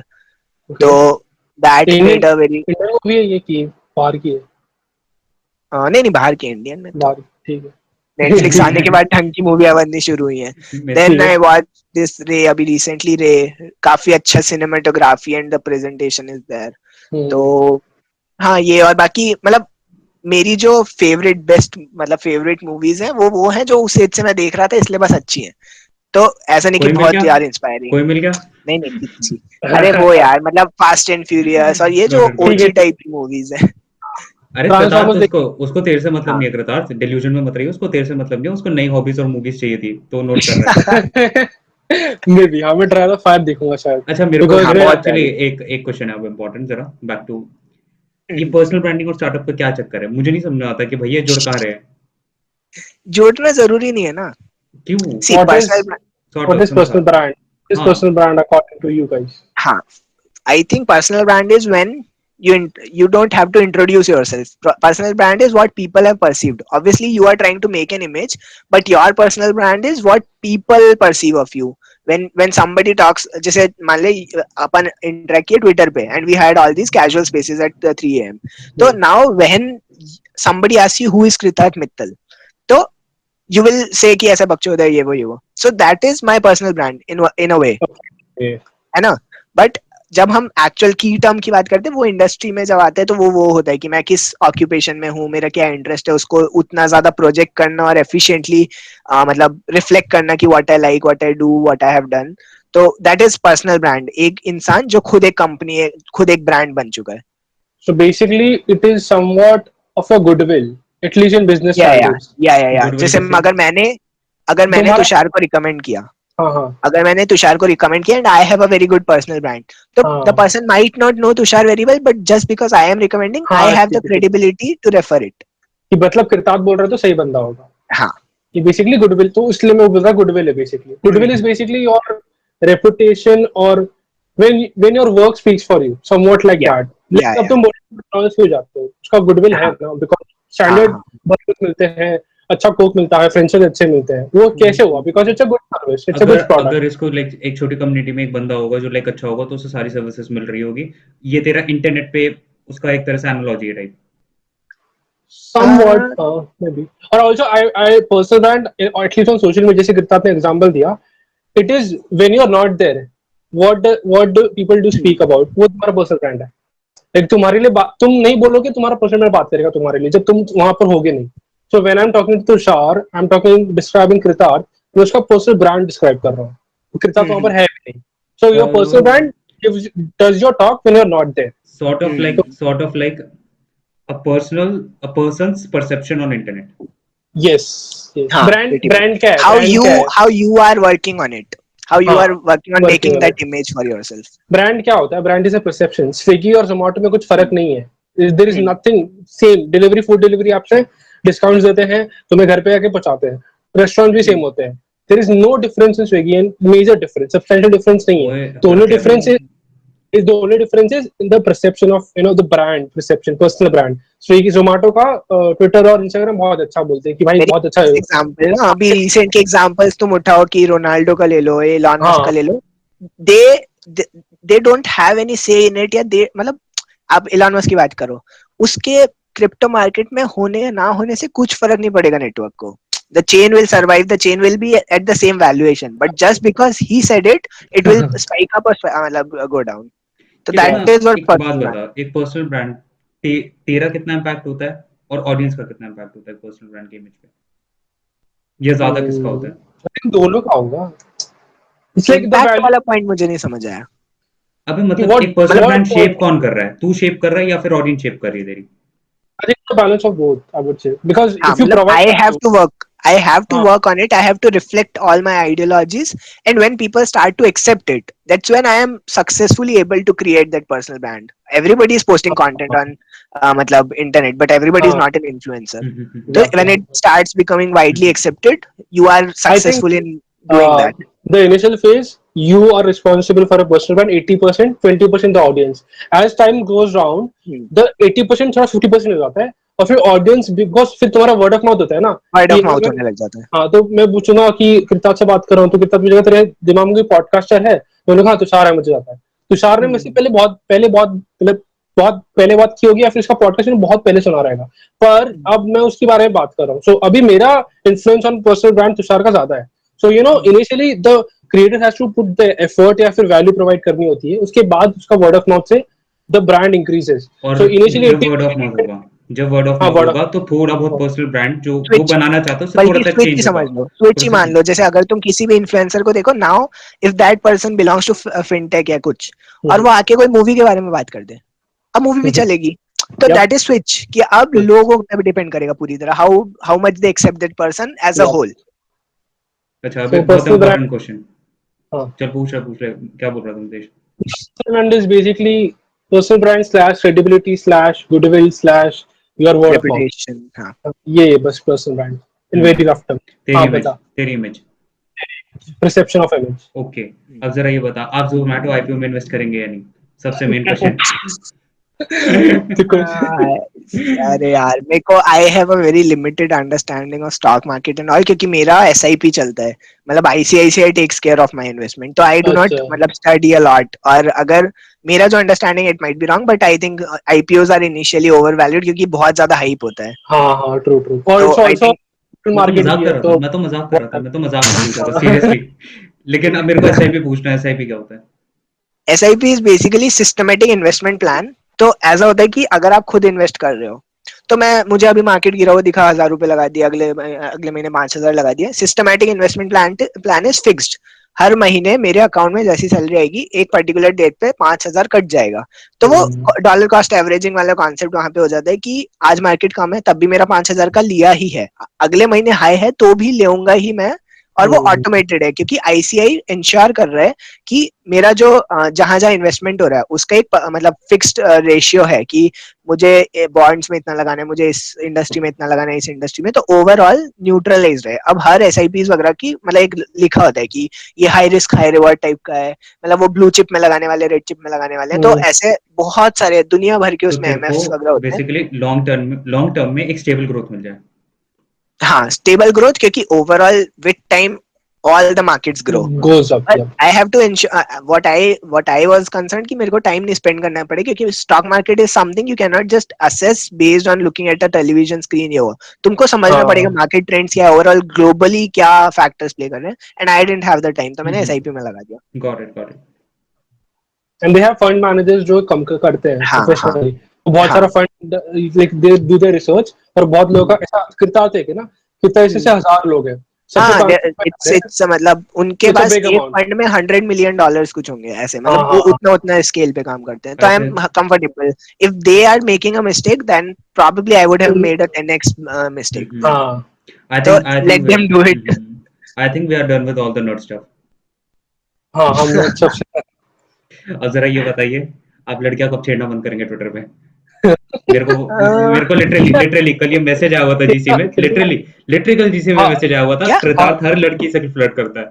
तो Okay. that Indian made a very Indian movie है ये की बाहर की है. नहीं नहीं, बाहर के इंडियन में. तो बाहर की, ठीक है. नेटफ्लिक्स आने के बाद ढंग की मूवी बननी शुरू हुई है. देन आई वॉच दिस रे, अभी रिसेंटली रे. काफी अच्छा cinematography and the presentation is there. तो हाँ, ये और बाकी मतलब मेरी जो फेवरेट बेस्ट मतलब फेवरेट मूवीज हैं वो हैं जो उस एज से मैं देख रहा था, इसलिए बस अच्छी हैं. तो ऐसा नहीं कि कोई मिल बहुत गया, यार इंस्पायरिंग. कोई मिल गया. नहीं नहीं, ठीक ठीक. अरे वो यार मतलब फास्ट एंड फ्यूरियस और ये जो ठीक है. ओजी टाइप की मूवीज है. अरे कृतार्थ, ट्रांसफॉर्मर्स उसको देखी. उसको तेरे से मतलब हाँ. नहीं है. कृतार्थ डिल्यूजन में मत रहिए, उसको तेरे से मतलब नहीं है. उसको नई हॉबीज और मूवीज चाहिए थी, तो नोट कर रहा है. मे बी हाँ, मैं ट्रायल ऑफ फायर देखूंगा शायद. अच्छा, मेरे को बिकॉज हाँ, मेरे को बहुत एक्चुअली प्यारी. एक एक क्वेश्चन है अब इम्पोर्टेंट, जरा बैक टू ये पर्सनल ब्रांडिंग और स्टार्टअप का क्या चक्कर है. मुझे नहीं समझ में आता कि भैया जुड़ कहाँ रहे हैं. जोड़ना जरूरी नहीं है ना. क्यों? सी what is personal. Sort what of is समझा. personal brand? What is हाँ. personal brand according to you guys? हाँ, I think personal brand is when you don't have to introduce yourself. Personal brand is what people have perceived. Obviously, you are trying to make an image, but your personal brand is what people perceive of you. When somebody talks, जैसे मान ले अपन interact किए Twitter पे and we had all these casual spaces at 3 a.m. तो now when somebody asks you who is Kritarth Mittal, तो you will say कि ऐसा बकचोद है ये वो. So that is my personal brand in a way. Okay. है ना. But जब हम एक्चुअल की टर्म की बात करते हैं, वो इंडस्ट्री में जब आते हैं तो वो होता है कि मैं किस ऑक्यूपेशन में हूँ, मेरा क्या इंटरेस्ट है, उसको उतना ज्यादा प्रोजेक्ट करना और एफिशिएंटली मतलब रिफ्लेक्ट करना कि what I like, what I do, what I have done. तो दैट इज पर्सनल ब्रांड. एक इंसान जो खुद एक कंपनी है, खुद एक ब्रांड बन चुका है. So basically, it is somewhat of a goodwill, at least in business या या standards. या गुडविल जैसे किससे? अगर मैंने तुम्हारा. तुषार को रिकमेंड किया, हाँ हाँ अगर मैंने तुषार को रिकमेंड किया and I have a very good personal brand, तो द हाँ person might not know Tushar very well, but just because I am recommending I हाँ, हैव द ठीक है, ठीक है. Credibility to refer it. कि मतलब किरताद बोल रहा है तो सही बंदा होगा. हाँ. कि बेसिकली गुडविल, तो इसलिए मैं बोल रहा गुडविल है. Basically goodwill is basically your reputation, और when your work speaks for you, somewhat like या that. या लेकिन अब तुम बोलते हो जाते हो, उसका गुडविल है हाँ ना, बिकॉज हाँ स्टैंडर्ड हाँ. बर्गर मिलते हैं, अच्छा कोक मिलता है, फ्रेंचाइज अच्छे मिलते हैं. वो कैसे हुआ? Because it's a good service, it's a अगर गुड प्रोडक्ट. अगर इसको लाइक एक छोटी कम्युनिटी में एक बंदा होगा जो लाइक अच्छा होगा, तो उसे सारी सर्विसेज मिल रही होगी. ये तेरा इंटरनेट पे उसका एक तरह से एनालॉजी है टाइप. Somewhat, maybe. और also I personal brand, or at least on social media, जैसे किरताद ने एग्जांपल दिया, it is when you're not there, what do people do speak about, वो तुम्हारा पर्सनल ब्रांड है। लाइक तुम्हारे लिए तुम नहीं बोलोगे, तुम्हारा पर्सनल ब्रांड बात करेगा तुम्हारे लिए जब तुम वहां पर होगे नहीं। So when I am talking to Tushar, I am talking describing Kritarth, मैं उसका पर्सनल ब्रांड डिस्क्राइब कर रहा हूँ। कृतार्थ वहां पर है भी नहीं। So your personal brand does your talk when you're not there. sort of like a person's perception on internet. Yes, yes. हाँ, Brand pretty much. brand क्या है? How Brand you क्या है? how you are working on it, how you हाँ, are working on working making on that it. image for yourself. Brand क्या होता है? Brand is a perception. Swiggy और जोमेटो में कुछ फर्क नहीं है। There is hmm, nothing same. Delivery, food delivery आपसे डिस्काउंट्स देते हैं, तुम्हें घर पे आके पहुंचाते हैं। रेस्टोरेंट भी सेम होते हैं। There is no difference in Swiggy, and major difference, substantial difference नहीं है। ओए The only फर्क है। difference is the only difference is in the perception of the brand perception, personal brand. Swiggy Zomato का ट्विटर और इंस्टाग्राम बहुत अच्छा बोलते हैं कि भाई very बहुत अच्छा है। example ना, अभी recent के examples तुम उठाओ कि रोनाल्डो का ले लो, एलन मस्क का हाँ ले लो, they don't have any say in it, या they मतलब आप एलन मस्क की बात करो, उसके क्रिप्टो मार्केट में होने या ना होने से कुछ फर्क नहीं पड़ेगा नेटवर्क को। The chain will survive, the chain will be at the same valuation, but just because he said it, it will spike up or मतलब go down. तो कितना that is what एक बात personal बता, एक पर्सनल ब्रांड तेरा कितना impact होता है और ऑडियंस का कितना इम्पैक्ट होता है पर्सनल ब्रांड के इमेज पे? ये ज्यादा किसका होता है? I think दोनों का होगा। It's like the impact value. वाला पॉइंट मुझे नहीं समझ आया। अबे मतलब What एक पर्सनल ब्रांड शेप what कौन कर रहा है? तू शेप कर रहा है या फिर ऑडियंस शेप कर रही है तेरी? I think the balance of both, I would say, because हाँ, if you मतलब provide I have value, to work, I have to हाँ, work on it, I have to reflect all my ideologies, and when people start to accept it, that's when I am successfully able to create that personal brand. Everybody is posting content on मतलब internet, but everybody is हाँ, not an influencer. So yeah, when yeah. it starts becoming widely accepted, you are I think successful in doing that. the initial phase, you are responsible for a personal brand 80%, 20% the audience. As time goes down, Hmm. the 80% थोड़ा 50% हो जाता है, और फिर audience, because फिर तुम्हारा word of mouth होता है ना Word कि of mouth होने लग जाता है। हाँ, तो मैं पूछूंगा कि कृतार्थ से बात कर रहा हूँ, तो कृतार्थ मुझे तेरे दिमाग में कोई पॉडकास्टर है? मैंने कहा तुषार है, मुझे जाता है। तुषार ने मुझसे बहुत पहले बात की होगी, या फिर इसका पॉडकास्ट मैंने बहुत पहले सुना रहेगा, पर अब मैं उसके बारे में बात कर रहा हूँ। सो अभी मेरा influence on personal brand Tushar का ज्यादा है। So initially the creator has to put the effort या फिर वैल्यू प्रोवाइड करनी होती है, उसके बाद उसका वर्ड ऑफ माउथ से द ब्रांड इंक्रीजेस। और सो इनिशियली जब वर्ड ऑफ हाँ माउथ वर्ड होगा तो थोड़ा बहुत पर्सनल ब्रांड जो वो स्विच, बनाना चाहता है उससे थोड़ा बल्कि सा स्विच ही चेंज होगा, समझ लो, स्विच थोड़ा ही सा मान लो। जैसे अगर तुम किसी भी इन्फ्लुएंसर को देखो now, if that person belongs to fintech या कुछ, और वो आके कोई मूवी के बारे में बात कर दे, अब मूवी भी चलेगी। तो Yep, दैट इज स्विच, कि अब switch. लोगों पे डिपेंड करेगा पूरी तरह, how much they accept that person as a Yep. Whole. अच्छा अबे So बहुत personal brand, इंपॉर्टेंट क्वेश्चन, चल पूछ रहे क्या बोल रहा था Mukesh? personal brand is basically personal brand slash credibility slash goodwill slash your word of mouth. Reputation, हाँ। ये बस personal brand in very rough term. हाँ बता, तेरी image perception of image. Okay. अब जरा ये बता, आप जोमेटो आईपीओ में इन्वेस्ट करेंगे या नहीं? सबसे मेन क्वेश्चन। अरे यार, मेरे को I have a very limited understanding of stock market and all, क्योंकि मेरा एसआईपी चलता है, मतलब ICICI takes care of my investment, तो आई डू नॉट अच्छा, मतलब स्टडी अ लॉट। और अगर मेरा जो understanding, it might be wrong, but I think IPOs are initially over valued, क्योंकि बहुत ज्यादा हाइप होता है। हाँ हाँ, ट्रू ट्रू, और तो it's I also think market भी है तो मैं तो मजाक कर रहा था सीरियसली। लेकिन अब मेरे को एसआईपी पूछना है, एसआईपी क्या होता है? SIP is basically systematic investment plan. तो ऐसा होता है कि अगर आप खुद इन्वेस्ट कर रहे हो, तो मुझे अभी मार्केट गिरा हुआ दिखा, 1,000 रुपए लगा दिया, अगले महीने 5,000 लगा दिया। Systematic investment plan is fixed. हर महीने मेरे अकाउंट में जैसी सैलरी आएगी, एक पर्टिकुलर डेट पे 5,000 कट जाएगा। तो वो डॉलर कॉस्ट एवरेजिंग वाला कॉन्सेप्ट वहां पे हो जाता है कि आज मार्केट कम है तब भी मेरा 5,000 का लिया ही है, अगले महीने हाई है तो भी लेऊंगा ही मैं। और वो ऑटोमेटेड है, क्योंकि आईसीआई इंश्योर कर रहा है कि मेरा जो जहां जहां इन्वेस्टमेंट हो रहा है उसका एक मतलब फिक्स्ड रेशियो है कि मुझे बॉन्ड्स में इतना लगाना है, मुझे इस इंडस्ट्री में इतना लगाना है, इस इंडस्ट्री में, तो ओवरऑल न्यूट्रलाइज्ड है। अब हर एसआईपी वगैरह की मतलब एक लिखा होता है कि ये high risk high reward type का है, मतलब वो ब्लू चिप में लगाने वाले, रेड चिप में लगाने वाले हैं। तो ऐसे बहुत सारे दुनिया भर के तो उसमें तेरे को एमएफ्स वगैरह होते हैं। बेसिकली लॉन्ग टर्म में एक स्टेबल ग्रोथ मिल जाए। हाँ, स्टेबल ग्रोथ, क्योंकि overall with time all the markets grow, goes up. but Yeah. I have to ensure what I was concerned कि मेरे को टाइम नहीं स्पेंड करना पड़े, क्योंकि stock market is something you can not just assess based on looking at a television screen. ये हो, तुमको समझना पड़ेगा मार्केट ट्रेंड्स क्या है, ओवरऑल ग्लोबली क्या फैक्टर्स प्ले कर रहे हैं, and I didn't have the time, तो मैंने एसआईपी में लगा दिया। Got it. And they have fund managers जो कम करते हैं हाँ हाँ प्रोफेशनली, तो बहुत हाँ सारा fund like they do their research, और बहुत लोगों का ऐसा करता है कि ना कितना ऐसे से 1000 लोग हैं, सबको हाँ, ट्रांसफर इट्स करते हैं, इट्स मतलब उनके इट्स अ पास बिग एक अमाउंट। फंड में $100 million कुछ होंगे ऐसे, हाँ मतलब वो हाँ हाँ उतना उतना स्केल पे काम करते हैं, तो आई वैसे am comfortable. If they are making a mistake then probably I would have made a 10x mistake, हाँ तो I let think we them do it. I think we are done with all the nerd stuff. हाँ, हम लोग सबसे अब जरा ये बताइए, आप लड़कियां कब छेड़ना बंद करेंगे ट्विटर पे? मेरे को अ, मेरे को लिटरली लिटरली कल ये मैसेज आया हुआ था जीसी कितना में, कितना लिटरली कल जीसी में हाँ मैसेज आया हुआ था, क्या? हाँ कृतार्थ हर लड़की से फ्लर्ट करता है।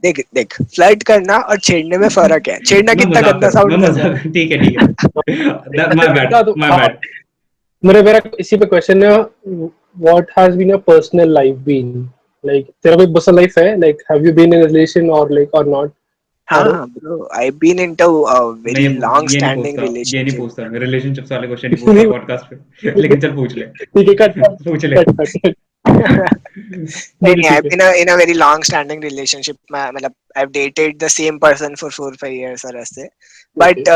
देख देख, फ्लर्ट करना और छेड़ने में फर्क है, छेड़ना कितना गंदा मैं साउंड कर रहा है। मजाक ठीक है ठीक है, अच्छा माय बैड बता दो, माय हाँ बैड। मेरा इसी पे क्वेश्चन है, what has been your personal life been, like तेरा कोई पर्सनल लाइफ है, like have you been in relation और लाइक और नॉट, और हाँ bro, I been into a मैं वेरी लॉन्ग ये नहीं स्टैंडिंग पूछता, ये नहीं रिलेशनशिप। पूछता, मैं रिलेशनशिप्स वाले क्वेश्चन नहीं पूछता पॉडकास्ट पे, लेकिन चल पूछ ले, ठीक है, कट कट पूछ ले। कट कट नहीं नहीं नहीं, ठीक I've है। been in a very long standing relationship, मतलब I've dated the same person for 4-5 years और ऐसे, okay but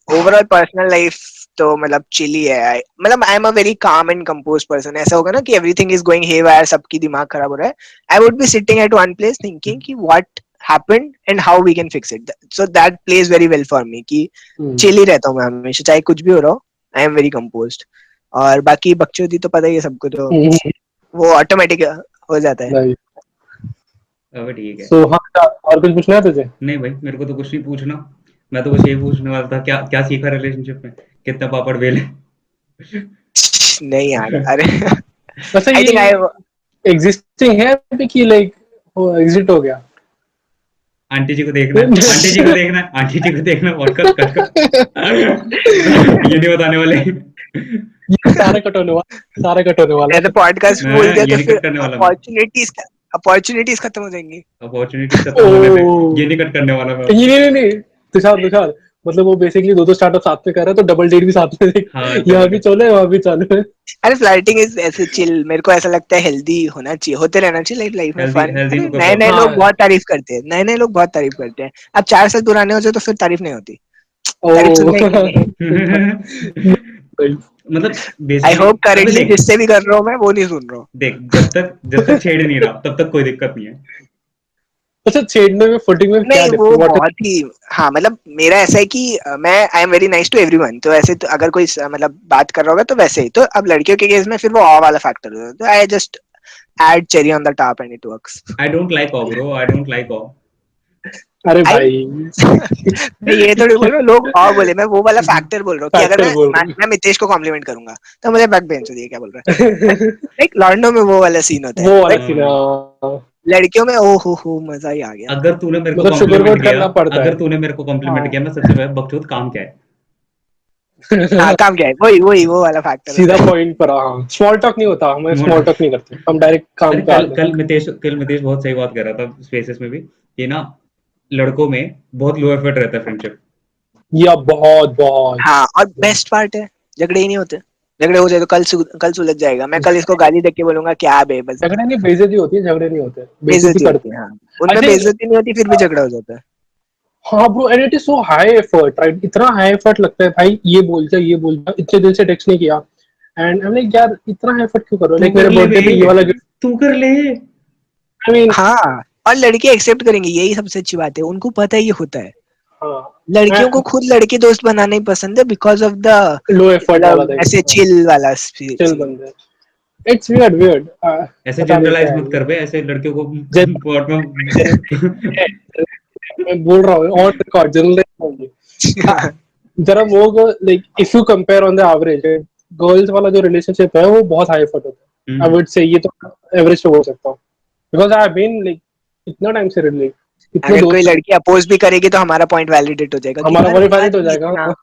overall personal life तो मतलब चिल ही है। मतलब I am a very calm and compose person, ऐसा होगा ना कि एवरीथिंग इज गोइंग हेवायर, सबकी दिमाग खराब हो रहा है, आई would be sitting at one place thinking कि what happened and how we can fix it, so that plays very well for me कि चिल ही रहता हूँ मैं हमेशा, चाहे कुछ भी हो रहा हो, आई एम वेरी कंपोज्ड। और बाकी बकचोदी तो पता ही है सबको, तो वो ऑटोमेटिक हो जाता है। नहीं, अब ठीक है। सो हाँ और कुछ पूछना है तुझे? नहीं भाई, मेरे को तो कुछ नहीं पूछना, मैं तो बस यही पूछने वाला था, क्या क्या सीखा रिलेशनशिप में, कितना पापड़ बेले। नहीं यार, अरे वैसे आई थिंक ये आई एग्जिस्टिंग है अभी कि लाइक वो एग्जिट हो गया? आंटी जी को देखना है, आंटी जी को देखना है, आंटी जी को देखना है, पॉडकास्ट कट कर। ये नहीं बताने वाले। ये सारा कट होने वाला ऐसे है। पॉडकास्ट मैं बोल दिया ये तो नहीं फिर कट करने वाला, मैं अपॉर्चुनिटीज खत्म हो जाएंगी। अपॉर्चुनिटीज खत्म होने दे, ये ओह, नहीं कट करने वाला मैं। ये नहीं तुषार मतलब वो बेसिकली दो स्टार्टअप साथ में कर रहा है, तो डबल डेट भी साथ में हाँ यहाँ डबल। भी चलो वहाँ भी चालू है। अरे फ्लर्टिंग इज ऐसे चिल, मेरे को ऐसा लगता है हेल्दी होना चाहिए, होते रहना चाहिए लाइफ में, हेल्दी फन। हेल्दी अरे में कोई नए नए प्रॉब्लम हाँ लोग बहुत तारीफ करते हैं, नए नए लोग बहुत तारीफ करते हैं, अब 4 साल पुराने हो जाए तो फिर तारीफ नहीं होती, तारीफ ओ सुनना ही नहीं। नहीं। मतलब आई बेसिकली, होप अबे करेंटली देख, जिससे भी कर रहा हूँ मैं वो नहीं सुन रहा हूँ। देख जब तक छेड़ नहीं रहा तब तक कोई दिक्कत नहीं है। अच्छा, छेड़ने में फुटिंग में क्या नहीं वो डिफरेंस, व्हाट? बहुत ही, हाँ मतलब मेरा ऐसा है कि मैं I am very nice to everyone, तो ऐसे तो अगर कोई मतलब बात कर रहा होगा तो वैसे ही, तो अब लड़कियों के केस में फिर वो ऑ वाला फैक्टर होता है, तो I just add cherry on the top and it works. I don't like uh bro, I don't like uh. अरे आई भाई मैं ये थोड़ी बोल रहा हूँ लोग ऑ बोले, मैं वो वाला फैक्टर बोल रहा हूँ कि अगर फैक्टर बोल रहे मैं मितेश को कॉम्प्लीमेंट करूंगा तो मुझे बैक बेंच दिए क्या बोल रहा है, हैं। लाइक लॉन्डो में वो वाला सीन होता है, वो वाला बट सीन, हाँ। लड़कियों में ओ हो मजा ही आ गया। अगर तूने मेरे को मतलब शुगर कॉम्प्लीमेंट कोट किया, करना पड़ता है। अगर तूने मेरे को कॉम्प्लीमेंट हाँ किया, मैं सबसे पहले बकचोद काम क्या है। हाँ काम क्या है, वही वही वो वाला फैक्टर होता सीधा है। पॉइंट पर, हाँ स्मॉल टॉक नहीं होता, हम स्मॉल टॉक नहीं करते, हम डायरेक्ट काम अरे पे कल आते हैं। कल मितेश बहुत सही बात कर रहा था स्पेसेस में भी, कि ना लड़कों में बहुत लो एफर्ट रहता है फ्रेंडशिप। या बहुत बहुत हाँ और बेस्ट पार्ट है, झगड़े ही नहीं होते, झगड़े हो जाए तो कल सुलझ जाएगा, मैं कल इसको गाली देख के बोलूंगा क्या बे बस। झगड़े नहीं, बेइज्जती होती है, झगड़े नहीं होते, बेइज्जती बेइज्जती होती करते है, हाँ हैं आई उनमें थिंक। बेइज्जती नहीं होती फिर भी झगड़ा हो जाता है। हाँ bro, and it is so high effort, right? इतना हाई एफर्ट लगता है भाई, ये बोल जा, इतने दिन से टेक्स्ट नहीं किया, एंड आई लाइक यार इतना एफर्ट क्यों कर रहे हो, तू लाइक कर मेरे ले बर्थडे बे, पे ये वाला गिफ्ट, तू कर ले। I mean. हाँ और लड़के एक्सेप्ट करेंगे, यही सबसे अच्छी बात है, उनको पता है ये होता है। लड़कियों को हाँ, खुद लड़के दोस्त बनाना ही पसंद है because of the low effort वाला मतलब टाइप, ऐसे चिल वाला चल सीन। बंदे, इट्स वियर्ड ऐसे पता नहीं क्या जनरलाइज है मत ये। कर बे, ऐसे लड़कियों को पॉट जनरल में। मैं बोल रहा हूँ ऑन रिकॉर्ड, जनरल जरा वो, like if you compare on the average, girls वाला जो रिलेशनशिप है वो बहुत हाई एफर्ट होता है, आई वुड से ये तो एवरेज पे बोल सकता हूँ, because I have been like इतना टाइम से रिलेट, इतने अगर कोई दोस्त हैं, लड़की अपोज भी करेगी तो हमारा पॉइंट वैलिडेट हो जाएगा कि हमारा वन वैलिड हो जाएगा।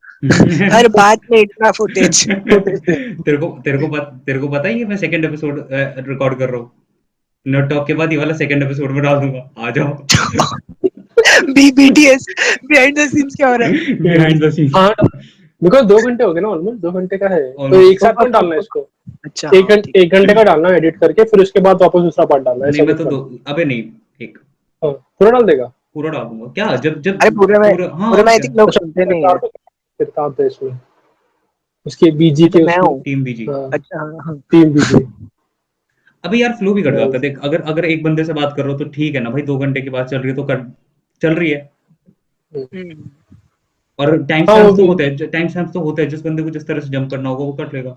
हर बात में इतना फुटेज। तेरे को पता ही है मैं सेकंड एपिसोड रिकॉर्ड कर रहा हूँ, नोट टॉक के बाद ये वाला सेकंड एपिसोड में डाल दूंगा, आ जाओ। बीबीटीएस बिहाइंड द सीन्स क्या हो रहा है। Behind the scene. हाँ, बिकॉज 2 घंटे हो गए ना, ऑलमोस्ट 2 घंटे का है, तो एक ऑलमोस्ट। साथ में डालना है इसको, अच्छा हाँ ठीक। 1 घंटे का डालना है एडिट करके, फिर उसके बाद वापस दूसरा पार्ट डालना है, नहीं ऐसा मैं कुछ तो दो, करना अबे नहीं, एक है। हाँ, पूरा डाल देगा। पूरा डाल दूंगा क्या, जब जब अरे पूरे में, हाँ पूरे और में आई क्या। थिंक लोग सुनते नहीं है। किताब है इसमें, उसके बीजी हाँ तो के मैं उसमें। हूँ। टीम बीजी। हाँ, अच्छा हाँ हाँ। टीम बीजी। अबे यार फ्लो भी कट जाता है देख, अगर अगर एक बंदे से बात कर रहे हो तो ठीक है ना भाई, 2 घंटे की बात चल रही है तो कर, चल रही है। हम्म। और टाइम हाँ वो स्टैम्प्स तो भी होते हैं, टाइम स्टैम्प्स तो होते हैं, जिस बंदे को जिस तरह से जंप करना होगा वो कर लेगा।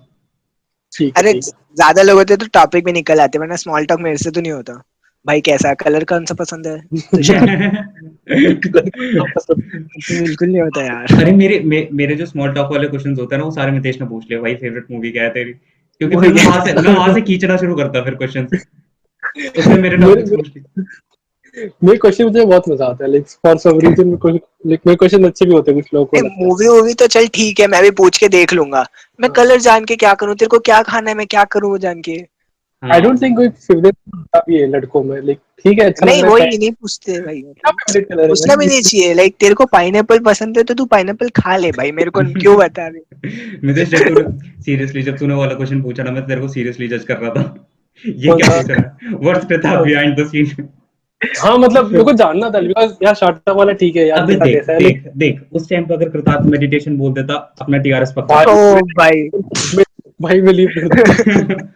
ठीक है, अरे ठीक है। ज्यादा लोग होते तो टॉपिक भी निकल आते, वरना स्मॉल टॉक मेरे से तो नहीं होता। भाई कैसा कलर कौन सा पसंद है, तुषार? तो बिल्कुल नहीं होता यार। अरे मेरे जो स्मॉल टॉक वाले क्वेश्चंस होते हैं ना, वो सारे मितेश ने पूछ लिया भाई, फेवरेट मूवी क्या है तेरी, क्योंकि वही फिर मैं वहां से खींचना शुरू करता फिर क्वेश्चन। उसने मेरे मेरे टॉपिक्स पूछ लिए। मेरे क्वेश्चन मुझे बहुत मजा आता है, लाइक फॉर सम रीजन मेरे क्वेश्चन अच्छे भी होते हैं, कुछ लोगों को लगता है। मूवी वूवी तो चल ठीक है, मैं भी पूछ के देख लूंगा। मैं कलर जान के क्या करूं, तेरे को क्या खाना है मैं क्या करूं वो जान के। आई हाँ डोंट थिंक कोई फेवरेट होता भी है लड़कों में, लाइक ठीक है अच्छा लग नहीं रहा है वही pant, नहीं पूछते भाई, क्या मतलब फेवरेट कलर है पूछना भी नहीं भाई? चाहिए। लाइक तेरे को पाइनएप्पल पसंद है तो तू पाइनएप्पल खा ले भाई, मेरे को क्यों बता रही। मितेश, जब तूने सीरियसली जब तूने वाला क्वेश्चन पूछा ना, मैं तेरे को सीरियसली जज कर रहा था। ये कौन क्या सा? पूछ रहा है, व्हाट्स था बिहाइंड द सीन। हाँ मतलब मेरे को जानना था, बिकॉज यार स्टार्टअप वाला ठीक है यार, अबे बंदा देख कैसा है, देख लेकिन देख, उस टाइम पे अगर कृतार्थ मेडिटेशन बोल देता, अपना टीआरएस पक्का। भाई ओ भाई। भाई बिलीव करता हूँ।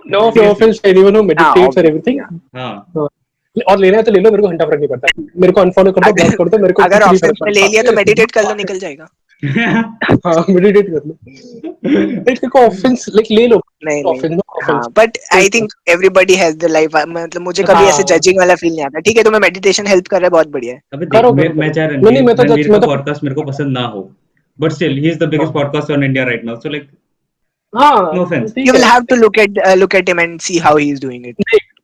No seriously. Offence anyone who हाँ मेडिटेट्स और ऑब्वियसली। एवरीथिंग, हाँ। और लेना है तो ले लो, मेरे को घंटा फर्क नहीं पड़ता, मेरे को अनफॉलो कर दो, ब्लॉक अगर कर दो, मेरे को अगर कुछ नहीं ऑफेंस फर्क में ले लिया तो मेडिटेट कर लो, पड़ता। निकल जाएगा। हाँ मेडिटेट कर लो, लाइक देखो ऑफेंस लाइक ले लो, नहीं नहीं। ऑफेंस नो हाँ offence. But I think everybody has the life, मतलब मुझे कभी ऐसे हाँ जजिंग वाला फील नहीं आता। ठीक है तुम्हें मेडिटेशन हेल्प कर रहा है, बहुत बढ़िया है। अबे देख, करो करो मैं करो, चाहे नहीं नहीं रणवीर मैं तो जज, रणवीर का मैं तो पॉडकास्ट मेरे को पसंद ना हो, but still he is the biggest हाँ podcast on India right now, so like हाँ नो ऑफेंस। You ठीक will है। have to look at him and see how he is doing it.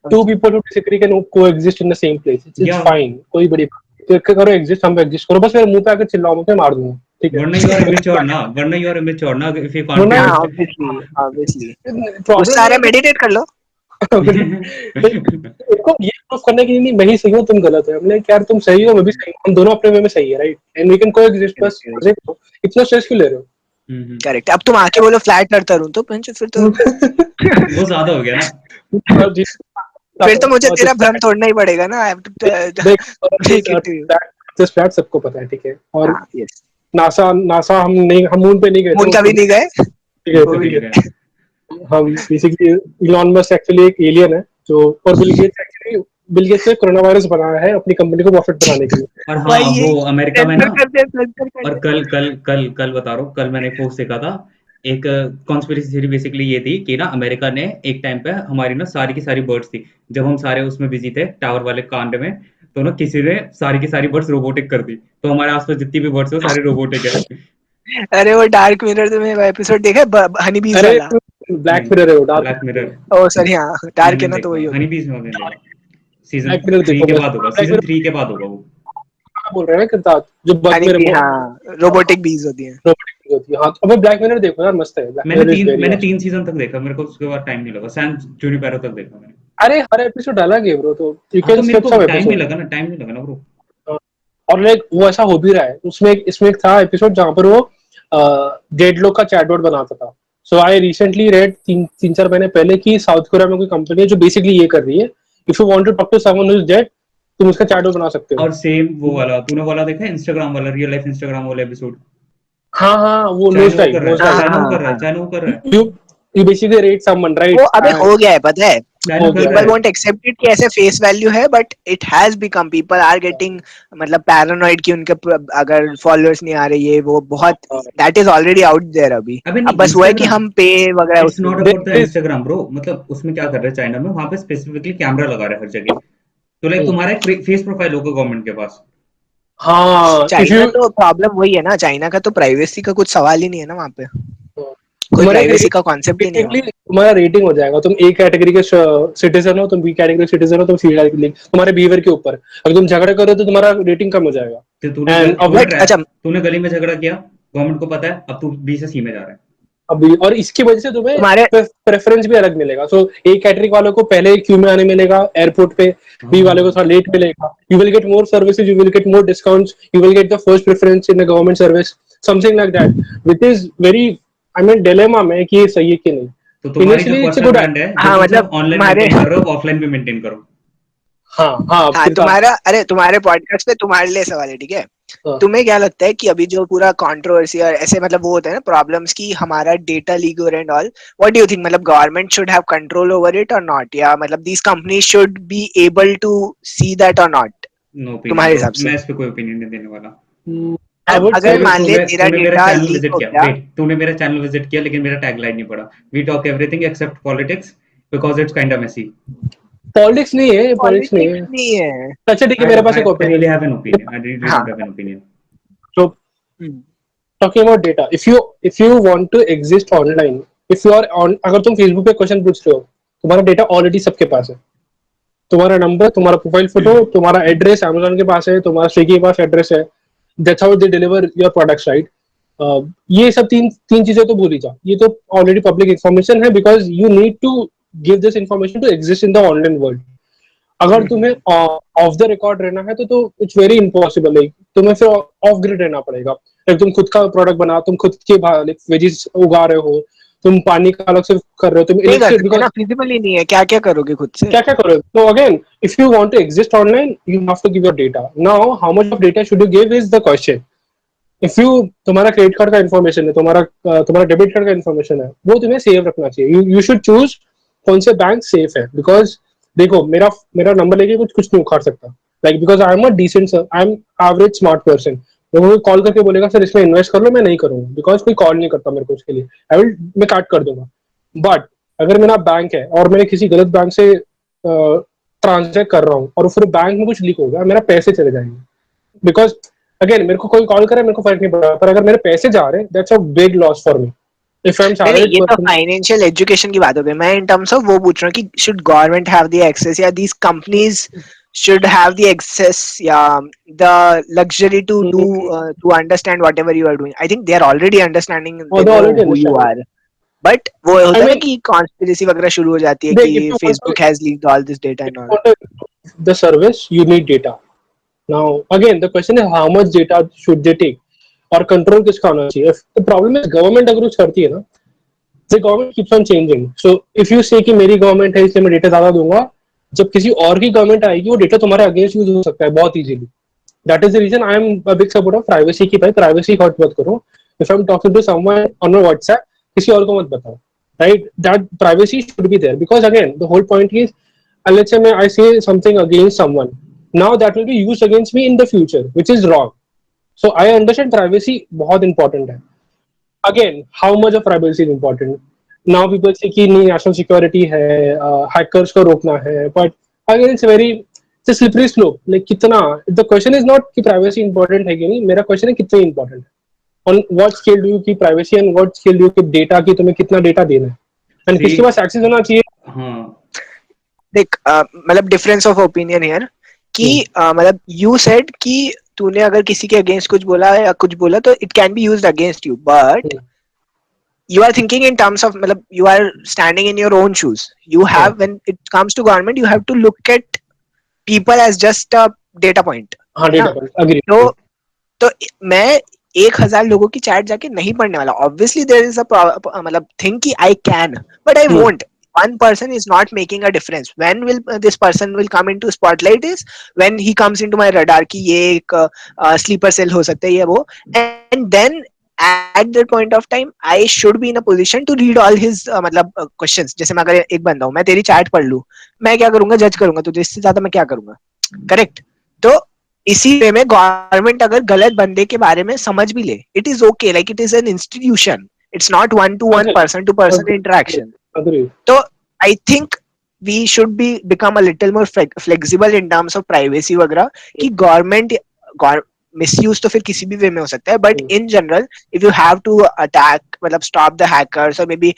Two people who disagree can coexist in the same place, it's yeah fine, कोई बड़ी बात नहीं। करो exist, हम exist करो, बस मेरे मुंह पे आकर चिल्लाओ, मैं मार दूंगा, ठीक है। वरना यू आर इमेच्योर ना, वरना यू आर इमेच्योर ना, इफ यू कांट बी वरना हाँ अंडरस्टैंड। Obviously obviously. गुस्सा प्रॉब्लम आ ये रहा है है कि मेडिटेट कर लो। देखो ये प्रूफ करने के लिए नहीं, मैं ही सही हूँ तुम गलत हो, हमने यार तुम सही हो मैं भी सही हूँ, हम दोनों अपने वे में सही है, right, and we can coexist, बस मजे करो, इतना स्ट्रेस क्यों ले रहे करेक्ट। अब तुम आके बोलो फ्लैट अर्थ हूं तो फिर तो हो? वो ज्यादा हो गया ना। और फिर तो मुझे तेरा भ्रम जिस तोड़ना ही पड़ेगा ना। I have to देख break it to you. Flat सबको पता है, ठीक है, और हाँ यस। नासा नासा हम नहीं, हम मून पे नहीं गए थे, मून वो कभी खुद नहीं गए, ही गए वो थे, कभी भी ठीक नहीं है। गए। हम बेसिकली इलॉन मस्क एक्चुअली एक एलियन है जो, और बिल गेट्स ने कोरोना वायरस बनाया है अपनी कंपनी को प्रॉफिट बनाने के लिए। और हाँ, भाई वो ये अमेरिका में ना। सेंसर कर और दे। कल कल कल कल बता रहा हूँ, कल मैंने एक पोस्ट देखा था। एक कॉन्स्पिरेसी थ्योरी बेसिकली ये थी कि ना, अमेरिका ने एक टाइम पे हमारी ना सारी की सारी बर्ड्स थी, जब हम सारे उसमें बिजी थे टावर वाले कांड में, तो ना किसी ने सारी की सारी बर्ड्स रोबोटिक कर दी, तो हमारे आसपास जितनी भी बर्ड्स है वो सारी रोबोटिक है। अरे वो डार्क मिरर तुम्हें वो एपिसोड देखा है, हनी बीज अरे वाला? ब्लैक नहीं, मिरर है वो, डार्क ब्लैक मिरर ओ सॉरी हाँ डार्क है मैंने ना, तो देखा, वही हनी होगा। बीस में मैंने देखा। सीजन ब्लैक मिरर 3 देखो के बस, बाद होगा, ब्लैक सीजन मिरर 3 के बाद होगा वो। बोल रहे हैं ना किरदार जो बग हनी में बी हाँ, रोबोटिक बीज होती है। रोबोटिक होती है, हाँ तो अबे ब्लैक मिरर देखो यार, मस्त है, ब्लैक मैंने मिरर इज तीन वेरी मैंने ऑसम। 3 सीजन तक देखा, मेरे को उसके बाद टाइम नहीं लगा, सैन जुनिपेरो तक देखा मैंने। अरे हर एपिसोड अलग है ब्रो, तो यू हाँ कैन तो मेरे स्किप को सम टाइम नहीं एपिसोड। लगा ना, टाइम नहीं लगा ना ब्रो। और लाइक वो ऐसा हो भी रहा है, उसमें इसमें एक था एपिसोड जहां पर वो डेड लोग का चैटबॉट बनाता था। सो आई रिसेंटली रेड तीन चार महीने पहले कि साउथ कोरिया में कोई कंपनी है जो बेसिकली ये कर रही है, if you want to talk to someone who is dead, तुम उसका चैटबॉट बना सकते हो। और सेम वो वाला तूने वाला देखा है, इंस्टाग्राम वाला, रियल लाइफ इंस्टाग्राम वाला एपिसोड। हाँ हाँ वो चाइना वो कर रहा है, नोज हाँ डाइव। चाइना वो हाँ कर रहा है, हाँ। चाइना वो कर रहा है। You you basically rate someone वो राइट, अबे हो गया है पता है। चाइना हो कर गया रहा पीपल है। है। वोंट एक्सेप्ट इट कि ऐसे फेस वैल्यू है, but it has become, people are getting मतलब पैरानॉइड कि उनके अगर फॉलोअर्स नहीं आ रहे ये वो बहुत, that is already out there अभी। अबे अब नहीं, बस वो है कि इंस्टाग्राम, हम पे वगैरह इट्स उसके नॉट लिए। About the there is Instagram bro, मतलब उसमें क्या कर रहे हैं चाइना में, वहां पे स्पेसिफिकली कैमरा लगा रहे हैं हर जगह, तो लाइक तुम्हारा एक फेस प्रोफाइल होगा गवर्नमेंट के पास। हाँ इफ चाइना यू तो प्रॉब्लम वही है ना, चाइना का तो प्राइवेसी का कुछ सवाल ही नहीं है ना वहाँ पे, कोई तुम्हारा एक प्राइवेसी का कॉन्सेप्ट ही नहीं है बेसिकली वहाँ। तुम्हारा रेटिंग हो जाएगा, तुम ए कैटेगरी के सिटीजन हो, तुम बी कैटेगरी सिटीजन हो, तुम सी कैटेगरी, तुम्हारे बिहेवियर के ऊपर अगर तुम झगड़ा करो तो तुम्हारा रेटिंग कम हो तो जाएगा। एंड अब बट अच्छा तूने गली में झगड़ा किया, गवर्नमेंट को पता है, अब तू बी से सी में जा रहा है। अभी और इसकी वजह से तुम्हें तुम्हारे प्रेफरेंस भी अलग मिलेगा। सो ए कैटेगरी वालों को पहले क्यू में आने मिलेगा एयरपोर्ट पे, बी वाले को हाँ। थोड़ा लेट मिलेगा, you will get more services, you will get more discounts, you will get the first preference in the government service, something like that, which is very, I mean dilemma में कि ये सही है कि नहीं। तो तुम्हारी जो initially it's a personal good, brand है, जो हाँ तुम मतलब सिर्फ ऑनलाइन तुम्हारे मेंटेन कर रहे हो, ऑफलाइन भी मेंटेन करो। हाँ हाँ हाँ तुम्हारे पॉडकास्ट पे तुम्हारे लिए सवाल है, ठीक है? हाँ। तुम्हें क्या लगता है कि अभी जो पूरा कंट्रोवर्सी और ऐसे मतलब वो होता है ना प्रॉब्लम्स की हमारा डेटा लीक हो रहा है and all, what do you think? मतलब government should have control over it और नॉट, या मतलब these companies should be able to see that और नॉट, नो ओपिनियन तुम्हारे ब्रो, हिसाब से? मैं इस पे कोई ओपिनियन नहीं देने वाला। आई वुड से अगर मान ले तूने तेरा तूने मेरा डेटा चैनल लीक विजिट हो किया, गया। वेट, तूने मेरा चैनल विजिट किया लेकिन मेरा टैगलाइन नहीं पढ़ा। We talk everything except politics because it's kind of messy. Politics नहीं है, पॉलिटिक्स नहीं पॉलिटिक्स है। नहीं है। अच्छा ठीक है, आई मेरे पास आई एक आई ओपिनियन रियली है। Have an opinion, I really हाँ। Do have an opinion. तो hmm, talking about data, if you want to exist online, if you are on, अगर तुम फेसबुक पे क्वेश्चन पूछ रहे हो, तुम्हारा डेटा ऑलरेडी सबके पास है। तुम्हारा नंबर, तुम्हारा प्रोफाइल फोटो, तुम्हारा एड्रेस अमेजोन के पास है, तुम्हारा स्विगी के पास एड्रेस है। That's how they deliver your products, right? ये सब तीन तीन चीजें तो भूल ही जाओ, ये तो ऑलरेडी पब्लिक इंफॉर्मेशन है, because you need to give this information to exist in the online world. अगर तुम्हें ऑफ द रिकॉर्ड रहना है तो इट्स वेरी इम्पॉसिबल है, तुम्हें फिर ऑफ ग्रिड रहना पड़ेगा। लाइक तुम खुद का प्रोडक्ट बना, तुम खुद के वेजीज उगा रहे हो, तुम पानी का अलग से कर रहे हो, तुम नहीं कर इलेक्ट्रिक, सकते बिकॉज ना, फिजिबल ही नहीं है, क्या क्या करोगे खुद से? क्या क्या करोगे? तो again, if you want to exist online, you have to give your data. Now how much of data should you give is the question. If you, तुम्हारा क्रेडिट कार्ड का इन्फॉर्मेशन है, तुम्हारा डेबिट कार्ड का information है, वो तुम्हें save रखना चाहिए। यू शुड चूज कौन से बैंक सेफ है, बिकॉज देखो, मेरा मेरा नंबर लेके कुछ कुछ नहीं उखाड़ सकता। Like because I am a decent, I am average smart person. वो कॉल करके बोलेगा सर इसमें इन्वेस्ट कर लो, मैं नहीं करूंगा, बिकॉज कोई कॉल नहीं करता मेरे को उसके लिए। मैं काट कर दूंगा। बट अगर मेरा बैंक है और मैं किसी गलत बैंक से ट्रांजेक्ट कर रहा हूँ और फिर बैंक में कुछ लीक हो गया, मेरा पैसे चले जाएंगे। बिकॉज अगेन, मेरे को कोई कॉल करे, मेरे को फर्क नहीं पड़ा, पर अगर मेरे पैसे जा रहे हैं, that's a big loss for me. If I M नहीं नहीं, सैलरीड ये तो पर्सन। फाइनेंशियल एजुकेशन की बात हो गई। मैं इन टर्म्स ऑफ वो पूछ रहा हूँ कि should government have the access, या these companies should have the access, yeah, the luxury to do to understand whatever you are doing. I think they are already understanding, और they they know already who you understand. are. But वो आई होता है ना mean, कि conspiracy वगैरह शुरू हो जाती है कि देख, if you want Facebook has leaked all this data and all. The service, you need data. Now again the question is how much data should they take, और कंट्रोल किसका होना चाहिए। द प्रॉब्लम इज गवर्नमेंट अगर कुछ करती है ना, the government keeps on changing. So if you से कि मेरी गवर्नमेंट है इसलिए मैं डेटा ज्यादा दूंगा, जब किसी और की गवर्नमेंट आएगी वो डेटा तुम्हारे अगेंस्ट यूज हो सकता है बहुत easily. That is the reason I am a big supporter of privacy की। भाई प्राइवेसी हर्ट मत करो। If I am talking to someone on WhatsApp, किसी और को मत बताओ, right? That privacy should be there, because again the whole point is, let's say I say something against someone, now that will be used against me in the future, which is wrong. So I understand privacy बहुत important है। Again, how much of privacy is important? Now people say कि नहीं, national security है, hackers को रोकना है, but again it's a slippery slope. Like कितना, the question is not कि privacy important है कि नहीं, मेरा question है कितना important है। On what scale do you keep privacy and what scale do you keep data, कि तुम्हें कितना data देना है, and किसके पास access होना चाहिए। हाँ देख मतलब डिफरेंस ऑफ ओपिनियन हियर कि मतलब यू सेड कि तूने अगर किसी के अगेंस्ट कुछ बोला या कुछ बोला तो it can be used against you, but you are thinking in terms of मतलब you are standing in your own shoes. You have, when it comes to government, you have to look at people as just a data point, हाँ, है ना? data point, agree. तो मैं 1,000 लोगों की chat जाके नहीं पढ़ने वाला। ऑब्वियसली देयर इज अ मतलब थिंग कि I can, but I won't. One person is not making a difference. When will this person will come into spotlight is when he comes into my radar कि ये एक sleeper cell हो सकता है ये वो, and then at that point of time I should be in a position to read all his मतलब questions. जैसे मैं अगर एक बंदा हूँ, मैं तेरी चैट पढ़ लूँ, मैं क्या करूंगा? जज करूंगा तुझे, इससे ज्यादा मैं क्या करूंगा? करेक्ट? तो इसी वे में गवर्नमेंट अगर गलत बंदे के बारे में समझ भी ले, it is okay, like it is an institution, it's not one to one, person to person interaction. तो I think we should be become a little more flexible in terms of privacy वगैरह, कि government misuse तो फिर किसी भी वे में हो सकता है, but in general if you have to attack मतलब स्टॉप द हैकर्स, और maybe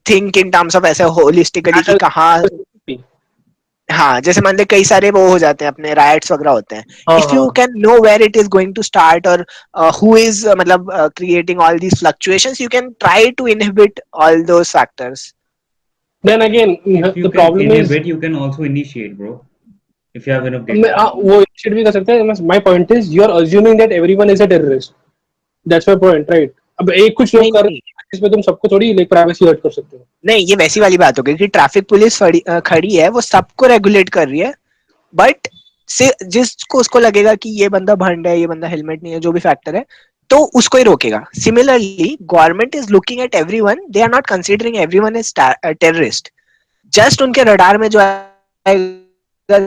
think in terms of ऐसे होलिस्टिकली कि कहाँ, हाँ जैसे मान ले कई सारे वो हो जाते हैं अपने राइट्स वगैरह होते हैं, if you can know where it is going to start और हु इज मतलब creating all these fluctuations, you can try to inhibit all those factors. Then again, if you the can problem is, inhibit, you can also initiate, bro, if you have enough data. वो initiate भी कर सकते हैं। My point is, you are assuming that everyone is a terrorist. That's my point, right? अब एक कुछ लोग कर, इसमें तुम सबको थोड़ी लाइक प्राइवेसी हर्ट कर सकते हो। नहीं, ये वैसी वाली बात हो गई कि ट्रैफिक पुलिस खड़ी है, वो सबको रेगुलेट कर रही है, बट से जिसको उसको लगेगा कि ये बंदा भंड है, ये बंदा हेलमेट नहीं है, जो भी फैक्टर है, तो उसको ही रोकेगा. Similarly government is looking at everyone, they are not considering everyone is terrorist. Just उनके रडार में जो आएगा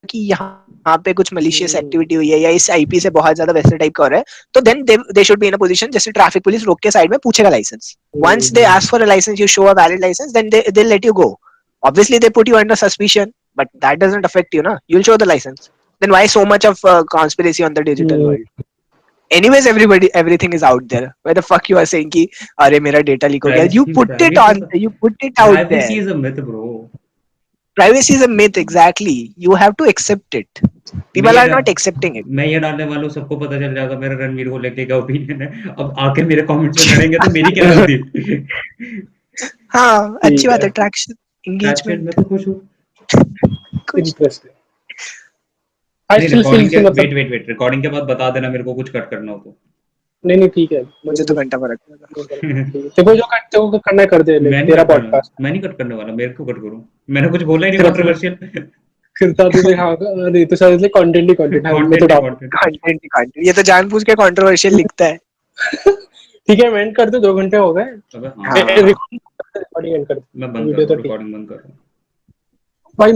कि यहाँ पे कुछ मलिशियस एक्टिविटी हुई है या इस आईपी से बहुत ज्यादा वैसे टाइप का हो रहा है, तो then they should be in a position, जैसे ट्रैफिक पुलिस रोक के साइड में पूछेगा licence. Once they ask for a licence, you show a valid licence, then they let you go. Obviously they put you under suspicion, but that doesn't affect you, na. You'll show the license. Then why so much of conspiracy on the digital world? Anyways, everything is out there. Where the fuck you are saying कि अरे मेरा data leak हो गया? You put it on, you put it out there. Privacy is a myth, bro. Privacy is a myth, exactly. You have to accept it. People are not accepting it. मैं ये डालने वालों सबको पता चल जाएगा मेरा रणवीर को लेके क्या ओपिनियन है. अब आके मेरे कमेंट्स में लड़ेंगे तो मेरी क्या गलती. हाँ, अच्छी बात है. Traction, engagement. मैं तो खुश हूँ. Interesting. I नहीं, still feel कि मतलब वेट रिकॉर्डिंग के बाद बता देना मेरे को कुछ कट करना हो तो. नहीं ठीक है. मुझे तो घंटा फर्क पड़ेगा. देखो जो करना है कर दे. तेरा पॉडकास्ट मैं नहीं कट करने वाला. मेरे को कट करूँ. मैंने कुछ बोला ही नहीं कंट्रोवर्शियल. फिरता तुझे. हाँ नहीं तो शायद कंटेंट ही कंटेंट है. मैं तो कंटेंट ये तो जानबूझ के कंट्रोवर्शियल लिखता है. ठीक है, मैं एंड कर दे. 2 घंटे हो गए. रिकॉर्डिंग एंड कर. मैं बंद कर. रिकॉर्डिंग बंद कर. भाई